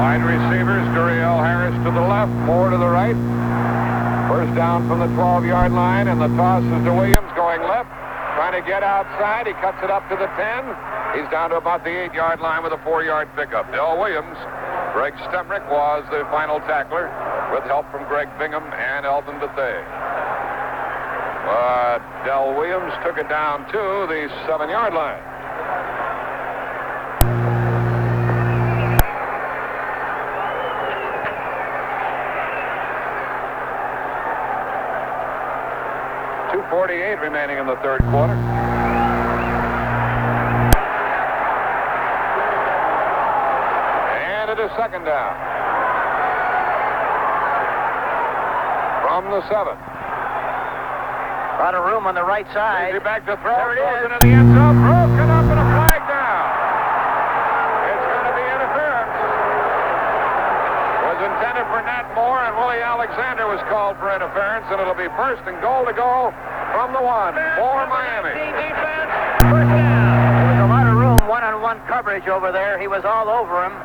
Wide receivers, Duriel Harris to the left, Moore to the right. First down from the 12-yard line, and the toss is to Williams going left. Trying to get outside. He cuts it up to the 10. He's down to about the 8-yard line with a 4-yard pickup. Del Williams, Greg Stemrick was the final tackler with help from Greg Bingham and Elvin Bethea. But Del Williams took it down to the 7-yard line. 2:48 remaining in the third quarter. And it is second down. From the 7. A lot of room on the right side. Easy back to throw. There it Throws is. into the end zone. Broken up and a flag down. It's going to be interference. Was intended for Nat Moore, and Willie Alexander was called for interference, and it'll be first and goal to go from the 1 for Miami. Defense, first down. There was a lot of room, one-on-one coverage over there. He was all over him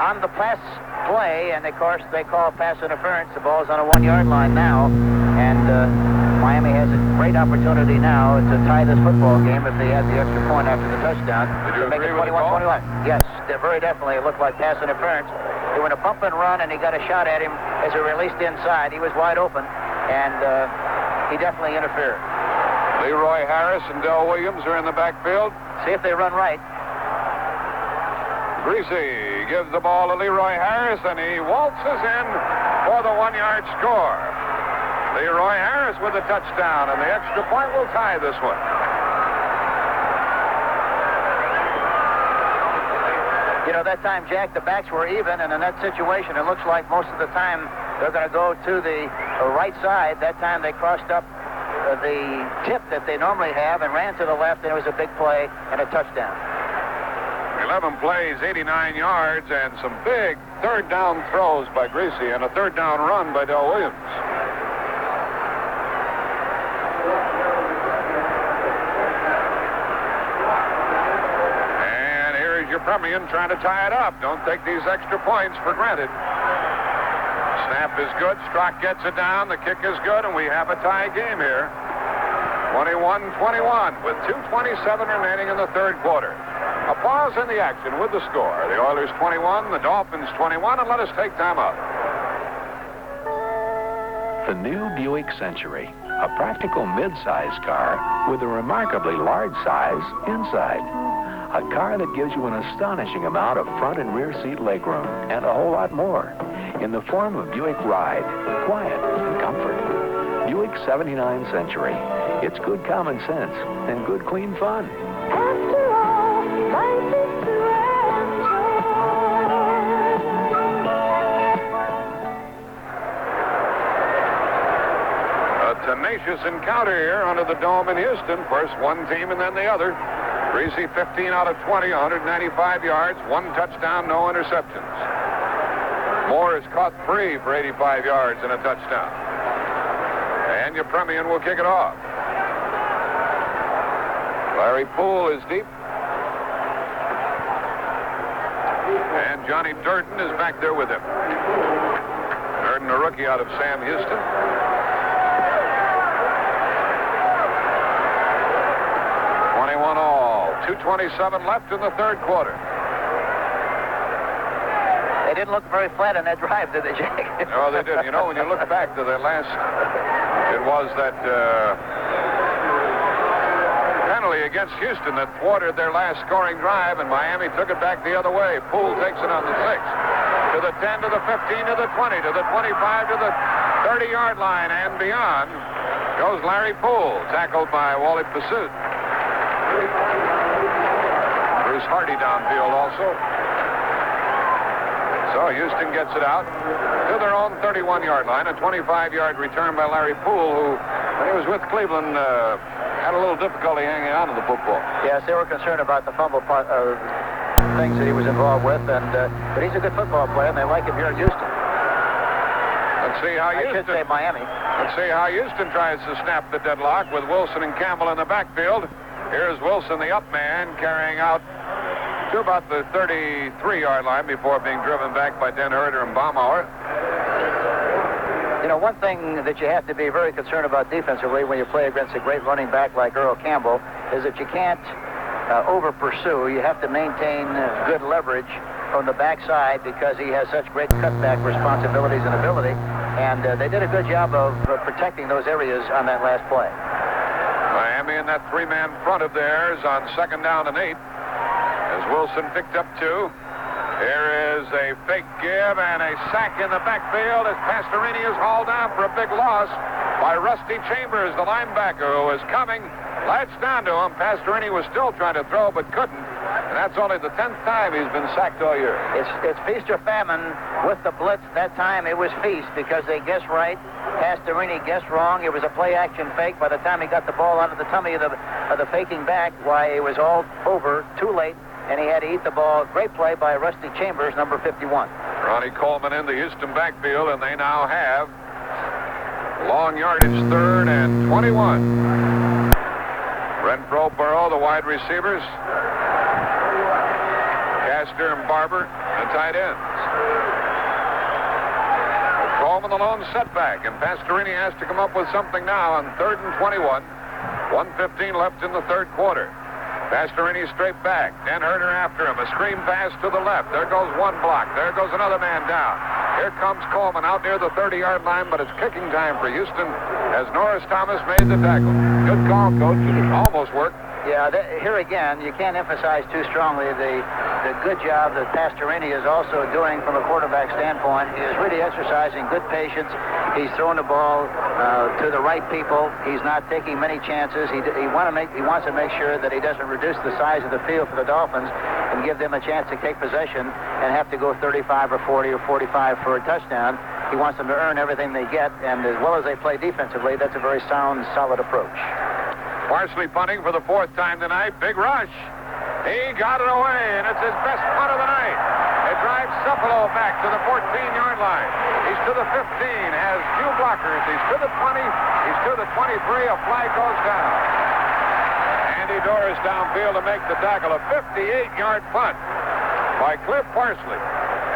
on the pass play, and of course they call pass interference. The ball's on a 1-yard line now, and Miami has a great opportunity now to tie this football game if they have the extra point after the touchdown. Did you to make agree it with the call? 21-21. Yes, very definitely. It looked like pass interference. They went a bump and run, and he got a shot at him as he released inside. He was wide open, and he definitely interfered. Leroy Harris and Del Williams are in the backfield. See if they run right. Greasy gives the ball to Leroy Harris, and he waltzes in for the 1-yard score. Leroy Harris with a touchdown, and the extra point will tie this one. You know, that time, Jack, the backs were even, and in that situation, it looks like most of the time they're going to go to the right side. That time they crossed up the tip that they normally have and ran to the left, and it was a big play and a touchdown. 11 plays, 89 yards, and some big third down throws by Greasy, and a third down run by Del Williams. And here is your Premian trying to tie it up. Don't take these extra points for granted. Snap is good. Strock gets it down. The kick is good, and we have a tie game here. 21-21 with 2:27 remaining in the third quarter. A pause in the action with the score. The Oilers 21, the Dolphins 21, and let us take time out. The new Buick Century, a practical mid-size car with a remarkably large size inside. A car that gives you an astonishing amount of front and rear seat legroom and a whole lot more in the form of Buick Ride, quiet and comfort. Buick 79 Century. It's good common sense and good clean fun. Tenacious encounter here under the dome in Houston. First one team and then the other. Greasy 15 out of 20, 195 yards, 1 touchdown, no interceptions. Moore has caught 3 for 85 yards and a touchdown. And your Premian will kick it off. Larry Poole is deep. And Johnny Durden is back there with him. Durden, a rookie out of Sam Houston. 21 all. 2:27 left in the third quarter. They didn't look very flat on that drive, did they, Jack? No, they didn't. You know, when you look back to their last, it was that penalty against Houston that thwarted their last scoring drive, and Miami took it back the other way. Poole takes it on the 6, to the 10, to the 15, to the 20, to the 25, to the 30-yard line, and beyond goes Larry Poole, tackled by Wally Pursuit. Bruce Hardy downfield also. So Houston gets it out to their own 31-yard line. A 25-yard return by Larry Poole, who, when he was with Cleveland, had a little difficulty hanging on to the football. Yes, they were concerned about the fumble things that he was involved with, and but he's a good football player, and they like him here in Houston. Let's see how Houston... I should say Miami. Let's see how Houston tries to snap the deadlock with Wilson and Campbell in the backfield. Here's Wilson, the up man, carrying out to about the 33-yard line before being driven back by Den Herder and Baumauer. You know, one thing that you have to be very concerned about defensively when you play against a great running back like Earl Campbell is that you can't over-pursue. You have to maintain good leverage from the backside because he has such great cutback responsibilities and ability. And they did a good job of protecting those areas on that last play. Miami in that 3-man front of theirs on 2nd down and 8. As Wilson picked up 2. Here is a fake give and a sack in the backfield as Pastorini is hauled down for a big loss. by Rusty Chambers, the linebacker, who was coming. Latched down to him. Pastorini was still trying to throw, but couldn't. And that's only the 10th time he's been sacked all year. It's feast or famine with the blitz. That time it was feast because they guessed right. Pastorini guessed wrong. It was a play-action fake. By the time he got the ball out of the tummy of the faking back, why, it was all over, too late, and he had to eat the ball. Great play by Rusty Chambers, number 51. Ronnie Coleman in the Houston backfield, and they now have long yardage, 3rd and 21. Renfro, Burrow, the wide receivers. Castor and Barber, the tight ends. Coleman the lone setback, and Pastorini has to come up with something now on 3rd and 21. 1:15 left in the third quarter. Pastorini straight back. Dan Herder after him. A screen pass to the left. There goes one block. There goes another man down. Here comes Coleman out near the 30-yard line, but it's kicking time for Houston as Norris Thomas made the tackle. Good call, Coach. It almost worked. Yeah, here again, you can't emphasize too strongly the good job that Pastorini is also doing from a quarterback standpoint. He is really exercising good patience. He's throwing the ball to the right people. He's not taking many chances. He wants to make sure that he doesn't reduce the size of the field for the Dolphins and give them a chance to take possession and have to go 35 or 40 or 45 for a touchdown. He wants them to earn everything they get, and as well as they play defensively, that's a very sound, solid approach. Parsley punting for the 4th time tonight. Big rush. He got it away, and it's his best punt of the night. It drives Cephalo back to the 14-yard line. He's to the 15, has few blockers. He's to the 20. He's to the 23. A flag goes down. Andy Doris downfield to make the tackle. A 58-yard punt by Cliff Parsley.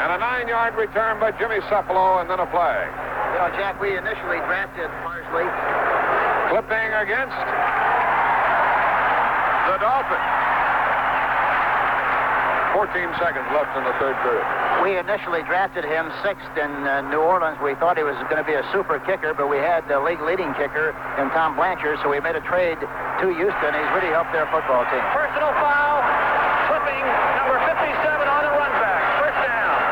And a 9-yard return by Jimmy Cephalo, and then a flag. You know, Jack, we initially drafted Parsley. Clipping against the Dolphins. 14 seconds left in the third period. We initially drafted him 6th in New Orleans. We thought he was going to be a super kicker, but we had the league leading kicker in Tom Blanchard, so we made a trade to Houston. He's really helped their football team. Personal foul, clipping number 57 on the run back. First down.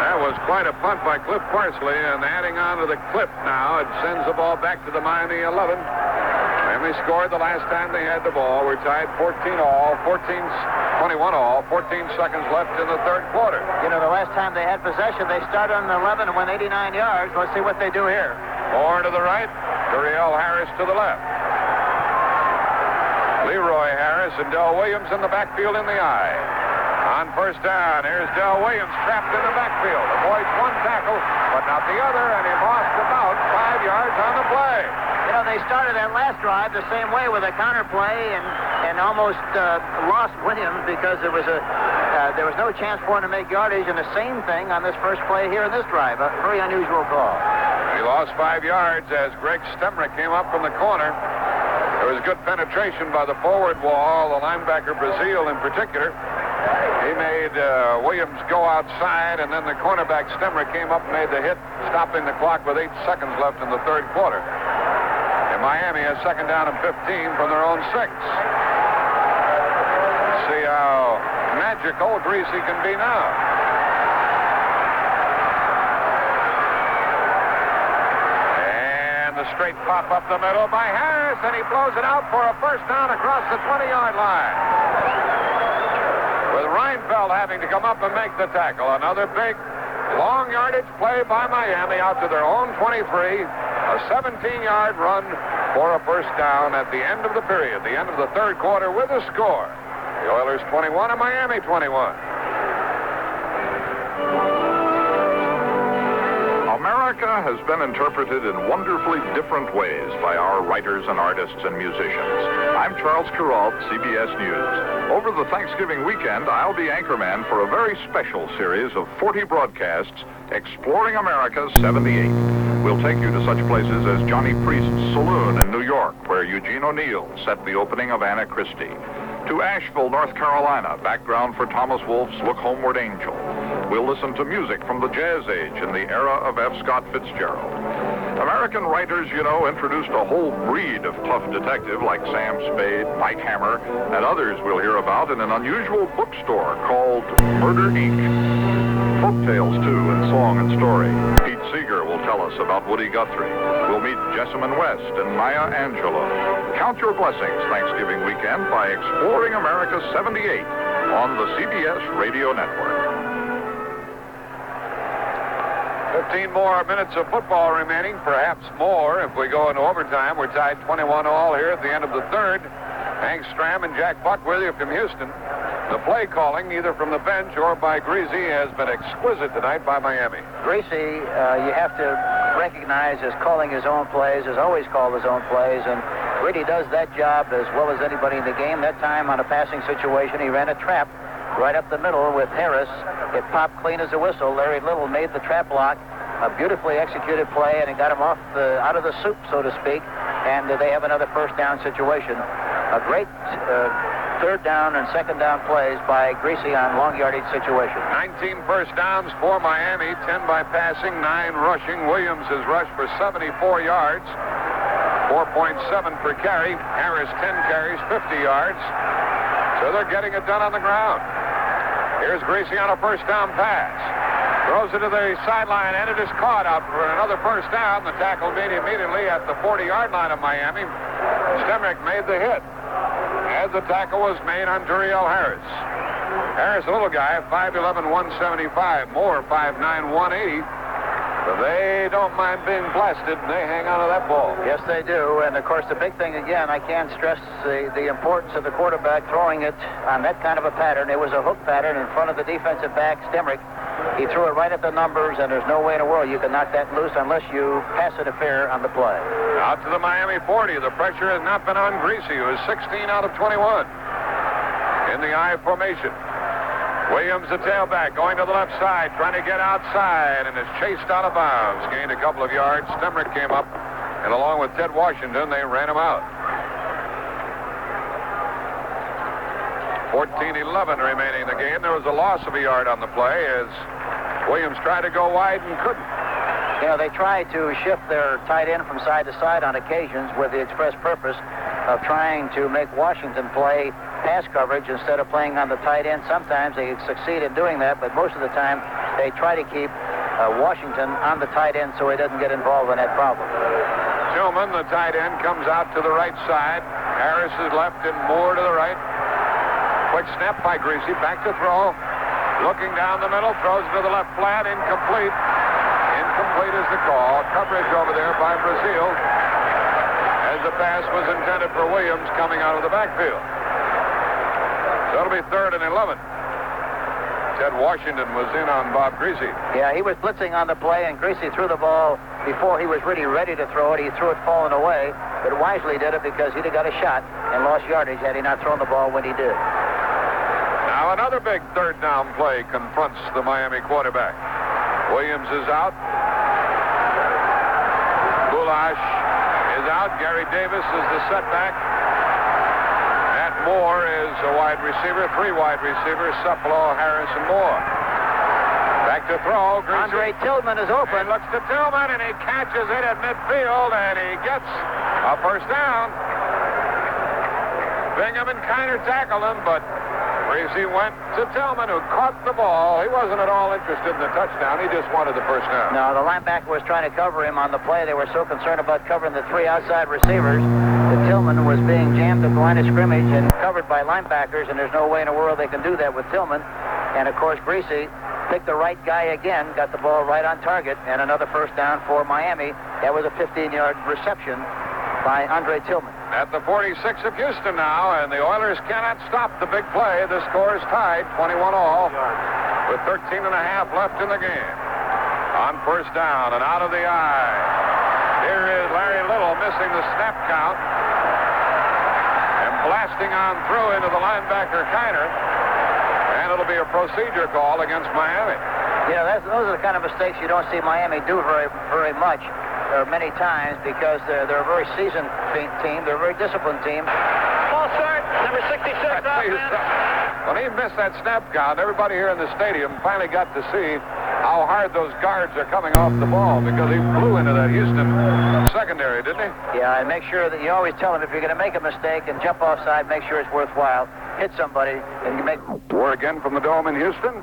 That was quite a punt by Cliff Parsley, and adding on to the clip now, it sends the ball back to the Miami 11. Miami scored the last time they had the ball. We're tied 14 all, 21 all, 14 seconds left in the third quarter. You know, the last time they had possession, they started on 11 and went 89 yards. Let's see what they do here. Moore to the right, Duriel Harris to the left. Leroy Harris and Del Williams in the backfield in the eye. On first down, here's Del Williams trapped in the backfield. Avoids one tackle, but not the other, and he lost about 5 yards on the play. You know, they started that last drive the same way with a counter play and almost lost Williams because there was no chance for him to make yardage, and the same thing on this first play here in this drive. A very unusual call. He lost 5 yards as Greg Stemrick came up from the corner. There was good penetration by the forward wall, the linebacker Brazil in particular. He made Williams go outside, and then the cornerback Stemrick came up and made the hit, stopping the clock with 8 seconds left in the third quarter. And Miami has second down and 15 from their own 6. See how magical Greasy can be now. And the straight pop up the middle by Harris, and he blows it out for a first down across the 20-yard line. With Reinfeldt having to come up and make the tackle. Another big long yardage play by Miami out to their own 23. A 17-yard run for a first down at the end of the period, the end of the third quarter with a score. The Oilers 21 and Miami 21. America has been interpreted in wonderfully different ways by our writers and artists and musicians. I'm Charles Kuralt, CBS News. Over the Thanksgiving weekend, I'll be anchorman for a very special series of 40 broadcasts exploring America's 78. We'll take you to such places as Johnny Priest's Saloon in New York, where Eugene O'Neill set the opening of Anna Christie. To Asheville, North Carolina, background for Thomas Wolfe's Look Homeward Angel. We'll listen to music from the Jazz Age in the era of F. Scott Fitzgerald. American writers, you know, introduced a whole breed of tough detective like Sam Spade, Mike Hammer, and others we'll hear about in an unusual bookstore called Murder, Inc. Folk tales, too, in song and story. Pete Seeger will tell us about Woody Guthrie. We'll meet Jessamine West and Maya Angelou. Count your blessings Thanksgiving weekend by exploring America 78 on the CBS Radio Network. 15 more minutes of football remaining, perhaps more if we go into overtime. We're tied 21-all here at the end of the third. Hank Stram and Jack Buck with you from Houston. The play calling, either from the bench or by Greasy, has been exquisite tonight by Miami. Greasy, you have to recognize, is calling his own plays, has always called his own plays, and really does that job as well as anybody in the game. That time on a passing situation, he ran a trap right up the middle with Harris. It popped clean as a whistle. Larry Little made the trap block. A beautifully executed play, and it got him off out of the soup, so to speak, and they have another first down situation. A great third down and second down plays by Greasy on long yardage situation. 19 first downs for Miami, 10 by passing, 9 rushing. Williams has rushed for 74 yards, 4.7 per carry. Harris 10 carries, 50 yards. So they're getting it done on the ground. Here's Greasy on a first down pass. Throws it to the sideline, and it is caught out for another first down. The tackle made immediately at the 40-yard line of Miami. Stemrick made the hit as the tackle was made on Duriel Harris. Harris, a little guy, 5'11", 175. Moore, 5'9", 180. But they don't mind being blasted, and they hang on to that ball. Yes, they do. And, of course, the big thing, again, I can't stress the importance of the quarterback throwing it on that kind of a pattern. It was a hook pattern in front of the defensive back, Stemrick. He threw it right at the numbers, and there's no way in the world you can knock that loose unless you pass interfere on the play. Out to the Miami 40. The pressure has not been on Greasy, who is 16 out of 21 in the I formation. Williams, the tailback, going to the left side, trying to get outside, and is chased out of bounds. Gained a couple of yards. Stemrick came up, and along with Ted Washington, they ran him out. 14-11 remaining in the game. There was a loss of a yard on the play as Williams tried to go wide and couldn't. You know, they try to shift their tight end from side to side on occasions with the express purpose of trying to make Washington play pass coverage instead of playing on the tight end. Sometimes they succeed in doing that, but most of the time they try to keep Washington on the tight end so he doesn't get involved in that problem. Tillman, the tight end, comes out to the right side. Harris is left and Moore to the right. Quick snap by Greasy. Back to throw. Looking down the middle. Throws to the left flat. Incomplete. Incomplete is the call. Coverage over there by Brazil as the pass was intended for Williams coming out of the backfield. So it'll be 3rd and 11. Ted Washington was in on Bob Greasy. Yeah, he was blitzing on the play, and Greasy threw the ball before he was really ready to throw it. He threw it falling away, but wisely did it because he'd have got a shot and lost yardage had he not thrown the ball when he did. Now another big third down play confronts the Miami quarterback. Williams is out. Bulash is out. Gary Davis is the setback. Matt Moore is a wide receiver. 3 wide receivers, Cephalo, Harris, and Moore. Back to throw. Greasy. Andre Tillman is open. He looks to Tillman, and he catches it at midfield, and he gets a first down. Bingham and Kiner tackled him, but Greasy went to Tillman, who caught the ball. He wasn't at all interested in the touchdown. He just wanted the first down. No, the linebacker was trying to cover him on the play. They were so concerned about covering the 3 outside receivers that Tillman was being jammed at the line of scrimmage and covered by linebackers, and there's no way in the world they can do that with Tillman. And, of course, Greasy picked the right guy again, got the ball right on target, and another first down for Miami. That was a 15-yard reception by Andre Tillman. At the 46 of Houston now, and the Oilers cannot stop the big play. The score is tied, 21-all, with 13 and a half left in the game. On first down and out of the eye. Here is Larry Little missing the snap count and blasting on through into the linebacker Kiner. And it'll be a procedure call against Miami. Yeah, those are the kind of mistakes you don't see Miami do very much. Or many times because they're a very seasoned team. They're a very disciplined team. Ball start, number 66. When he missed that snap count, everybody here in the stadium finally got to see how hard those guards are coming off the ball because he flew into that Houston secondary, didn't he? Yeah, and make sure that you always tell him if you're going to make a mistake and jump offside, make sure it's worthwhile. Hit somebody and you make... War again from the Dome in Houston.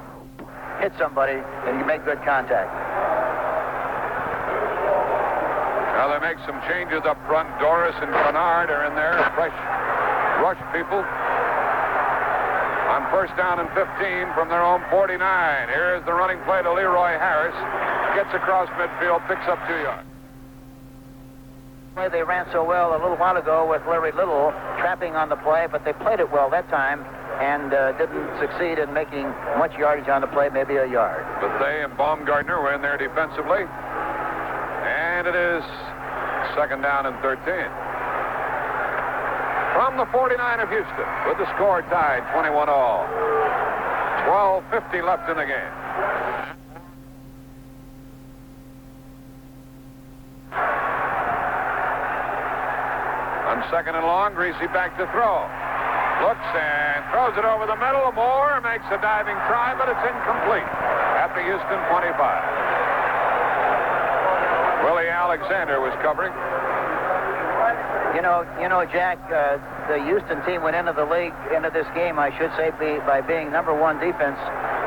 Hit somebody and you make good contact. Well, they make some changes up front. Doris and Bernard are in there. Fresh rush people. On first down and 15 from their own 49. Here is the running play to Leroy Harris. Gets across midfield, picks up 2 yards. They ran so well a little while ago with Larry Little trapping on the play, but they played it well that time and didn't succeed in making much yardage on the play, maybe a yard. But they and Baumgartner were in there defensively. And it is second down and 13. From the 49 of Houston, with the score tied 21-all. 12:50 left in the game. On second and long, Greasy back to throw. Looks and throws it over the middle. Moore makes a diving try, but it's incomplete at the Houston 25. Willie Alexander was covering. You know, Jack, the Houston team went into this game, I should say, by being number one defense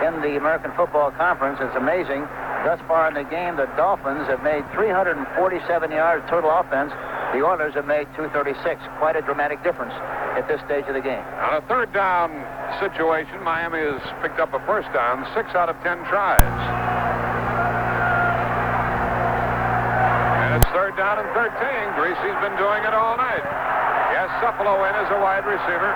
in the American Football Conference. It's amazing. Thus far in the game, the Dolphins have made 347 yards total offense. The Oilers have made 236. Quite a dramatic difference at this stage of the game. On a third down situation, Miami has picked up a first down 6 out of 10 tries. It's third down and 13. Greasy's been doing it all night. Yes, Cephalo in as a wide receiver.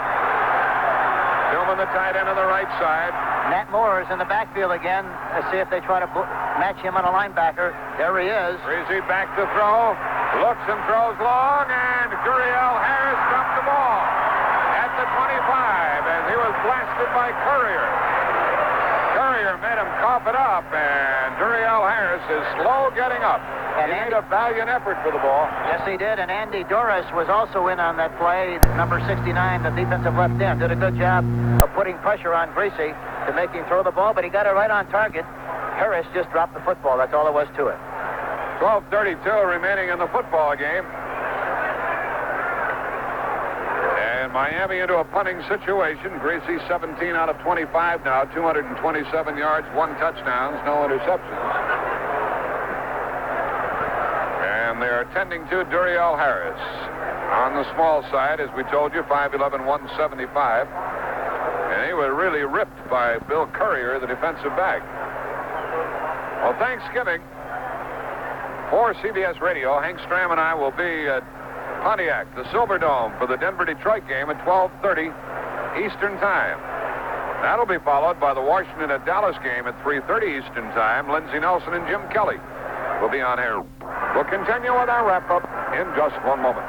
Tillman, the tight end on the right side. Matt Moore is in the backfield again. Let's see if they try to match him on a linebacker. There he is. Greasy back to throw. Looks and throws long, and Duriel Harris dropped the ball at the 25 as he was blasted by Courier. Courier made him cough it up, and Duriel Harris is slow getting up. And he made a valiant effort for the ball. Yes, he did, and Andy Doris was also in on that play. Number 69, the defensive left end, did a good job of putting pressure on Greasy to make him throw the ball, but he got it right on target. Harris just dropped the football. That's all there was to it. 12:32 remaining in the football game. And Miami into a punting situation. Greasy 17 out of 25 now, 227 yards, 1 touchdown, no interceptions. And they're tending to Duriel Harris. On the small side, as we told you, 5'11", 175. And he was really ripped by Bill Courier, the defensive back. Well, Thanksgiving, for CBS Radio, Hank Stram and I will be at Pontiac, the Silverdome, for the Denver-Detroit game at 12:30 Eastern Time. That'll be followed by the Washington at Dallas game at 3:30 Eastern Time. Lindsey Nelson and Jim Kelly will be on air. We'll continue with our wrap-up in just one moment.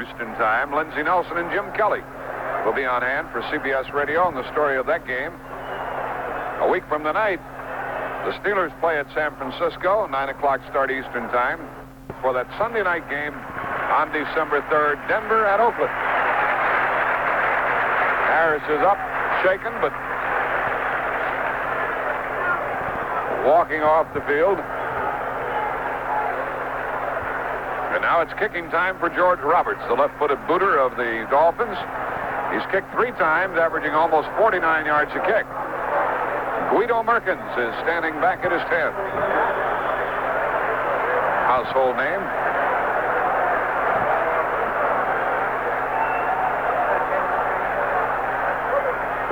Eastern Time, Lindsey Nelson and Jim Kelly will be on hand for CBS Radio and the story of that game. A week from tonight, the Steelers play at San Francisco, 9 o'clock start Eastern Time, for that Sunday night game on December 3rd, Denver at Oakland. Harris is up, shaken, but walking off the field. And now it's kicking time for George Roberts, the left-footed booter of the Dolphins. He's kicked 3 times, averaging almost 49 yards a kick. Guido Merkins is standing back at his 10. Household name.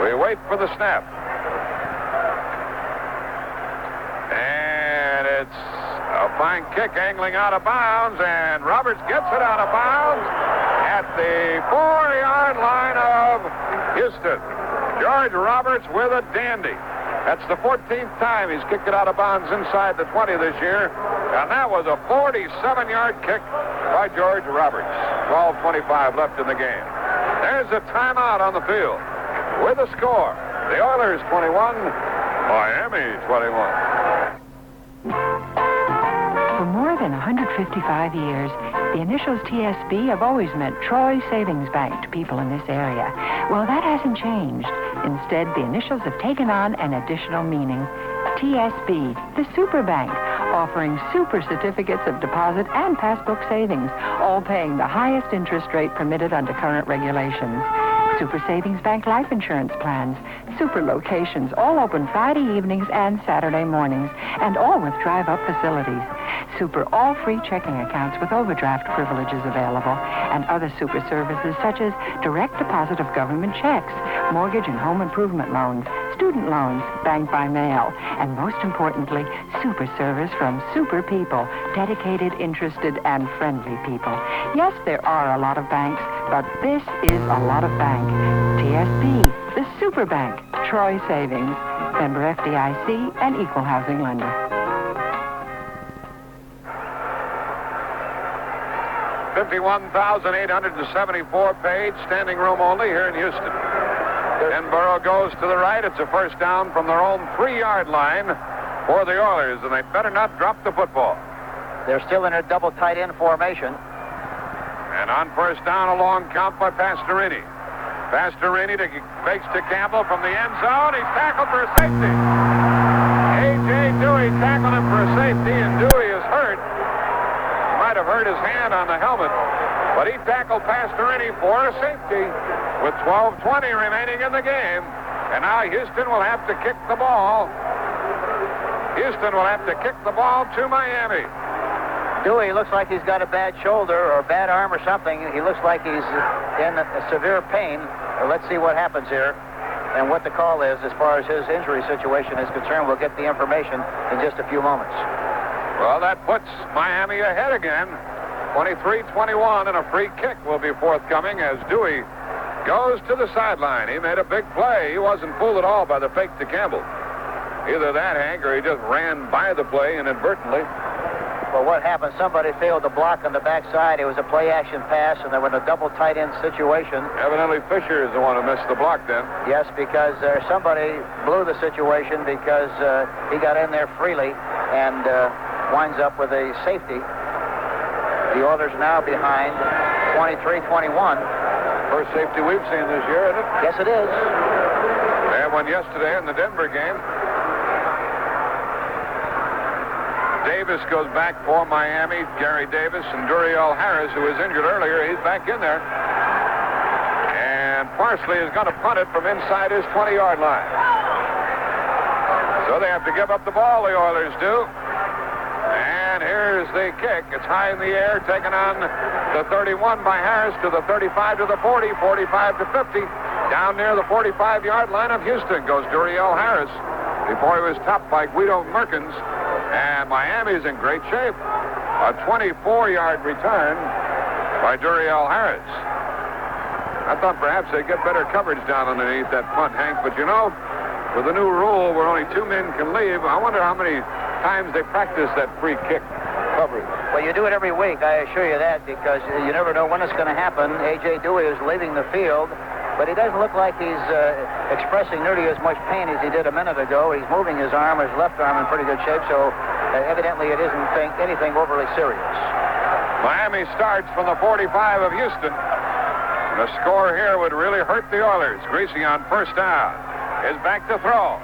We wait for the snap. And it's a fine kick angling out of bounds, and Roberts gets it out of bounds at the 4-yard line of Houston. George Roberts with a dandy. That's the 14th time he's kicked it out of bounds inside the 20 this year. And that was a 47-yard kick by George Roberts. 12:25 left in the game. There's a timeout on the field. With a score, the Oilers 21, Miami 21. For more than 155 years, the initials TSB have always meant Troy Savings Bank to people in this area. Well, that hasn't changed. Instead, the initials have taken on an additional meaning. TSB, the Super Bank, offering super certificates of deposit and passbook savings, all paying the highest interest rate permitted under current regulations. Super Savings Bank life insurance plans, super locations, all open Friday evenings and Saturday mornings, and all with drive-up facilities. Super all-free checking accounts with overdraft privileges available, and other Super services such as direct deposit of government checks, mortgage and home improvement loans, student loans, bank by mail, and most importantly, Super service from super people, dedicated, interested, and friendly people. Yes, there are a lot of banks, but this is a lot of bank. TSB, the Super Bank, Troy Savings, member FDIC, and equal housing lender. $51,874 paid, standing room only here in Houston. Denborough goes to the right. It's a first down from their own 3-yard line for the Oilers, and they better not drop the football. They're still in a double tight end formation. And on first down, a long count by Pastorini. Pastorini fakes to Campbell from the end zone. He's tackled for a safety. A.J. Dewey tackled him for a safety, and Dewey is hurt. He might have hurt his hand on the helmet, but he tackled Pastorini for a safety with 12:20 remaining in the game. And now Houston will have to kick the ball. Houston will have to kick the ball to Miami. Dewey looks like he's got a bad shoulder or a bad arm or something. He looks like he's in a severe pain. Let's see what happens here and what the call is as far as his injury situation is concerned. We'll get the information in just a few moments. Well, that puts Miami ahead again. 23-21, and a free kick will be forthcoming as Dewey goes to the sideline. He made a big play. He wasn't fooled at all by the fake to Campbell. Either that, Hank, or he just ran by the play inadvertently. Well, what happened? Somebody failed to block on the backside. It was a play-action pass, and they were in a double tight end situation. Evidently, Fisher is the one who missed the block then. Yes, because somebody blew the situation because he got in there freely and winds up with a safety. The Oilers now behind 23-21. First safety we've seen this year, isn't it? Yes, it is. They had one yesterday in the Denver game. Davis goes back for Miami. Gary Davis and Duriel Harris, who was injured earlier, he's back in there. And Parsley is going to punt it from inside his 20-yard line. So they have to give up the ball, the Oilers do. And here's the kick. It's high in the air, taken on the 31 by Harris to the 35 to the 40, 45 to 50. Down near the 45-yard line of Houston goes Duriel Harris before he was topped by Guido Merkins. And Miami's in great shape. A 24-yard return by Duriel Harris. I thought perhaps they'd get better coverage down underneath that punt, Hank. But you know, with the new rule where only 2 men can leave, I wonder how many times they practice that free kick coverage. Well, you do it every week, I assure you that, because you never know when it's going to happen. A.J. Dewey is leaving the field, but he doesn't look like he's expressing nearly as much pain as he did a minute ago. He's moving his arm, his left arm, in pretty good shape, so evidently it isn't anything overly serious. Miami starts from the 45 of Houston. The score here would really hurt the Oilers. Greasy on first down is back to throw.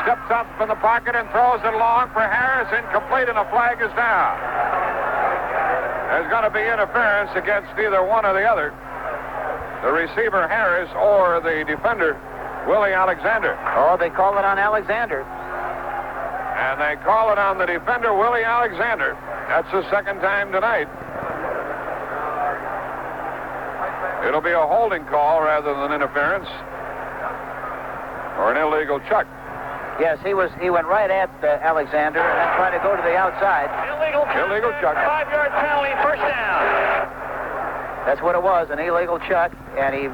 Steps up in the pocket and throws it long for Harris. Incomplete, and a flag is down. There's going to be interference against either one or the other. The receiver, Harris, or the defender, Willie Alexander. Oh, they call it on Alexander. And they call it on the defender, Willie Alexander. That's the second time tonight. It'll be a holding call rather than interference. Or an illegal chuck. Yes, he went right at Alexander and then tried to go to the outside. Illegal chuck. 5-yard penalty, first down. That's what it was, an illegal chuck, and he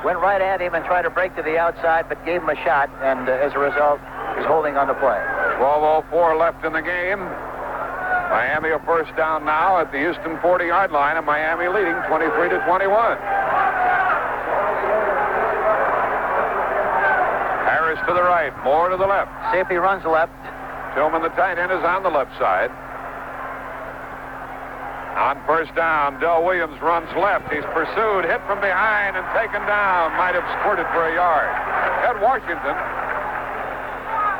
went right at him and tried to break to the outside, but gave him a shot, and as a result, he's holding on the play. 12:04 left in the game. Miami a first down now at the Houston 40-yard line, and Miami leading 23-21. Harris to the right, Moore to the left. See if he runs left. Tillman, the tight end, is on the left side. On first down, Del Williams runs left. He's pursued, hit from behind, and taken down. Might have squirted for a yard. Ed Washington,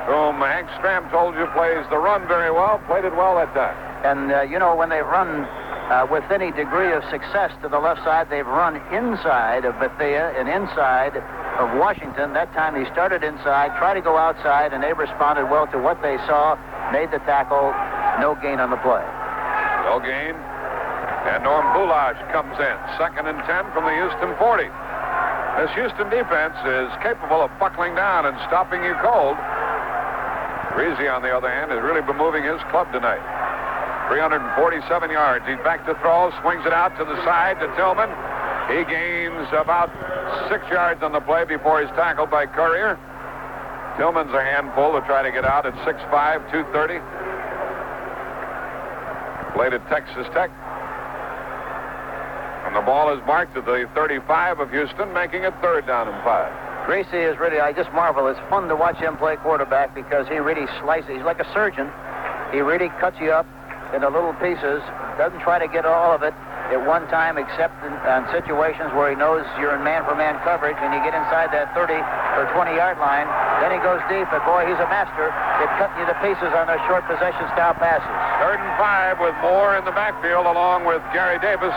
whom Hank Stram told you plays the run very well, played it well that time. And, when they've run with any degree of success to the left side, they've run inside of Bethea and inside of Washington. That time he started inside, tried to go outside, and they responded well to what they saw, made the tackle, no gain on the play. No gain. And Norm Boulash comes in. 2nd and 10 from the Houston 40. This Houston defense is capable of buckling down and stopping you cold. Greasy, on the other hand, has really been moving his club tonight. 347 yards. He's back to throw, swings it out to the side to Tillman. He gains about 6 yards on the play before he's tackled by Courier. Tillman's a handful to try to get out at 6'5", 230. Played at Texas Tech. And the ball is marked at the 35 of Houston, making it 3rd down and 5. Greasy is really, I just marvel. It's fun to watch him play quarterback because he really slices. He's like a surgeon. He really cuts you up into little pieces. Doesn't try to get all of it at one time, except in situations where he knows you're in man-for-man coverage and you get inside that 30 or 20-yard line. Then he goes deep, but boy, he's a master at cutting you to pieces on those short possession-style passes. 3rd and 5 with Moore in the backfield along with Gary Davis.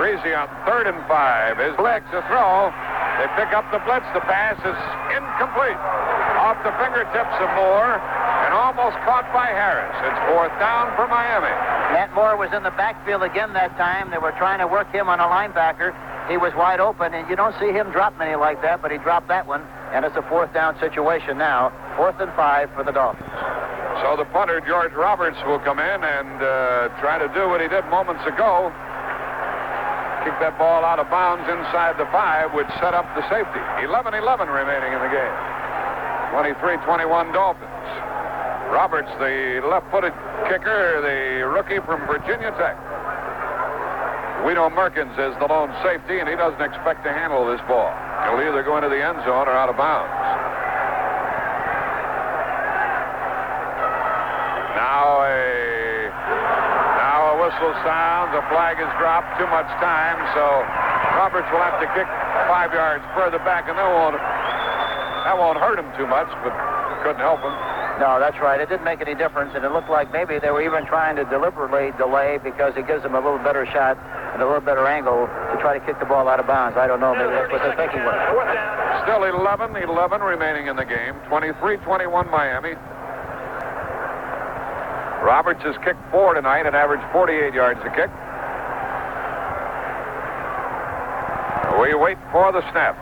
Greasy on 3rd and 5. His legs to throw. They pick up the blitz. The pass is incomplete. Off the fingertips of Moore and almost caught by Harris. It's 4th down for Miami. Matt Moore was in the backfield again that time. They were trying to work him on a linebacker. He was wide open, and you don't see him drop many like that, but he dropped that one, and it's a 4th down situation now. 4th and 5 for the Dolphins. So the punter, George Roberts, will come in and try to do what he did moments ago. Kick that ball out of bounds inside the 5, which set up the safety. 11-11 remaining in the game. 23-21 Dolphins. Roberts, the left-footed kicker, the rookie from Virginia Tech. Guido Merkins is the lone safety, and he doesn't expect to handle this ball. He'll either go into the end zone or out of bounds. Now a whistle sounds. A flag is dropped. Too much time, so Roberts will have to kick 5 yards further back, and that won't hurt him too much, but couldn't help him. No, that's right. It didn't make any difference, and it looked like maybe they were even trying to deliberately delay because it gives them a little better shot and a little better angle to try to kick the ball out of bounds. I don't know. Maybe that's what they're thinking was. Still 11-11 remaining in the game. 23-21 Miami. Roberts has kicked 4 tonight and averaged 48 yards a kick. We wait for the snap.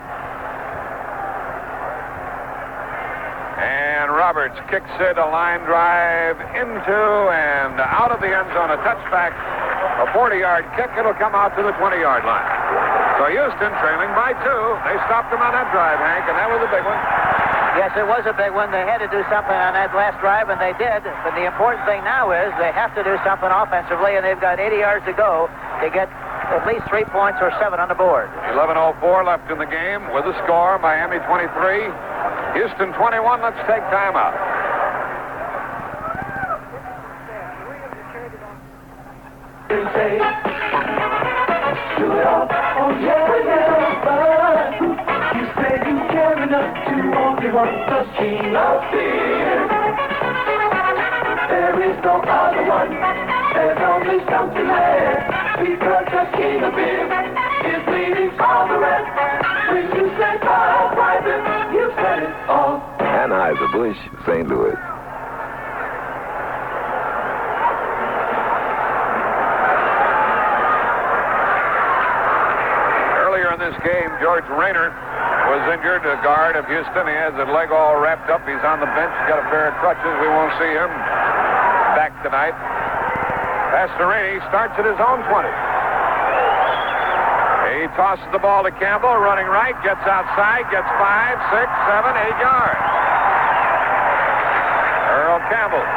And Roberts kicks it, a line drive into and out of the end zone, a touchback, a 40-yard kick. It'll come out to the 20-yard line. So Houston trailing by 2. They stopped him on that drive, Hank, and that was a big one. Yes, it was a big one. They had to do something on that last drive, and they did. But the important thing now is they have to do something offensively, and they've got 80 yards to go to get at least 3 points or 7 on the board. 11:04 left in the game with a score, Miami 23, Houston 21. Let's take time out. You said you care enough to only want the king of beer. There is no other one. There's only something there. Because the king of beer is leading all the rest. When you say bye, private, you said it all. Anheuser-Busch, St. Louis. In this game, George Rayner was injured, a guard of Houston. He has his leg all wrapped up. He's on the bench. He's got a pair of crutches. We won't see him back tonight. Pastorini starts at his own 20. He tosses the ball to Campbell, running right, gets outside, gets 5, 6, 7, 8 yards. Earl Campbell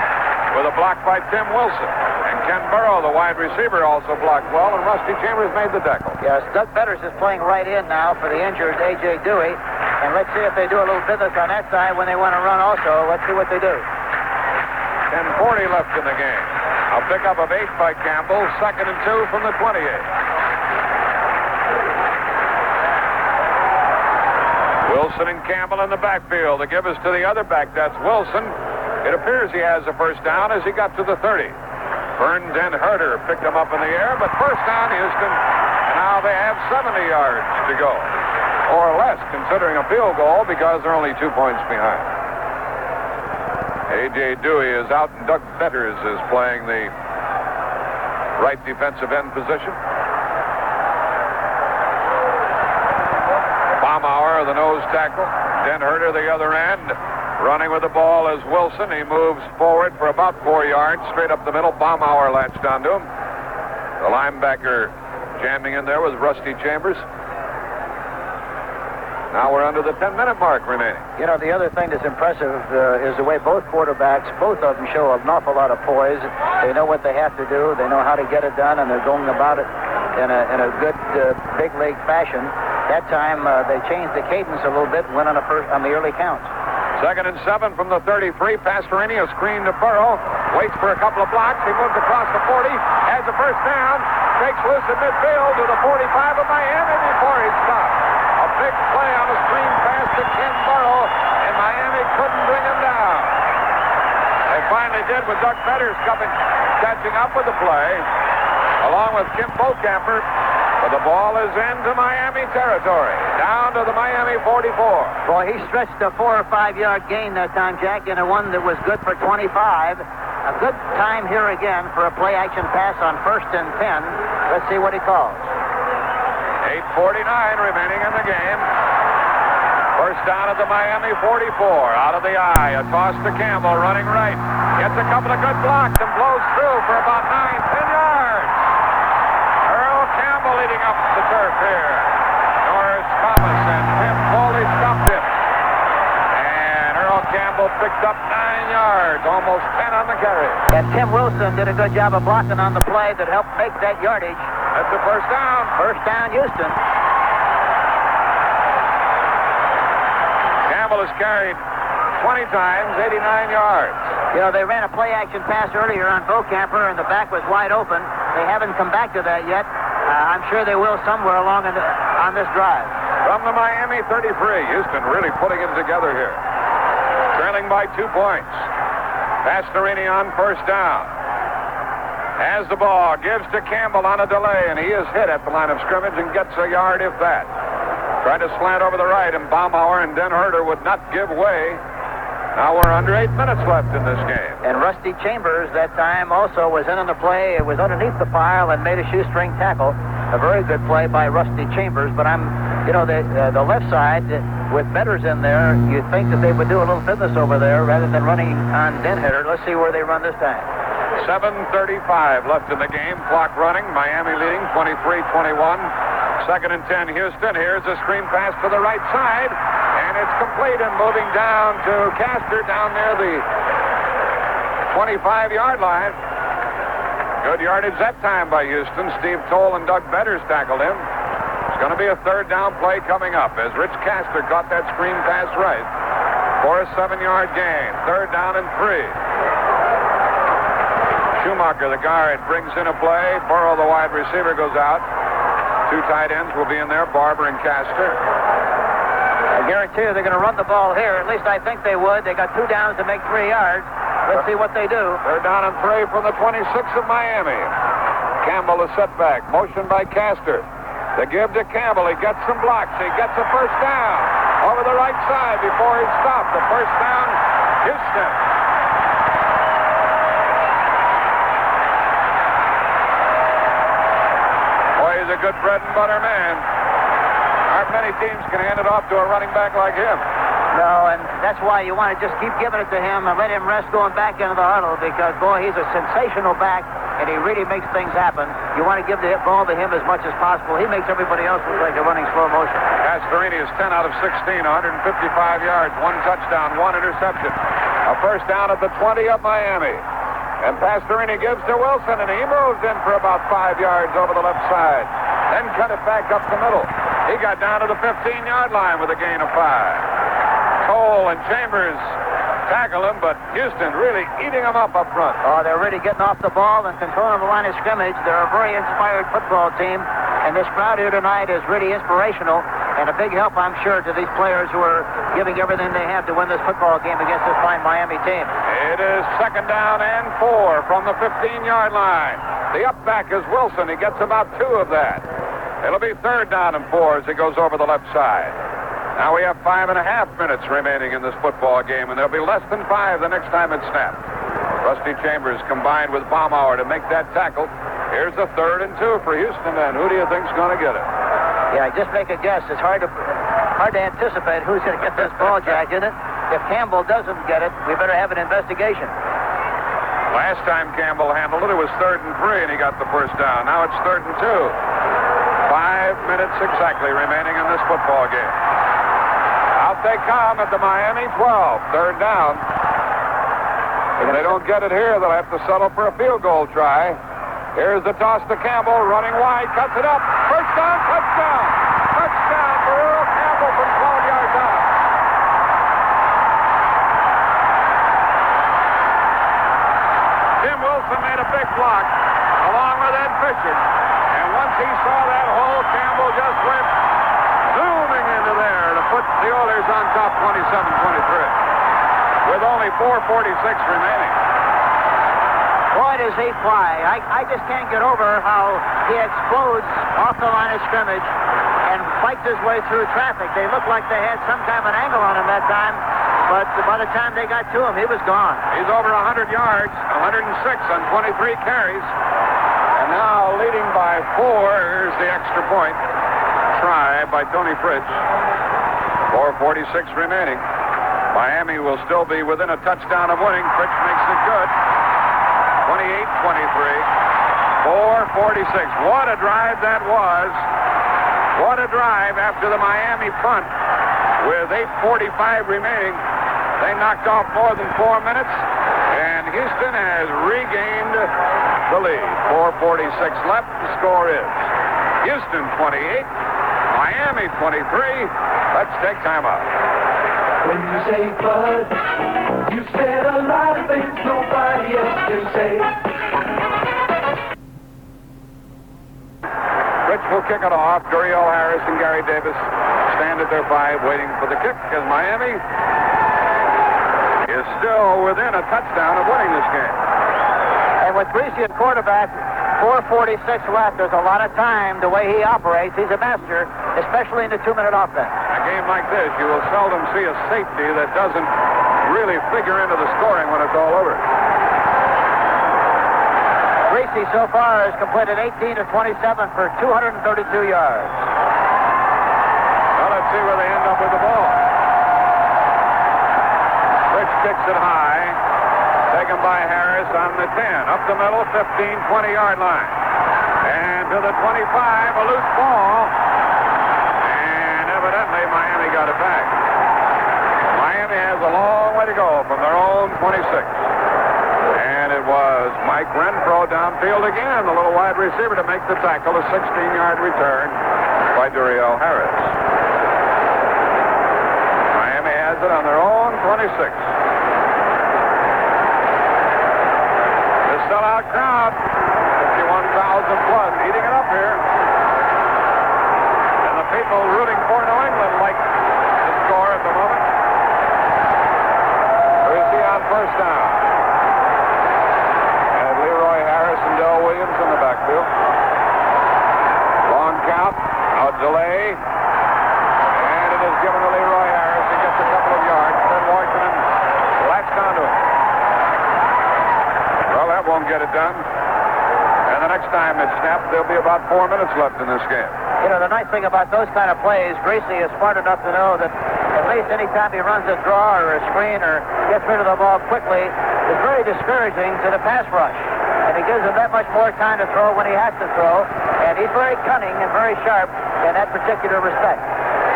with a block by Tim Wilson. And Ken Burrow, the wide receiver, also blocked well, and Rusty Chambers made the tackle. Yes, Doug Betters is playing right in now for the injured A.J. Dewey. And let's see if they do a little business on that side when they want to run also. Let's see what they do. 10:40 left in the game. A pickup of 8 by Campbell, 2nd and 2 from the 28. Wilson and Campbell in the backfield. The give us to the other back. That's Wilson. It appears he has a first down as he got to the 30. Burns and Herter picked him up in the air, but first down, Houston. Now they have 70 yards to go, or less, considering a field goal, because they're only 2 points behind. A.J. Dewey is out, and Doug Betters is playing the right defensive end position. Baumauer, the nose tackle. Den Herter, the other end. Running with the ball is Wilson. He moves forward for about 4 yards, straight up the middle. Baumauer latched onto him. The linebacker jamming in there with Rusty Chambers. Now we're under the 10-minute mark remaining. You know, the other thing that's impressive is the way both quarterbacks, both of them show an awful lot of poise. They know what they have to do. They know how to get it done, and they're going about it in a good big league fashion. That time they changed the cadence a little bit and went on the early counts. 2nd and 7 from the 33. Pastorini, a screen to Burrow. Waits for a couple of blocks. He moves across the 40. Has the first down. Takes loose in midfield to the 45 of Miami before he stops. A big play on a screen pass to Ken Burrow, and Miami couldn't bring him down. They finally did with Doug Fetters catching up with the play, along with Kim Bocamper. But the ball is into Miami territory, down to the Miami 44. Boy, he stretched a 4 or 5 yard gain that time, Jack, in a one that was good for 25. A good time here again for a play-action pass on 1st and 10. Let's see what he calls. 8:49 remaining in the game. First down at the Miami 44. Out of the eye, a toss to Campbell, running right. Gets a couple of good blocks and blows through for about 9-10 yards. Campbell leading up the turf here. Norris Thomas and Tim Foley stopped him. And Earl Campbell picked up 9 yards, almost 10 on the carry. And Tim Wilson did a good job of blocking on the play that helped make that yardage. That's the first down. First down, Houston. Campbell has carried 20 times, 89 yards. You know, they ran a play-action pass earlier on Bocamper, and the back was wide open. They haven't come back to that yet. I'm sure they will somewhere along on this drive. From the Miami 33, Houston really putting it together here. Trailing by 2 points. Pastorini on first down. Has the ball, gives to Campbell on a delay, and he is hit at the line of scrimmage and gets a yard, if that. Tried to slant over the right, and Baumauer and Den Herter would not give way. Now we're under 8 minutes left in this game. And Rusty Chambers that time also was in on the play. It was underneath the pile and made a shoestring tackle. A very good play by Rusty Chambers. But the left side with Betters in there, you'd think that they would do a little business over there rather than running on Den Herter. Let's see where they run this time. 7:35 left in the game. Clock running. Miami leading 23-21. 2nd and 10 Houston. Here's a screen pass to the right side. And it's complete and moving down to Castor down near the 25-yard line. Good yardage that time by Houston. Steve Toll and Doug Betters tackled him. It's going to be a 3rd down play coming up as Rich Castor got that screen pass right for a 7-yard gain. 3rd down and 3. Schumacher, the guard, brings in a play. Burrow, the wide receiver, goes out. 2 tight ends will be in there, Barber and Castor. I guarantee you they're going to run the ball here. At least I think they would. They got 2 downs to make 3 yards. Let's see what they do. 3rd down and 3 from the 26 of Miami. Campbell is set back. Motion by Castor. The give to Campbell. He gets some blocks. He gets a first down over the right side before he stopped. The first down, Houston. Boy, he's a good bread and butter man. Aren't many teams can hand it off to a running back like him. No, and that's why you want to just keep giving it to him and let him rest going back into the huddle because, boy, he's a sensational back, and he really makes things happen. You want to give the ball to him as much as possible. He makes everybody else look like they're running slow motion. Pastorini is 10 out of 16, 155 yards, 1 touchdown, 1 interception. A first down at the 20 of Miami. And Pastorini gives to Wilson, and he moves in for about 5 yards over the left side. Then cut it back up the middle. He got down to the 15-yard line with a gain of 5. Cole and Chambers tackle him, but Houston really eating them up front. Oh, they're really getting off the ball and controlling the line of scrimmage. They're a very inspired football team, and this crowd here tonight is really inspirational and a big help, I'm sure, to these players who are giving everything they have to win this football game against this fine Miami team. It is 2nd down and 4 from the 15-yard line. The up back is Wilson. He gets about 2 of that. It'll be 3rd down and 4 as he goes over the left side. Now we have 5.5 minutes remaining in this football game, and there'll be less than 5 the next time it's snapped. Rusty Chambers combined with Baumauer to make that tackle. Here's a 3rd and 2 for Houston, and who do you think's going to get it? Yeah, just make a guess. It's hard to anticipate who's going to get this ball, Jack, isn't it? If Campbell doesn't get it, we better have an investigation. Last time Campbell handled it, it was 3rd and 3, and he got the first down. Now it's 3rd and 2. 5 minutes exactly remaining in this football game. Out they come at the Miami 12. 3rd down. If they don't get it here, they'll have to settle for a field goal try. Here's the toss to Campbell, running wide, cuts it up. First down, touchdown. Touchdown for Earl Campbell from 12 yards out. Tim Wilson made a big block along with Ed Fisher. And once he saw that hole, Campbell just went zooming into there to put the Oilers on top 27-23 with only 4:46 remaining. Boy, does he fly. I just can't get over how he explodes off the line of scrimmage and fights his way through traffic. They looked like they had some kind of an angle on him that time, but by the time they got to him, he was gone. He's over 100 yards, 106 on 23 carries. And now leading by 4. Here's the extra point try by Tony Fritz. 4:46 remaining. Miami will still be within a touchdown of winning. Fritz makes it good. 28-23. 4:46. What a drive that was. What a drive after the Miami punt. With 8:45 remaining, they knocked off more than 4 minutes, and Houston has regained the lead. 4:46 left. The score is Houston 28, Miami 23. Let's take time out. When you say Bud, you said a lot of things nobody else can say. Rich will kick it off. Duriel Harris and Gary Davis stand at their 5 waiting for the kick as Miami is still within a touchdown of winning this game. And with Greasy at quarterback, 4:46 left. There's a lot of time the way he operates. He's a master, especially in the 2-minute offense. A game like this, you will seldom see a safety that doesn't really figure into the scoring when it's all over. Greasy so far has completed 18 of 27 for 232 yards. Well, let's see where they end up with the ball. Rich kicks it high. Taken by Harris on the 10. Up the middle, 15, 20-yard line. And to the 25, a loose ball. And evidently, Miami got it back. Miami has a long way to go from their own 26. And it was Mike Renfro downfield again, the little wide receiver, to make the tackle. A 16-yard return by Duriel Harris. Miami has it on their own 26. Sellout crowd, 51,000 plus, eating it up here. And the people rooting for New England like the score at the moment. Who is he on first down? And Leroy Harris and Del Williams in the backfield. Long count, out delay. And it is given to Leroy Harris. He gets a couple of yards. Then Washington latched onto him. Well, that won't get it done. And the next time it's snapped, there'll be about 4 minutes left in this game. You know, the nice thing about those kind of plays, Greasy is smart enough to know that at least any time he runs a draw or a screen or gets rid of the ball quickly, is very discouraging to the pass rush. And he gives him that much more time to throw when he has to throw. And he's very cunning and very sharp in that particular respect.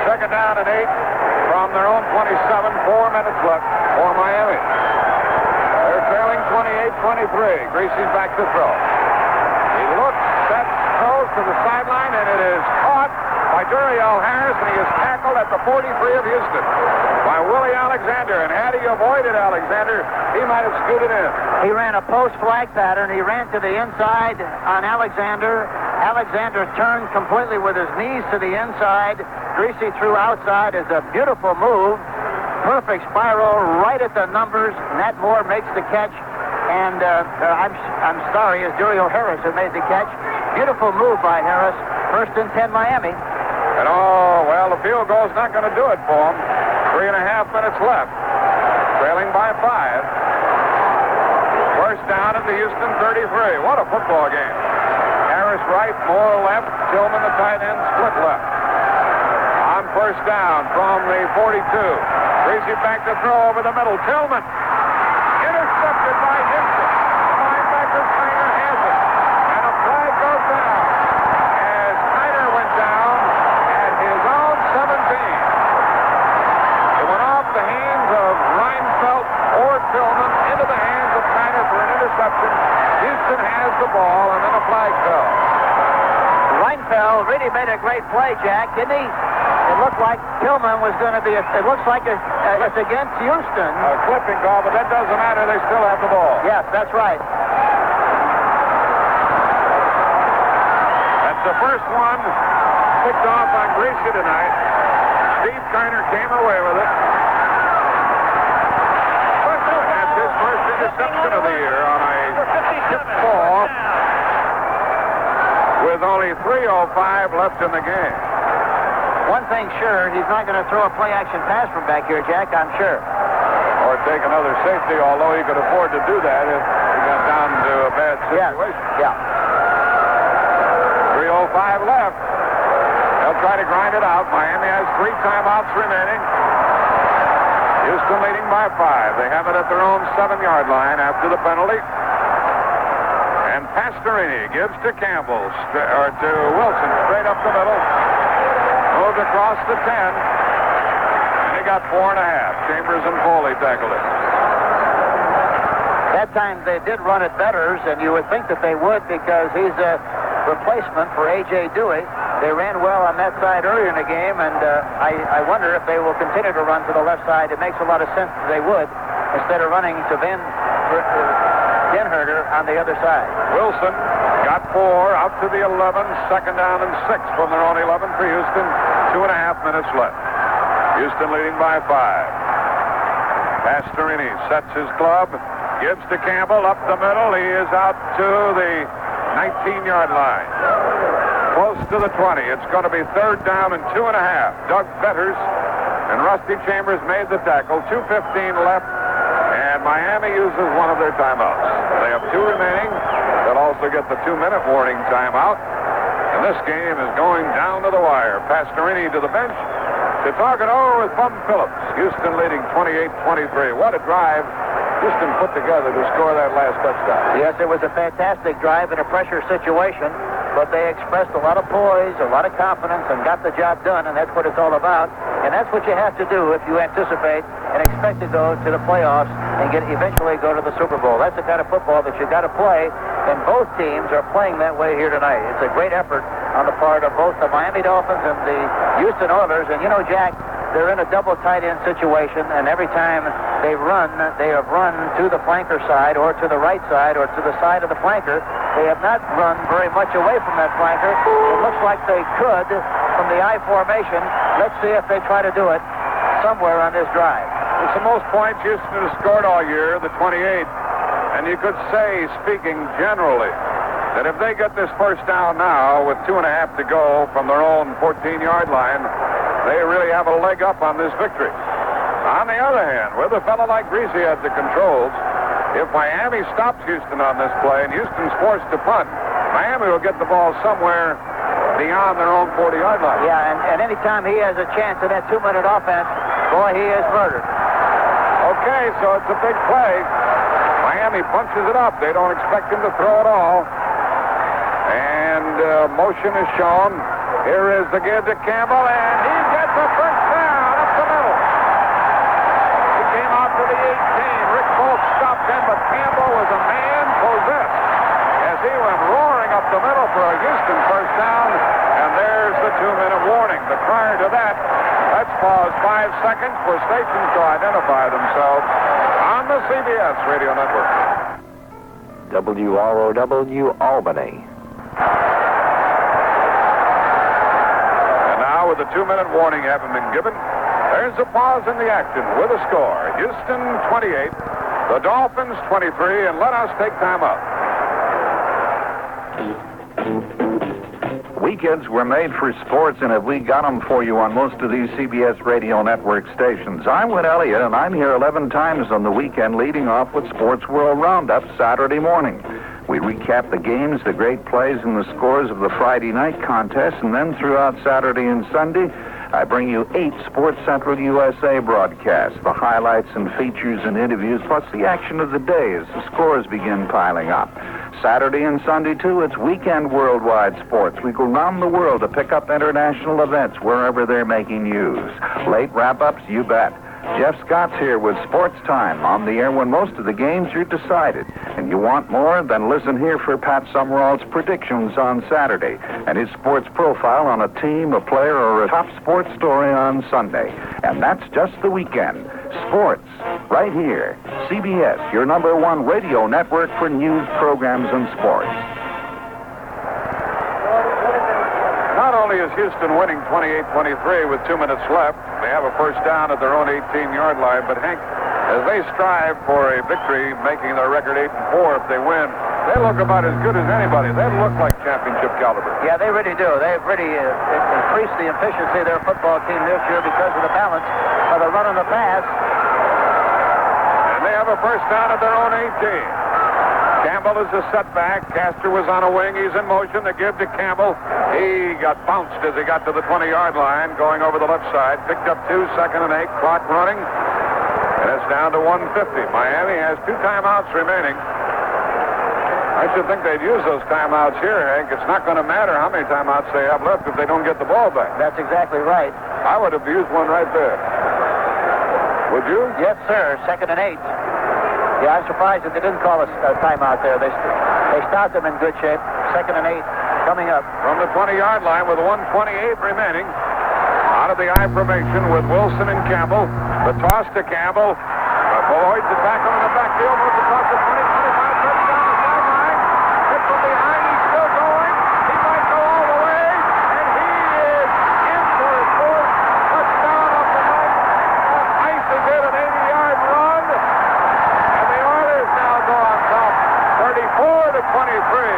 Second down and 8 from their own 27. 4 minutes left for Miami. They're trailing 28-23. Greasy's back to throw. He looks, set, throws to the sideline, and it is caught by Duriel Harris, and he is tackled at the 43 of Houston by Willie Alexander. And had he avoided Alexander, he might have scooted in. He ran a post flag pattern. He ran to the inside on Alexander. Alexander turned completely with his knees to the inside. Greasy threw outside. Is a beautiful move. Perfect spiral right at the numbers. Nat Moore makes the catch. And I'm sorry, it's Duriel Harris who made the catch. Beautiful move by Harris. 1st and 10 Miami. And the field goal's not going to do it for him. 3.5 minutes left. Trailing by 5. First down at the Houston 33. What a football game. right, Moore left, Tillman, the tight end, split left. On first down from the 42. Greasy back to throw over the middle. Tillman. Intercepted by Houston. Linebacker Steiner has it. And a flag goes down. As Steiner went down at his own 17. It went off the hands of Reinfeldt or Tillman into the hands of Steiner for an interception. Houston has the ball, and then a flag fell. Reinfeldt really made a great play, Jack, didn't he? It looked like Tillman was going to be, it looks like it's against Houston. A clipping call, but that doesn't matter. They still have the ball. Yes, that's right. That's the first one picked off on Greasy tonight. Steve Keiner came away with it. That's his first interception of the year on a tip ball with only 3:05 left in the game. One thing sure, he's not going to throw a play-action pass from back here, Jack, I'm sure. Or take another safety, although he could afford to do that if he got down to a bad situation. Yeah. 3:05 left. They'll try to grind it out. Miami has 3 timeouts remaining. Houston leading by 5. They have it at their own 7-yard line after the penalty. And Pastorini gives to Campbell, or to Wilson, straight up the middle. Moved across the 10. And he got 4.5. Chambers and Foley tackled it. That time they did run it better, and you would think that they would because he's a replacement for A.J. Dewey. They ran well on that side earlier in the game, and I wonder if they will continue to run to the left side. It makes a lot of sense that they would, instead of running to Denherter on the other side. Wilson got 4 out to the 11, second down and 6 from their own 11 for Houston. 2.5 minutes left. Houston leading by 5. Pastorini sets his club, gives to Campbell up the middle. He is out to the 19-yard line. Close to the 20. It's going to be third down and 2.5. Doug Betters and Rusty Chambers made the tackle. 2:15 left, and Miami uses one of their timeouts. They have 2 remaining. They'll also get the 2-minute warning timeout. And this game is going down to the wire. Pastorini to the bench to talk it over with Bum Phillips. Houston leading 28-23. What a drive Houston put together to score that last touchdown. Yes, it was a fantastic drive in a pressure situation, but they expressed a lot of poise, a lot of confidence, and got the job done, and that's what it's all about. And that's what you have to do if you anticipate and expect to go to the playoffs and eventually go to the Super Bowl. That's the kind of football that you got to play, and both teams are playing that way here tonight. It's a great effort on the part of both the Miami Dolphins and the Houston Oilers. And you know, Jack, they're in a double tight end situation, and every time they have run to the flanker side or to the right side or to the side of the flanker. They have not run very much away from that flanker. It looks like they could from the I formation. Let's see if they try to do it somewhere on this drive. It's the most points Houston has scored all year, the 28. And you could say, speaking generally, that if they get this first down now with 2.5 to go from their own 14-yard line, they really have a leg up on this victory. On the other hand, with a fellow like Greasy at the controls, if Miami stops Houston on this play and Houston's forced to punt, Miami will get the ball somewhere beyond their own 40-yard line. Yeah, and any time he has a chance in that 2-minute offense, boy, he is murdered. Okay, so it's a big play. Miami punches it up. They don't expect him to throw it all. And motion is shown. Here is the give to Campbell, and he gets a first down up the middle. He came out to the 18. Rick Bolt stopped him, but Campbell was a man possessed as he went roaring up the middle for a Houston first down. And there's the 2-minute warning. But prior to that, let's pause 5 seconds for stations to identify themselves on the CBS Radio Network. WROW Albany. And now, with the 2-minute warning having been given, there's a pause in the action with a score. Houston 28, the Dolphins 23, and let us take time out. Weekends were made for sports, and we got them for you on most of these CBS Radio Network stations. I'm Win Elliott, and I'm here 11 times on the weekend, leading off with Sports World Roundup Saturday morning. We recap the games, the great plays, and the scores of the Friday night contest, and then throughout Saturday and Sunday, I bring you 8 Sports Central USA broadcasts, the highlights and features and interviews, plus the action of the day as the scores begin piling up. Saturday and Sunday, too, it's weekend worldwide sports. We go around the world to pick up international events wherever they're making news. Late wrap-ups, you bet. Jeff Scott's here with Sports Time, on the air when most of the games are decided. And you want more? Then listen here for Pat Summerall's predictions on Saturday and his sports profile on a team, a player, or a top sports story on Sunday. And that's just the weekend. Sports, right here. CBS, your #1 radio network for news, programs, and sports. Not only is Houston winning 28-23 with 2 minutes left, they have a first down at their own 18-yard line, but Hank, as they strive for a victory, making their record 8-4 if they win, they look about as good as anybody. They look like championship caliber. Yeah, they really do. They've really increased the efficiency of their football team this year because of the balance of the run and the pass. And they have a first down at their own 18. Campbell is a setback. Castor was on a wing. He's in motion. The give to Campbell. He got bounced as he got to the 20-yard line, going over the left side. Picked up 2, 2nd and 8. Clock running. And it's down to 1:50. Miami has 2 timeouts remaining. I should think they'd use those timeouts here, Hank. It's not going to matter how many timeouts they have left if they don't get the ball back. That's exactly right. I would have used one right there. Would you? Yes, sir. 2nd and 8. Yeah, I'm surprised that they didn't call a timeout there. They stopped them in good shape. 2nd and 8 coming up. From the 20-yard line with 1:28 remaining. Out of the I formation with Wilson and Campbell. The toss to Campbell. Avoids the tackle in the backfield. Moves across the 20, 25, 30 down the sideline. Hit from behind. He's still going. He might go all the way. And he is in for his 4th touchdown of the night. Ices it an 80-yard run. And the Oilers now go on top. 34-23.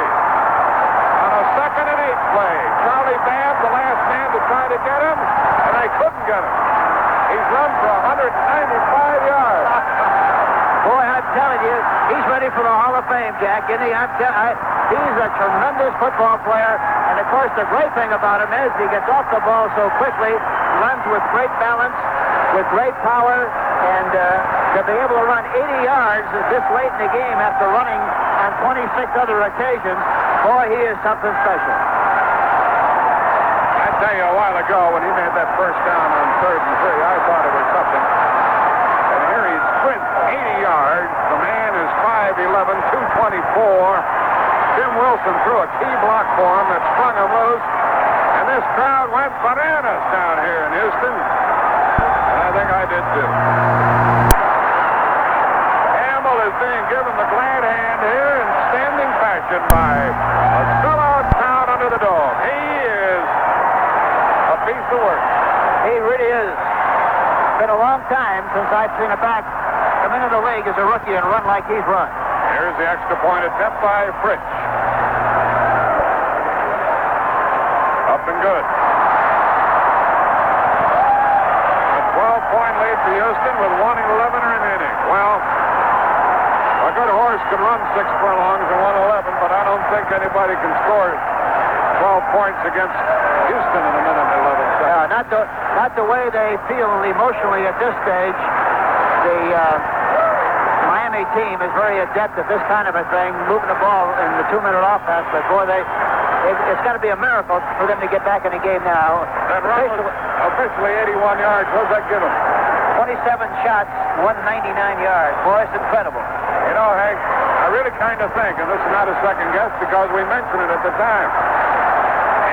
On a 2nd and 8 play. Charlie Babb, the last man to try to get him. And they couldn't get him. He's run for 195 yards. Boy, I'm telling you, he's ready for the Hall of Fame, Jack. Isn't he? He's a tremendous football player. And, of course, the great thing about him is he gets off the ball so quickly, runs with great balance, with great power, and to be able to run 80 yards this late in the game after running on 26 other occasions, boy, he is something special. I tell you, a while ago when he made that first down on 3rd and 3, I thought it was something. And here he sprints 80 yards. The man is 5'11", 224. Jim Wilson threw a key block for him that sprung him loose. And this crowd went bananas down here in Houston. And I think I did too. Campbell is being given the glad hand here in standing fashion by a sellout crowd under the dome. He is a piece of work. He really is. It's been a long time since I've seen a back come into the league as a rookie and run like he's run. Here's the extra point attempt by Fritz. Up and good. A 12-point lead for Houston with 1:11 remaining. Well, a good horse can run 6 furlongs in 1:11, but I don't think anybody can score 12 points against Houston in a minute and 11 seconds. Not the way they feel emotionally at this stage. The Miami team is very adept at this kind of a thing, moving the ball in the 2-minute offense. But boy, it's got to be a miracle for them to get back in the game now. That run was officially 81 yards. What does that give them? 27 shots, 199 yards. Boy, it's incredible. You know, Hank, I really kind of think, and this is not a second guess because we mentioned it at the time,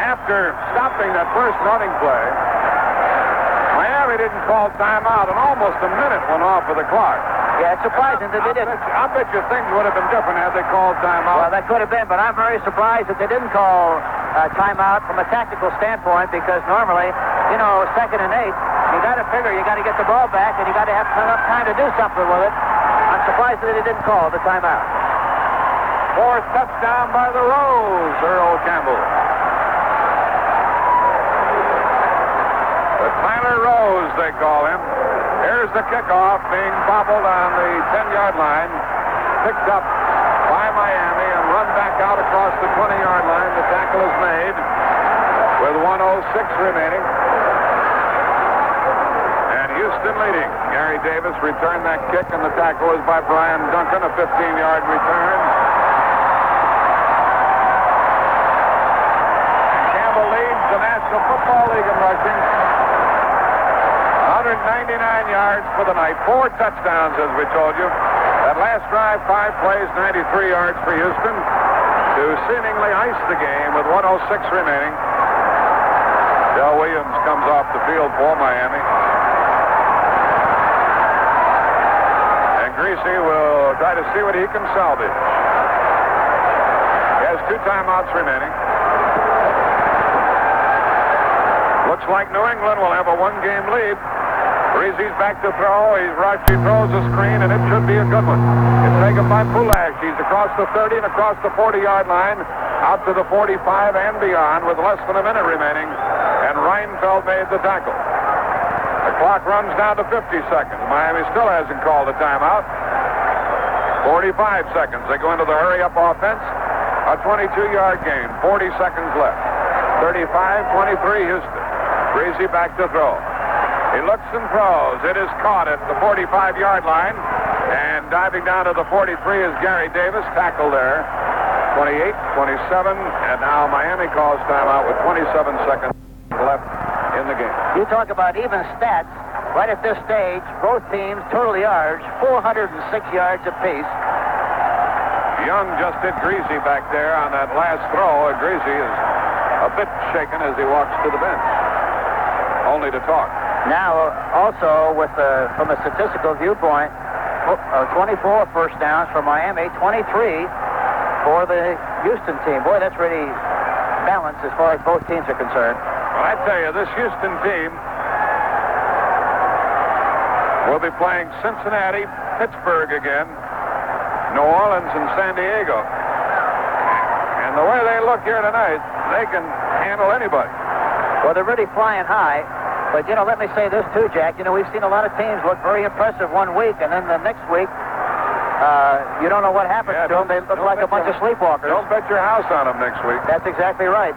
after stopping that first running play, Miami didn't call timeout, and almost a minute went off of the clock. Yeah, it's surprising that they didn't. I bet you things would have been different had they called timeout. Well, that could have been, but I'm very surprised that they didn't call timeout from a tactical standpoint because normally, 2nd and 8, you got to figure you got to get the ball back and you got to have enough time to do something with it. I'm surprised that they didn't call the timeout. 4th touchdown by the Rose, Earl Campbell. The Tyler Rose, they call him. Here's the kickoff being bobbled on the 10-yard line. Picked up by Miami and run back out across the 20-yard line. The tackle is made with 1:06 remaining. And Houston leading. Gary Davis returned that kick, and the tackle is by Brian Duncan, a 15-yard return. And Campbell leads the National Football League in rushing. 199 yards for the night. 4 touchdowns, as we told you. That last drive, 5 plays, 93 yards for Houston to seemingly ice the game with 1:06 remaining. Del Williams comes off the field for Miami. And Greasy will try to see what he can salvage. He has 2 timeouts remaining. Looks like New England will have a 1-game lead. Greasy's back to throw. He throws a screen, and it should be a good one. It's taken by Pulash. He's across the 30 and across the 40-yard line, out to the 45 and beyond with less than a minute remaining. And Reinfeld made the tackle. The clock runs down to 50 seconds. Miami still hasn't called a timeout. 45 seconds. They go into the hurry-up offense. A 22-yard game. 40 seconds left. 35-23 Houston. Greasy back to throw. He looks and throws. It is caught at the 45-yard line. And diving down to the 43 is Gary Davis. Tackle there. 28, 27. And now Miami calls timeout with 27 seconds left in the game. You talk about even stats. Right at this stage, both teams, total yards, 406 yards apiece. Young just hit Greasy back there on that last throw. Greasy is a bit shaken as he walks to the bench. Only to talk. Now, also, from a statistical viewpoint, 24 first downs for Miami, 23 for the Houston team. Boy, that's really balanced as far as both teams are concerned. Well, I tell you, this Houston team will be playing Cincinnati, Pittsburgh again, New Orleans, and San Diego. And the way they look here tonight, they can handle anybody. Well, they're really flying high. But, let me say this, too, Jack. We've seen a lot of teams look very impressive one week, and then the next week, you don't know what happens to them. They look like a bunch of sleepwalkers. Don't bet your house on them next week. That's exactly right.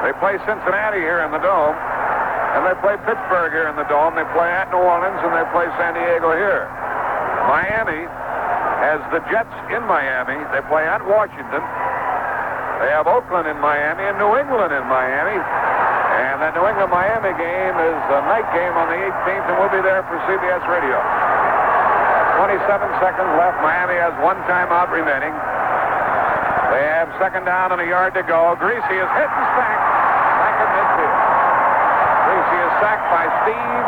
They play Cincinnati here in the Dome, and they play Pittsburgh here in the Dome. They play at New Orleans, and they play San Diego here. Miami has the Jets in Miami. They play at Washington. They have Oakland in Miami and New England in Miami. And that New England-Miami game is a night game on the 18th, and we'll be there for CBS Radio. 27 seconds left. Miami has 1 timeout remaining. They have 2nd down and a yard to go. Greasy is hit and sacked back at midfield. Greasy is sacked by Steve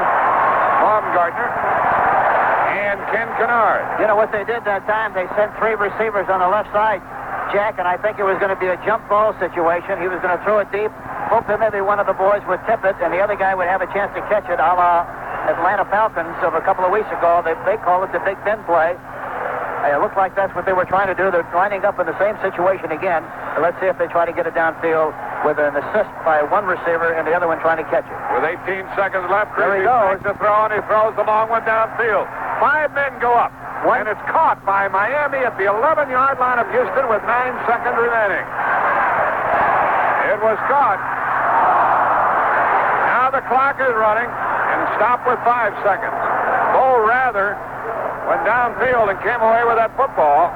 Baumgartner and Ken Kennard. What they did that time, they sent 3 receivers on the left side, Jack, and I think it was going to be a jump ball situation. He was going to throw it deep. Hope that maybe one of the boys would tip it, and the other guy would have a chance to catch it, a la Atlanta Falcons of a couple of weeks ago. They call it the Big Ben play. It looked like that's what they were trying to do. They're lining up in the same situation again. Let's see if they try to get it downfield with an assist by one receiver and the other one trying to catch it. With 18 seconds left, there he goes. To throw, and he throws the long one downfield. 5 men go up. And it's caught by Miami at the 11-yard line of Houston with 9 seconds remaining. It was caught. Now the clock is running and stopped with 5 seconds. Bo Rather went downfield and came away with that football.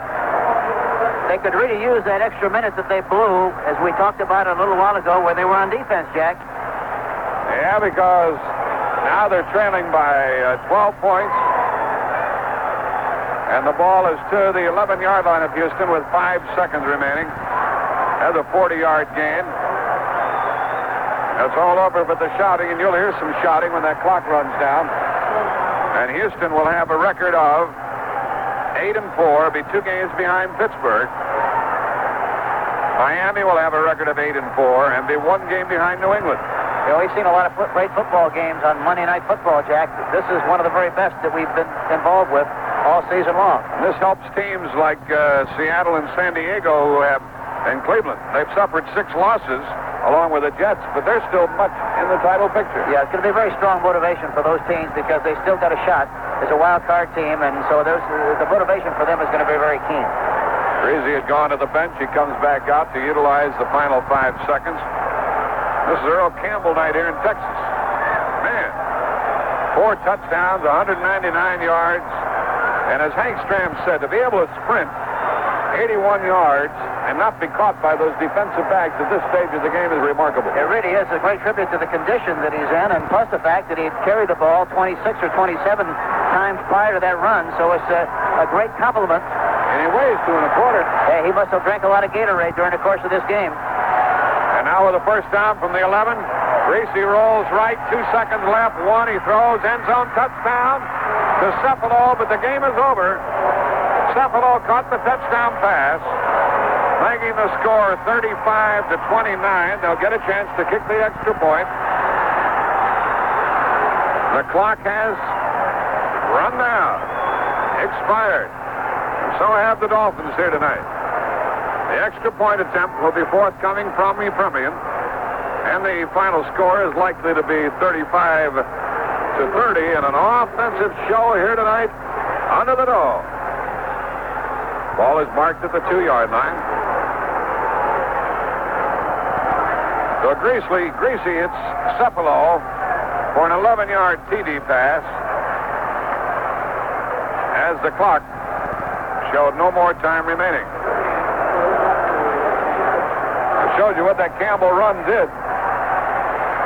They could really use that extra minute that they blew, as we talked about a little while ago, where they were on defense, Jack. Yeah, because now they're trailing by 12 points. And the ball is to the 11-yard line of Houston with 5 seconds remaining. That's a 40-yard gain. That's all over but the shouting, and you'll hear some shouting when that clock runs down. And Houston will have a record of 8-4, be 2 games behind Pittsburgh. Miami will have a record of 8-4 and be 1 game behind New England. We've seen a lot of great football games on Monday Night Football, Jack. This is one of the very best that we've been involved with all season long. And this helps teams like Seattle and San Diego and Cleveland. They've suffered 6 losses along with the Jets, but they're still much in the title picture. Yeah, it's going to be very strong motivation for those teams because they still got a shot as a wild card team, and so the motivation for them is going to be very keen. Greasy had gone to the bench. He comes back out to utilize the final 5 seconds. This is Earl Campbell night here in Texas. Man, 4 touchdowns, 199 yards. And as Hank Stram said, to be able to sprint 81 yards and not be caught by those defensive backs at this stage of the game is remarkable. It really is a great tribute to the condition that he's in, and plus the fact that he'd carried the ball 26 or 27 times prior to that run, so it's a great compliment. And he weighs 2 1/4. He must have drank a lot of Gatorade during the course of this game. And now with a first down from the 11, Greasy rolls right, 2 seconds left, 1, he throws, end zone touchdown to Cephalo, but the game is over. Cephalo caught the touchdown pass, making the score 35-29. They'll get a chance to kick the extra point. The clock has run down, expired. And so have the Dolphins here tonight. The extra point attempt will be forthcoming from Permian, and the final score is likely to be 35-30, and an offensive show here tonight under the dome. Ball is marked at the 2-yard line. So Greasy hits Cephalo for an 11-yard TD pass as the clock showed no more time remaining. It shows you what that Campbell run did.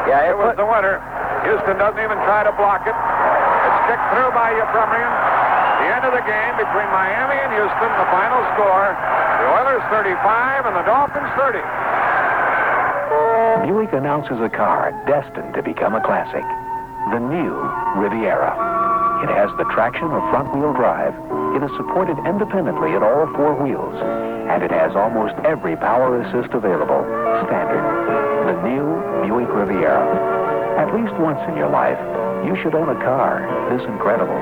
Yeah, it was the winner. Houston doesn't even try to block it. It's kicked through by Permian. The end of the game between Miami and Houston, the final score, the Oilers 35 and the Dolphins 30. Buick announces a car destined to become a classic, the new Riviera. It has the traction of front-wheel drive. It is supported independently at all 4 wheels, and it has almost every power assist available, standard. The new Buick Riviera. At least once in your life, you should own a car this incredible.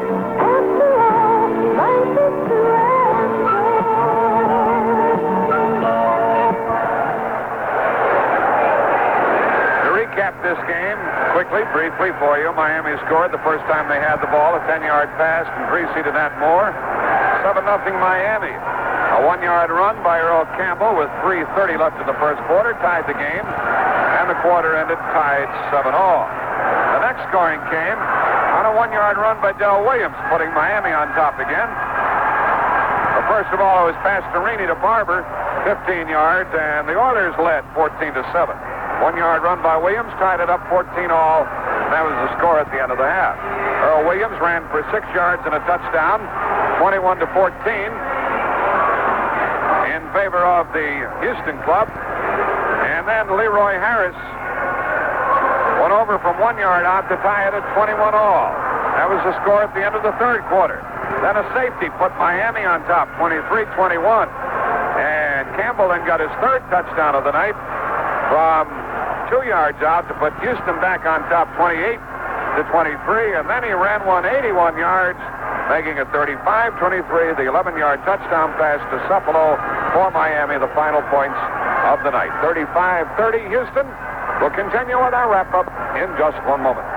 To recap this game quickly, briefly for you, Miami scored the first time they had the ball, a 10-yard pass from Greasy to Nat Moore. 7-0 Miami. A 1-yard run by Earl Campbell with 3:30 left in the first quarter tied the game, and the quarter ended tied 7-all. The next scoring came on a 1-yard run by Del Williams, putting Miami on top again. But first of all, it was Pastorini to Barber, 15 yards, and the Oilers led 14-7. 1-yard run by Williams tied it up 14-all, and that was the score at the end of the half. Earl Williams ran for 6 yards and a touchdown, 21-14 in favor of the Houston club. And then Leroy Harris went over from 1 yard out to tie it at 21-all. That was the score at the end of the third quarter. Then a safety put Miami on top, 23-21. And Campbell then got his third touchdown of the night from 2 yards out to put Houston back on top, 28-23. And then he ran 81 yards, making it 35-23, the 11-yard touchdown pass to Cephalo for Miami, the final points of the night. 35-30 Houston. We'll continue with our wrap-up in just one moment.